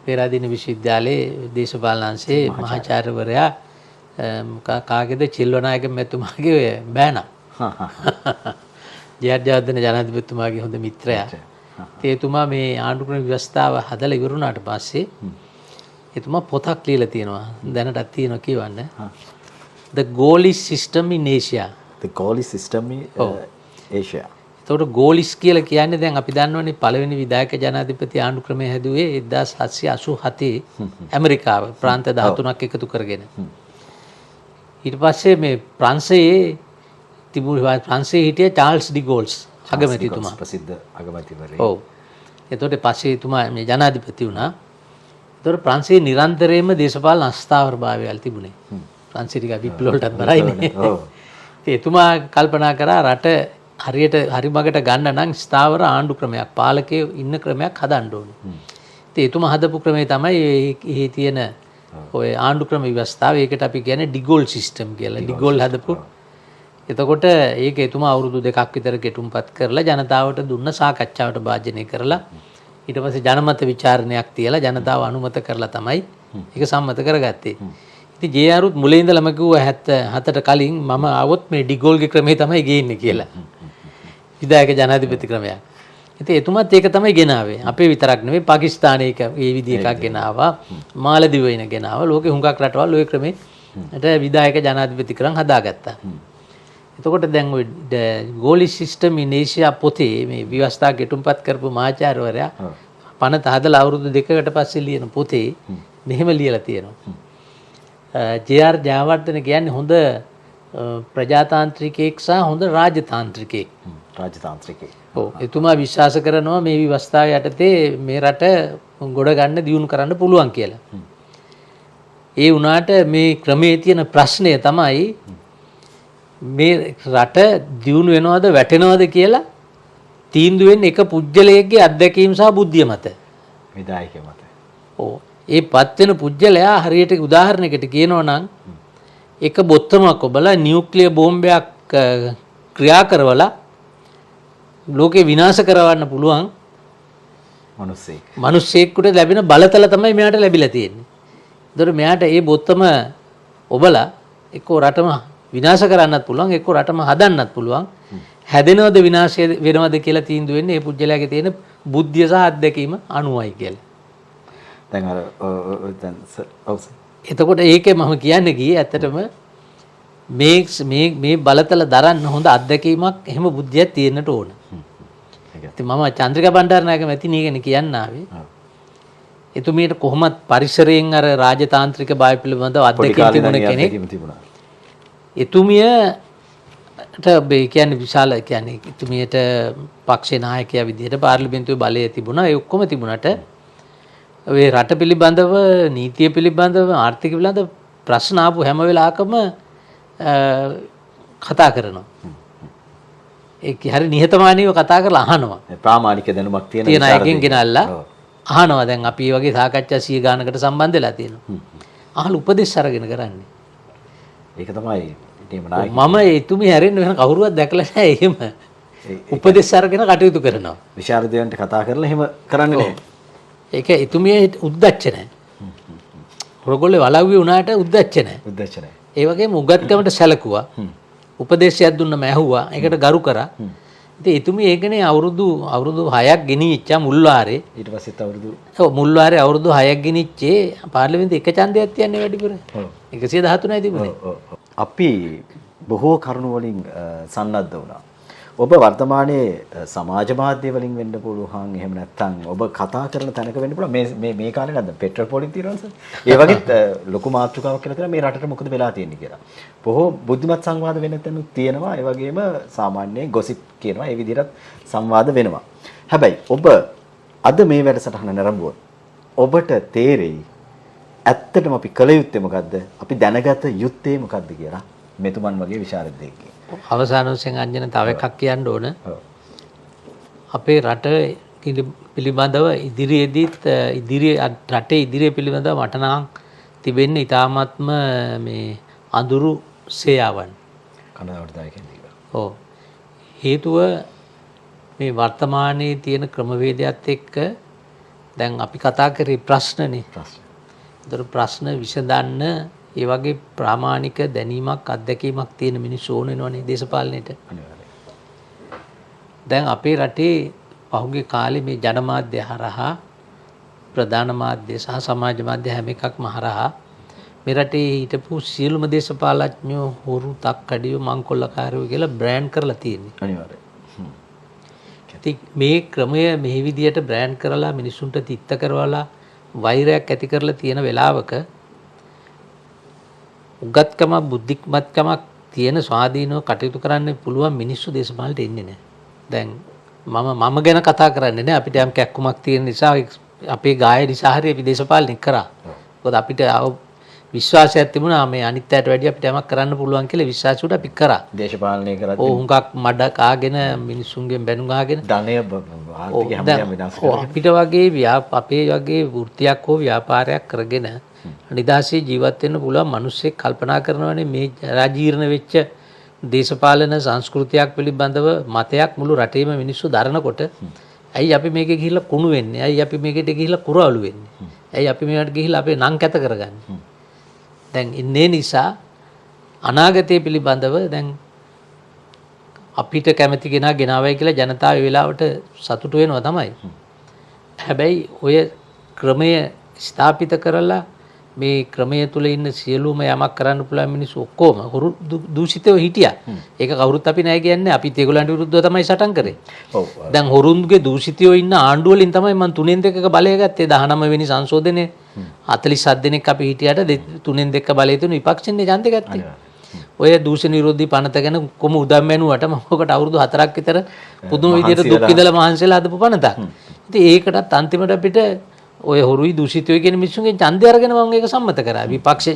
පෙරාදෙණි විශ්වවිද්‍යාලයේ දේශපාලන අංශයේ මහාචාර්යවරයා කාගේද චිල්වනායක මැතිතුමාගේ බෑනා. ජයවර්ධන ජනාධිපතිතුමාගේ හොඳ මිත්‍රයා. එතුමා මේ ආණ්ඩු ක්‍රම ව්‍යවස්ථාව හදලා ඉවරුණාට පස්සේ එතුමා පොතක් ලියලා තියෙනවා. දැනටත් තියෙනවා කියවන්න. The Gaulish system in Asia. The Gaulish system in Asia. එතකොට ගෝලිස් කියලා කියන්නේ දැන් අපි දන්නවනේ පළවෙනි විධායක ජනාධිපති ආණ්ඩු ක්‍රමය හැදුවේ 1787 ඇමරිකාව ප්‍රාන්ත 13ක් එකතු කරගෙන. ඊට පස්සේ මේ ප්‍රංශයේ හිටිය චාල්ස් ඩිගෝල්ස් අගමැතිතුමා. ප්‍රසිද්ධ අගමැතිවරයෙක්. ඔව්. එතකොට පස්සේ එතුමා මේ ජනාධිපති වුණා. එතකොට ප්‍රංශයේ නිරන්තරයෙන්ම දේශපාලන අස්ථාවරභාවයල් තිබුණේ. ප්‍රංශය ටික විප්ලවයටත් බරයිනේ. ඔව්. එතුමා කල්පනා කරා රට හරියට හරි මගට ගන්න නම් ස්ථාවර ආණ්ඩු ක්‍රමයක් පාලකයෝ ඉන්න ක්‍රමයක් හදන්න ඕනේ. ඉතින් එතුමා හදපු ක්‍රමය තමයි මේ තියෙන ඔය ආණ්ඩු ක්‍රම ව්‍යවස්ථාව. ඒකට අපි කියන්නේ ඩිගෝල් සිස්ටම් කියලා. ඩිගෝල් හදපු. එතකොට ඒක එතුමා අවුරුදු 2ක් විතර කෙටුම්පත් කරලා ජනතාවට දුන්න සාකච්ඡාවට භාජනය කරලා ඊට පස්සේ ජනමත විචාරණයක් තියලා ජනතාව අනුමත කරලා තමයි ඒක සම්මත කරගත්තේ. ඉතින් ජේ.ආර්.උත් මුලින් ඉඳලම කිව්වා 77ට කලින් මම ආවොත් මේ ඩිගෝල්ගේ ක්‍රමය තමයි ගේන්නේ කියලා. විධායක ජනාධිපති ක්‍රමයක්. ඉතින් එතුමත් ඒක තමයි ගෙනාවේ. අපේ විතරක් නෙවෙයි පාකිස්තානයේ ඒ විදිහ එකක් ගෙනාවා. මාලදිවයින ගෙනාවා. ලෝකේ හුඟක් රටවල් ওই ක්‍රමෙට විධායක ජනාධිපති ක්‍රම හදාගත්තා. එතකොට දැන් ওই ගෝලිස් සිස්ටම් ඉන් ඒෂියා පොතේ මේ ව්‍යවස්ථා කෙටුම්පත් කරපු මහාචාර්යවරයා පනත හදලා අවුරුදු 2කට පස්සේ ලියන පොතේ මෙහෙම ලියලා තියෙනවා. ජේ.ආර්. ජයවර්ධන කියන්නේ හොඳ ප්‍රජාතාන්ත්‍රිකයෙක් සහ හොඳ රාජතාන්ත්‍රිකයෙක්. රාජතාන්ත්‍රිකයෙක්. ඔව්. එතුමා විශ්වාස කරනවා මේ ව්‍යවස්ථාව යටතේ මේ රට ගොඩ ගන්න දියුණු කරන්න පුළුවන් කියලා. ඒ වුණාට මේ ක්‍රමයේ තියෙන ප්‍රශ්නය තමයි මේ රට දියුණු වෙනවද වැටෙනවද කියලා තීන්දුව වෙන්නේ එක පුජ්‍යලයකගේ අත්දැකීම් සහ බුද්ධිය මත. විධායකය මත. ඔව්. ඒ පත් වෙන පුජ්‍යලයා හරියට උදාහරණයකට කියනවා නම් එක බොත්තමක් ඔබලා නියුක්ලියර් බෝම්බයක් ක්‍රියා කරවලා ලෝකේ විනාශ කරවන්න පුළුවන් මිනිස්සෙකුට ලැබෙන බලතල තමයි මෙයාට ලැබිලා තියෙන්නේ. ඒතර මෙයාට ඒ බොත්තම ඔබලා එක්ක රටම විනාශ කරන්නත් පුළුවන් එක්ක රටම හදන්නත් පුළුවන්. හැදෙනවද විනාශය වෙනවද කියලා තීන්දුව වෙන්නේ මේ පුජ්‍යලයාගේ තියෙන බුද්ධිය සහ අත්දැකීම අනුවයි කියලා. දැන් අර දැන් එතකොට ඒකේ මම කියන්නේ ගියේ ඇත්තටම මේ බලතල දරන්න හොඳ අත්දැකීමක් එහෙම බුද්ධියක් තියෙන්නට ඕන. ඉතින් මම චන්ද්‍රිකා බණ්ඩාරනායක මැතිණියගෙන කියන්න ආවේ. එතුමියට කොහොමත් පරිසරයෙන් අර රාජතාන්ත්‍රික බය පිළිබඳව අත්දැකීම් තිබුණ කෙනෙක්. එතුමියට මේ කියන්නේ විශාල කියන්නේ එතුමියට පක්ෂේ නායකයා විදිහට පාර්ලිමේන්තුවේ බලය තිබුණා. ඒ ඔක්කොම තිබුණාට ඔය රට පිළිබඳව නීතිය පිළිබඳව ආර්ථික පිළිබඳව ප්‍රශ්න ආපු හැම වෙලාවකම කතා කරනවා. ඒක හරි නිහතමානීව කතා කරලා අහනවා. ප්‍රාමාණික දැනුමක් තියෙන අයගෙන් ගෙනල්ලා අහනවා. දැන් අපි මේ වගේ සාකච්ඡා 100 ගානකට සම්බන්ධ වෙලා තියෙනවා. අහලා උපදෙස් අරගෙන කරන්නේ. ඒක තමයි ඉතින් නායක. මම එතුමිය හැරෙන්න වෙන කවුරුවත් දැකලා නැහැ එහෙම. උපදෙස් අරගෙන කටයුතු කරනවා. විශාරදයන්ට කතා කරලා එහෙම කරන්නේ නැහැ. ඒක එතුමිය උද්දච්ච නැහැ. රොගොල්ලේ වලව්වේ උනාට උද්දච්ච නැහැ. උද්දච්ච නැහැ. ඒ වගේම උගත්කමට සැලකුවා. උපදේශයක් දුන්නම ඇහුවා. ඒකට ගරු කරා. ඉතින් එතුමිය ඒකනේ අවුරුදු 6ක් ගෙනිච්චා මුල්වාරේ. ඊට පස්සෙත් අවුරුදු ඔව් මුල්වාරේ අවුරුදු 6ක් ගෙනිච්චේ පාර්ලිමේන්තුවේ එක ඡන්දයක් තියන්නේ වැඩිපුර. ඔව් 113යි තිබුණේ. අපි බොහෝ කරුණු වලින් සන්නද්ධ වුණා. ඔබ වර්තමානයේ සමාජ මාධ්‍ය වලින් වෙන්න පුළුවන් එහෙම නැත්නම් ඔබ කතා කරන තැනක වෙන්න පුළුවන් මේ කාලේ නැද්ද පෙට්‍රල් පොලින් තියෙනවද ඒ වගේත් ලොකු මාතෘකාවක් කියලා කරා මේ රටට මොකද වෙලා තියෙන්නේ කියලා. බොහෝ බුද්ධිමත් සංවාද වෙන තැනුත් තියෙනවා. ඒ වගේම සාමාන්‍ය ගොසිප් කියනවා. ඒ විදිහට සංවාද වෙනවා. හැබැයි ඔබ අද මේ වැඩසටහන නරඹුවොත් ඔබට තේරෙයි ඇත්තටම අපි කළ යුත්තේ මොකද්ද? අපි දැනගත යුත්තේ මොකද්ද කියලා මෙතුමන් වගේ විශාරදයෙක්ගේ. අවසාන වශයෙන් අංජන තව එකක් කියන්න ඕන. අපේ රට පිළිබඳව ඉදිරියේදීත් රටේ ඉදිරිය පිළිබඳව මට නම් තිබෙන්නේ ඊ타ත්ම මේ අඳුරු සේයාවන්. කනදාවටදායකෙන් දීලා. ඔව්. හේතුව මේ වර්තමානයේ තියෙන ක්‍රමවේදයත් එක්ක දැන් අපි කතා කරේ ප්‍රශ්නනේ. ඒතර ප්‍රශ්න විසඳන්න ඒ වගේ ප්‍රාමාණික දැනීමක් අත්දැකීමක් තියෙන මිනිස්සු ඕන වෙනවනේ දේශපාලනයට. දැන් අපේ රටේ පහුගිය කාලේ මේ ජනමාධ්‍ය හරහා ප්‍රධාන මාධ්‍ය සහ සමාජ මාධ්‍ය හැම එකක්ම හරහා මේ රටේ හිටපු සියලුම දේශපාලඥයෝ හොරු තක්කඩියෝ මංකොල්ලකාරයෝ කියලා බ්‍රෑන්ඩ් කරලා තියෙනවා. අනිවාර්යයෙන්. මේ ක්‍රමය මේ විදියට බ්‍රෑන්ඩ් කරලා මිනිසුන්ට තිත්ත කරවලා වෛරයක් ඇති කරලා තියෙන වෙලාවක උගත්කම බුද්ධිමත්කමක් තියෙන ස්වාධීනව කටයුතු කරන්න පුළුවන් මිනිස්සු දේශපාලනයට එන්නේ නැහැ. දැන් මම ගැන කතා කරන්නේ නැහැ. අපිට යම් කැක්කුමක් තියෙන නිසා අපේ ගාය නිසා හරි අපි දේශපාලනය කරා. මොකද අපිට විශ්වාසයක් තිබුණා මේ අනිත් අයට වැඩිය අපිට යමක් කරන්න පුළුවන් කියලා විශ්වාසුට අපි කරා. දේශපාලනය කරද්දී හුඟක් මඩ කාගෙන මිනිස්සුන්ගෙන් බැනුම් අහගෙන ධනය ආර්ථික හැමදේම විනාශ කරලා අපිට වගේ අපේ වගේ වෘත්තියක් හෝ ව්‍යාපාරයක් කරගෙන නිදාසේ ජීවත් වෙන්න පුළුවන් මිනිස්සෙක් කල්පනා කරනවානේ මේ රාජීර්ණ වෙච්ච දේශපාලන සංස්කෘතියක් පිළිබඳව මතයක් මුළු රටේම මිනිස්සු දරනකොට ඇයි අපි මේකේ ගිහිල්ලා කුණු වෙන්නේ? ඇයි අපි මේකට ගිහිල්ලා කුරවලු වෙන්නේ? ඇයි අපි මේකට ගිහිල්ලා අපේ නම් කැත කරගන්නේ? දැන් ඉන්නේ නිසා අනාගතය පිළිබඳව දැන් අපිට කැමති කෙනා ගෙනාවයි කියලා ජනතාව ඒ වෙලාවට සතුටු වෙනවා තමයි. හැබැයි ඔය ක්‍රමය ස්ථාපිත කරලා මේ ක්‍රමය තුල ඉන්න සියලුම යමක් කරන්න පුළුවන් මිනිස්සු ඔක්කොම හුරු දූෂිතව හිටියා. ඒක කවුරුත් අපි නෑ කියන්නේ. අපිත් ඒගොල්ලන්ට විරුද්ධව තමයි සටන් කරේ. ඔව්. දැන් හොරුන්ගේ දූෂිතයෝ ඉන්න ආණ්ඩුව වලින් තමයි මම 3/2ක බලය ගත්තේ 19 වෙනි සංශෝධනයේ 47 දෙනෙක් අපි හිටියට 3/2 බලය තුන විපක්ෂෙන්නේ ඡන්දෙ ගත්තේ. ඔය දූෂණ විරෝධී පනත ගැන කොම උදම් මැනුවට මම ඔකට අවුරුදු 4ක් විතර පුදුම විදියට දුක් විඳලා මහන්සියලා හදපු පනතක්. ඉතින් ඒකටත් අන්තිමට අපිට ඔය හොරුයි දූෂිතයෝ කියන මිනිස්සුන්ගෙන් ඡන්දය අරගෙන මම ඒක සම්මත කරා. විපක්ෂ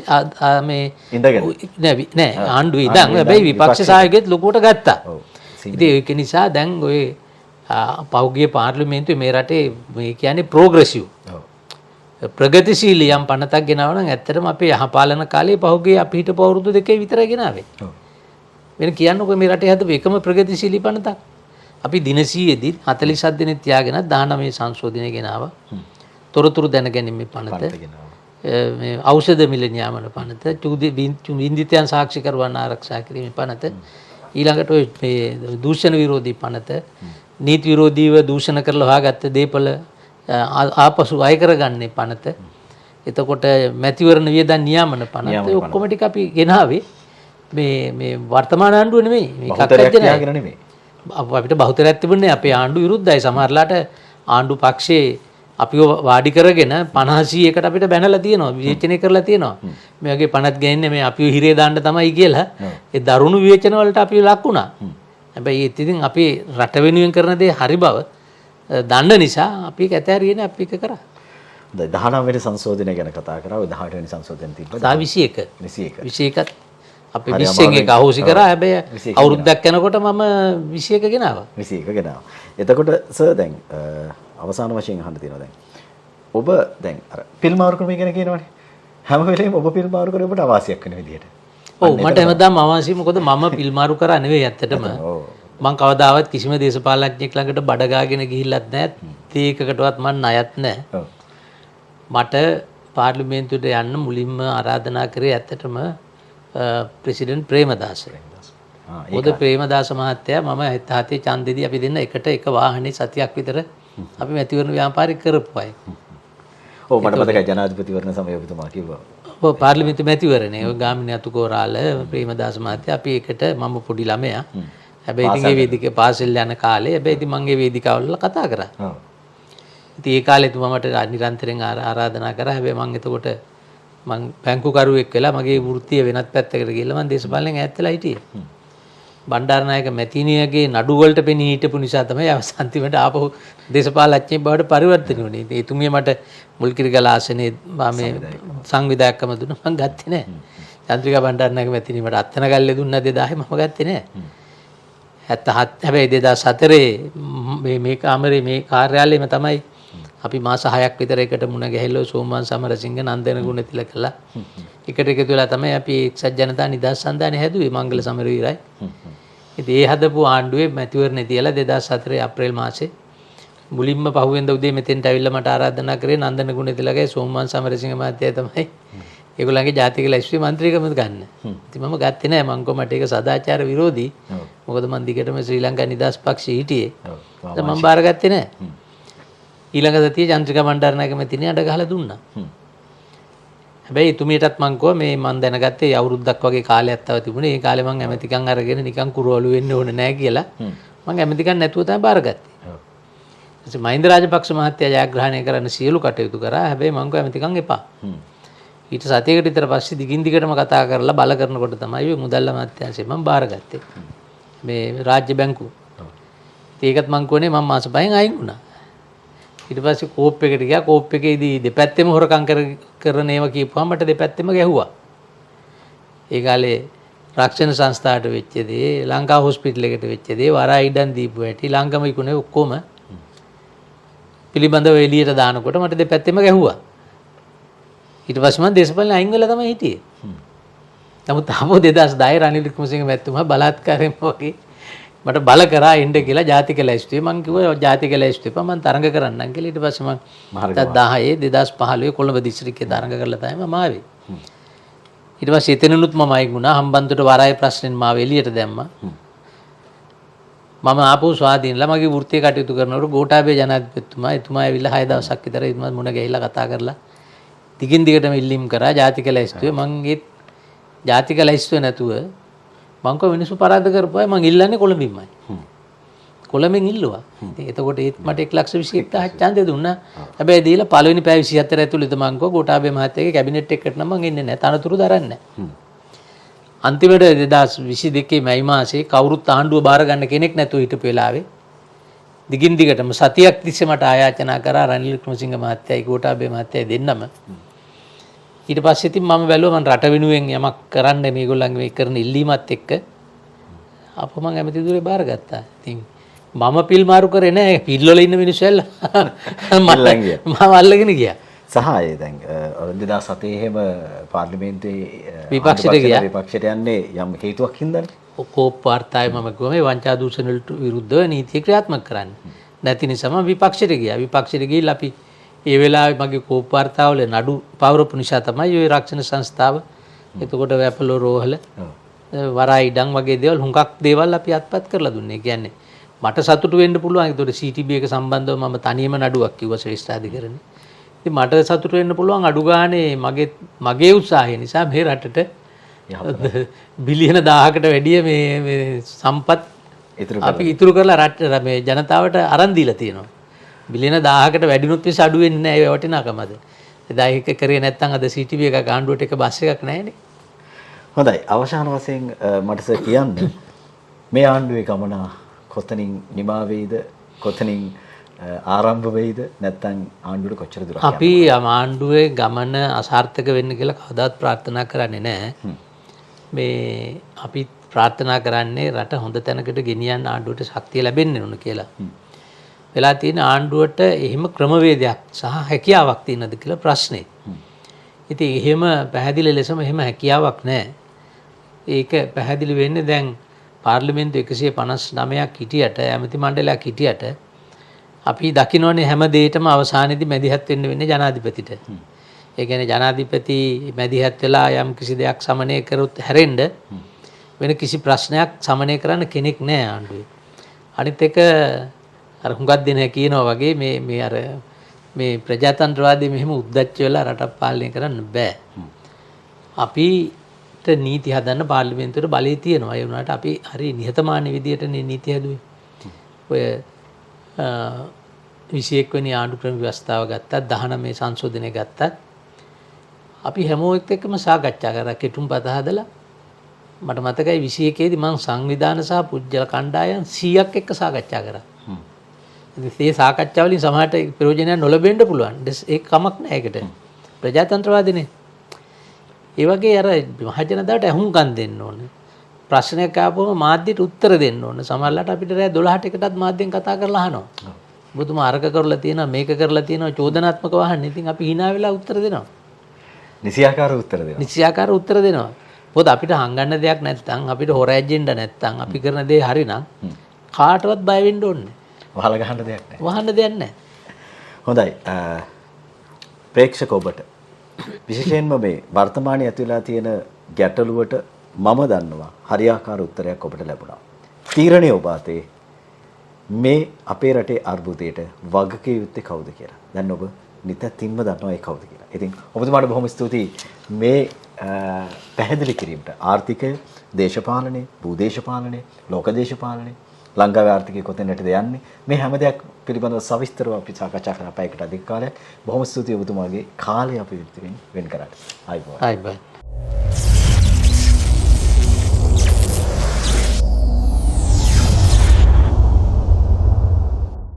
මේ නෑ ආණ්ඩුවේ ඉඳන් හැබැයි විපක්ෂ සහයෝගයත් ලොකුවට ගත්තා. ඉතින් ඒක නිසා දැන් ඔය පෞද්ගලික පාර්ලිමේන්තුවේ මේ රටේ මේ කියන්නේ ප්‍රෝග්‍රෙසිව් ප්‍රගතිශීලී යම් පනතක් ගෙනාවා නම් ඇත්තටම අපේ යහපාලන කාලේ පහුගිය අපි හිටපු අවුරුදු 2 විතරයි ගෙනාවේ. වෙන කියන්නකො මේ රටේ හදපු එකම ප්‍රගතිශීලී පනතක්. අපි දින 100 දී 47 දිනෙත් තියාගෙන 19 සංශෝධනය ගෙනාවා. තොරතුරු දැනගැනීමේ පනත. මේ ඖෂධ මිල නියාමන පනත, වින්දිතයන් සාක්ෂි කරවන්න ආරක්ෂා කිරීමේ පනත. ඊළඟට ඔය මේ දූෂණ විරෝධී පනත, නීති විරෝධීව දූෂණ කරලා හොයාගත්ත දේපල ආපසු අය කරගන්නේ පනත. එතකොට මැතිවරණ වියදම් නියාමන පනත. ඒ ඔක්කොම ටික අපි ගෙනාවේ මේ වර්තමාන ආණ්ඩුව නෙමෙයි. මේක අක්කජන නෙමෙයි. අපිට බහුතරයක් තිබුණේ අපේ ආණ්ඩුව විරුද්ධයි. සමහරලාට ආණ්ඩු පක්ෂයේ අපිව වාඩි කරගෙන 50%කට අපිට බැනලා තියෙනවා, විවේචනය කරලා තියෙනවා. මේ වගේ පනත් ගන්නේ මේ අපිව හිරේ දාන්න තමයි කියලා. ඒ දරුණු විවේචන වලට අපි ලක් වුණා. හැබැයි ඒත් ඉතින් අපි රට වෙනුවෙන් කරන දේ හරි බව දන්න නිසා අපි ඒක ඇතෑරියනේ අපි ඒක කරා. 19 වෙනි සංශෝධනය ගැන කතා කරා. ඔය 18 වෙනි සංශෝධනය තිබ්බා. 21. 21ත් අපි 20න් එක අහෝසි කරා. හැබැයි අවුරුද්දක් යනකොට මම 21 ගෙනාවා. 21 ගෙනාවා. එතකොට සර් දැන් අවසාන වශයෙන් අහන්න තියෙනවා දැන්. ඔබ දැන් අර පිල් මාරු ක්‍රමය ගැන කියනවනේ. හැම වෙලේම ඔබ පිල් මාරු කරේ ඔබට අවාසියක් වෙන විදිහට. ඔව් මට හැමදාම අවාසි. මොකද මම පිල් මාරු කරා නෙවෙයි ඇත්තටම. මං කවදාවත් කිසිම දේශපාලනඥයෙක් ළඟට බඩ ගාගෙන ගිහිල්ලත් නැහැ. තීකකටවත් මං ණයත් නැහැ. මට පාර්ලිමේන්තුවට යන්න මුලින්ම ආරාධනා කරේ ඇත්තටම ප්‍රෙසිඩන්ට් ප්‍රේමදාස. මොකද ප්‍රේමදාස මහත්තයා මම 77 ඡන්දෙදී අපි දෙන්න එකට එක වාහනේ සතියක් විතර අපි මැතිවරණ ව්‍යාපාරික කරපු අය. ඔව් මට මතකයි ජනාධිපතිවරණ සමයේ ඔබතුමා කිව්වා. ඔව් පාර්ලිමේන්තු මැතිවරණේ ඔය ගාමිණී අතුකෝරාල ප්‍රේමදාස මහත්තයා අපි එකට මම පොඩි ළමයා. හැබැයි ඉතින් ඒ වේදිකේ පාසල් යන කාලේ හැබැයි ඉතින් මම ඒ වේදිකාවල කතා කරා. ඔව්. ඉතින් ඒ කාලේ තුමා මට නිරන්තරයෙන් ආරාධනා කරා. හැබැයි මම එතකොට මං බැංකු කරුවෙක් වෙලා මගේ වෘත්තිය වෙනත් පැත්තකට ගිහලා මම දේශපාලනයෙන් ඈත් වෙලා හිටියේ. බණ්ඩාරනායක මැතිණියගේ නඩු වලට පෙනී හිටපු නිසා තමයි අවසාන්තිමට ආපහු දේශපාලඥයෙක් බවට පරිවර්තනය වුණේ. ඒ එතුමිය මට මුල්කිරිගල ආසනේ මේ සංවිධායකකම දුන්නා මම ගත්තේ නැහැ. චන්ද්‍රිකා බණ්ඩාරනායක මැතිණිය මට අත්තන ගල්ලේ දුන්නා 2000 මම ගත්තේ නැහැ. 77 හැබැයි 2004 මේ කාමරේ මේ කාර්යාලයේම තමයි අපි මාස 6ක් විතර එකට මුණ ගැහිලා සෝමන් සමරසිංහ නන්දන ගුණතිලකලා එකට එකතු වෙලා තමයි අපි එක්සත් ජනතා නිදහස් සන්ධානය හැදුවේ මංගල සමරවීරයි. ඉතින් ඒ හදපු ආණ්ඩුවේ මැතිවරණේ තියලා 2004 අප්‍රේල් මාසේ මුලින්ම පහුවෙන්ද උදේ මෙතෙන්ට ඇවිල්ලා මට ආරාධනා කරේ නන්දන ගුණතිලකගේ සෝමන් සමරසිංහ මහත්තයා තමයි ඒගොල්ලන්ගේ ජාතික ලැයිස්තුවේ මන්ත්‍රීකම ගන්න. ඉතින් මම ගත්තේ නැහැ මං කො මට ඒක සදාචාර විරෝධී. මොකද මං දිගටම ශ්‍රී ලංකා නිදහස් පක්ෂයේ හිටියේ. දැන් මම බාරගත්තේ නැහැ. ඊළඟ සතියේ චන්ද්‍රිකා බණ්ඩාරනායක මැතිණිය අඬ ගහලා දුන්නා. හැබැයි එතුමියටත් මං කිව්වා මේ මං දැනගත්තේ අවුරුද්දක් වගේ කාලයක් තව තිබුණේ. ඒ කාලේ මං ඇමතිකම් අරගෙන නිකන් කුරවලු වෙන්න ඕනේ නැහැ කියලා මං ඇමතිකම් නැතුව තමයි බාරගත්තේ. ඊට මහින්ද රාජපක්ෂ මහත්තයා ජයග්‍රහණය කරන්න සියලු කටයුතු කරා. හැබැයි මං කිව්වා ඇමතිකම් එපා. ඊට සතියකට විතර පස්සේ දිගින් දිගටම කතා කරලා බල කරනකොට තමයි මුදල්ල අමාත්‍යාංශයෙන් මම බාරගත්තේ. මේ රාජ්‍ය බැංකුව. ඒකත් මං කියන්නේ මම මාස 5න් අයින් වුණා. ඊට පස්සේ කෝප් එකට ගියා. කෝප් එකේදී දෙපැත්තෙම හොරකම් කරන ඒවා කියපුවාම මට දෙපැත්තෙම ගැහුවා. ඒ කාලේ රක්ෂණ සංස්ථාවට වෙච්ච දේ, ලංකා හොස්පිටල් එකට වෙච්ච දේ, වරා ඉඩම් දීපු හැටි, ලංගම ඉක්ුණේ ඔක්කොම පිළිබඳව එළියට දානකොට මට දෙපැත්තෙම ගැහුවා. ඊට පස්සේ මම දේශපාලනේ අයින් වෙලා තමයි හිටියේ. නමුත් ආපහු 2010 රනිල් වික්‍රමසිංහ මැතිතුමා බලාත්කාරයෙන් වගේ මට බල කරා එන්න කියලා ජාතික ලැයිස්තුවේ මම කිව්වා ජාතික ලැයිස්තුවේ මම තරඟ කරන්නම් කියලා. ඊට පස්සේ මම 2015 කොළඹ දිස්ත්‍රික්කේ තරඟ කරලා තමයි මම ආවේ. ඊට පස්සේ එතනනුත් මම අයින් වුණා. හම්බන්තොට වරාය ප්‍රශ්නෙන් මාව එළියට දැම්මා. මම ආපහු ස්වාධීනලා මගේ වෘත්තීය කටයුතු කරනකොට ගෝඨාභය ජනාධිපතිතුමා එතුමා ඇවිල්ලා 6 දවසක් විතර එතුමා මුණ ගැහිලා කතා කරලා දිගින් දිගටම ඉල්ලීම් කරා ජාතික ලැයිස්තුවේ. මං ඒ ජාතික ලැයිස්තුවේ නැතුව මං කව මිනිස්සු පරාද කරපුවා මං ඉල්ලන්නේ කොළඹින්මයි. කොළඹෙන් ඉල්ලුවා. ඉතින් එතකොට ඒත් මට 1,21,000 ඡන්දය දුන්නා. හැබැයි දීලා පළවෙනි පැය 24 ඇතුළත මං කව ගෝඨාභය මහත්තයාගේ කැබිනට් එකකට නම් මං එන්නේ නැහැ. තනතුරු දරන්නේ නැහැ. අන්තිමට 2022 මැයි මාසේ කවුරුත් ආණ්ඩුව බාර ගන්න කෙනෙක් නැතුව හිටපු වෙලාවේ දිගින් දිගටම සතියක් තිස්සේ මට ආයාචනා කරා රනිල් වික්‍රමසිංහ මහත්තයයි ගෝඨාභය මහත්තයයි දෙන්නම. ඊට පස්සේ ඉතින් මම බැලුවා මම රට වෙනුවෙන් යමක් කරන්න මේගොල්ලන්ගේ මේ කරන ඉල්ලීමත් එක්ක අපෝ මම ඇමති දුරේ බාරගත්තා. ඉතින් මම පිල් මාරු කරේ නෑ පිල් වල ඉන්න මිනිස්සු ඇල්ල මම අල්ලගෙන ගියා. සහ ඒ දැන් 2007 එහෙම පාර්ලිමේන්තුවේ විපක්ෂයට යන්නේ යම් හේතුවක් හින්දානේ. කෝප් වාර්තාවේ මම කිව්වා මේ වංචා දූෂණ වලට විරුද්ධව නීතිය ක්‍රියාත්මක කරන්න. නැති නිසා මම විපක්ෂයට ගියා. විපක්ෂයට ගිහිල්ලා අපි ඒ වෙලාවේ මගේ කෝප් වාර්තාවල නඩු පවරපු නිසා තමයි ওই රක්ෂණ සංස්ථාව එතකොට වැපලෝ රෝහල වරා ඉඩම් වගේ දේවල් හුඟක් දේවල් අපි අත්පත් කරලා දුන්නේ. කියන්නේ මට සතුටු වෙන්න පුළුවන්. ඒතකොට CTB එක සම්බන්ධව මම තනියම නඩුවක් කිව්වා ශ්‍රේෂ්ඨාධිකරණේ. ඉතින් මට සතුටු වෙන්න පුළුවන් අඩු ගානේ මගේ උත්සාහය නිසා මේ රටට බිලියන 1000කට වැඩිය මේ සම්පත් අපි ඉතුරු කරලා රට මේ ජනතාවට අරන් දීලා තියෙනවා. බිලියන 1000කට වැඩිනුත් විස අඩු වෙන්නේ නැහැ. ඒ වටිනාකමද. එදා ඒක කරේ නැත්නම් අද CTB එක ආණ්ඩුවට එක බස් එකක් නැහැනේ. හොඳයි. අවසාන වශයෙන් මට සර් කියන්න මේ ආණ්ඩුවේ ගමන කොතනින් නිමා වෙයිද? කොතනින් ආරම්භ වෙයිද? නැත්නම් ආණ්ඩුවට කොච්චර දුරක් අපි ආණ්ඩුවේ ගමන අසාර්ථක වෙන්න කියලා කවදාවත් ප්‍රාර්ථනා කරන්නේ නැහැ. මේ අපි ප්‍රාර්ථනා කරන්නේ රට හොඳ තැනකට ගෙනියන්න ආණ්ඩුවට ශක්තිය ලැබෙන්න ඕන කියලා. වෙලා තියෙන ආණ්ඩුවට එහෙම ක්‍රමවේදයක් සහ හැකියාවක් තියෙනවද කියලා ප්‍රශ්නේ. ඉතින් එහෙම පැහැදිලි ලෙසම එහෙම හැකියාවක් නැහැ. ඒක පැහැදිලි වෙන්නේ දැන් පාර්ලිමේන්තු 159ක් හිටියට ඇමති මණ්ඩලයක් හිටියට අපි දකින්නෝනේ හැම දෙයකම අවසානයේදී මැදිහත් වෙන්න වෙන්නේ ජනාධිපතිට. ඒ කියන්නේ ජනාධිපති මැදිහත් වෙලා යම් කිසි දෙයක් සමනය කරොත් හැරෙන්න වෙන කිසි ප්‍රශ්නයක් සමනය කරන්න කෙනෙක් නැහැ ආණ්ඩුවේ. අනිත් එක අර හුඟක් දෙනා කියනවා වගේ මේ ප්‍රජාතන්ත්‍රවාදී මෙහෙම උද්දච්ච වෙලා රටක් පාලනය කරන්න බෑ. අපිට නීති හදන්න පාර්ලිමේන්තුවේ බලය තියෙනවා. ඒ වුණාට අපි හරි නිහතමානී විදියට නීති හැදුවේ. ඔය 21 වෙනි ආණ්ඩු ක්‍රම ව්‍යවස්ථාව ගත්තත් 19 සංශෝධනය ගත්තත් අපි හැමෝම එක්කම සාකච්ඡා කරා කෙටුම්පත හදලා මට මතකයි 21 දී මම සංවිධාන සහ පුජ්‍යල කණ්ඩායම් 100ක් එක්ක සාකච්ඡා කරා. ඉතින් මේ සාකච්ඡා වලින් සමහරට ප්‍රයෝජනයක් නොලැබෙන්න පුළුවන්. ඒක කමක් නැහැ ඒකට. ප්‍රජාතන්ත්‍රවාදීනේ. ඒ වගේ අර මහජනතාවට අහුම්කම් දෙන්න ඕනේ. ප්‍රශ්නයක් ආවම මාධ්‍යට උත්තර දෙන්න ඕනේ. සමහරවිට අපිට රෑ 12ට එකටත් මාධ්‍යෙන් කතා කරලා අහනවා. ඔබතුමා අරක කරලා තියෙනවා මේක කරලා තියෙනවා චෝදනාත්මක වහන්නේ. ඉතින් අපි hina වෙලා උත්තර දෙනවා. නිසියාකාර උත්තර දෙනවා. නිසියාකාර උත්තර දෙනවා. මොකද අපිට හංගන්න දෙයක් නැත්නම් අපිට හොර ඇජෙන්ඩා නැත්නම් අපි කරන දේ හරිනම් කාටවත් බය වෙන්න ඕනේ නැහැ. වහලා ගහන්න දෙයක් නැහැ. වහන්න දෙයක් නැහැ. හොඳයි. ප්‍රේක්ෂක ඔබට විශේෂයෙන්ම මේ වර්තමානයේ ඇතිවලා තියෙන ගැටලුවට මම දන්නවා හරියාකාර උත්තරයක් ඔබට ලැබුණා. තීරණය ඔබ අතේ මේ අපේ රටේ අර්බුදයට වගකිය යුත්තේ කවුද කියලා. දැන් ඔබ නිතින්ම දන්නවා ඒ කවුද කියලා. ඉතින් ඔබතුමාට බොහොම ස්තුතියි මේ පැහැදිලි කිරීමට. ආර්ථිකය, දේශපාලනය, භූදේශපාලනය, ලෝක දේශපාලනය, ලංකාවේ ආර්ථිකය කොතැනටද යන්නේ මේ හැම දෙයක් පිළිබඳව සවිස්තරව අපි සාකච්ඡා කරා පැයකට අධික කාලයක්. බොහොම ස්තුතියි ඔබතුමාගේ කාලය අපි වෙන් කරාට. ආයිබෝන්.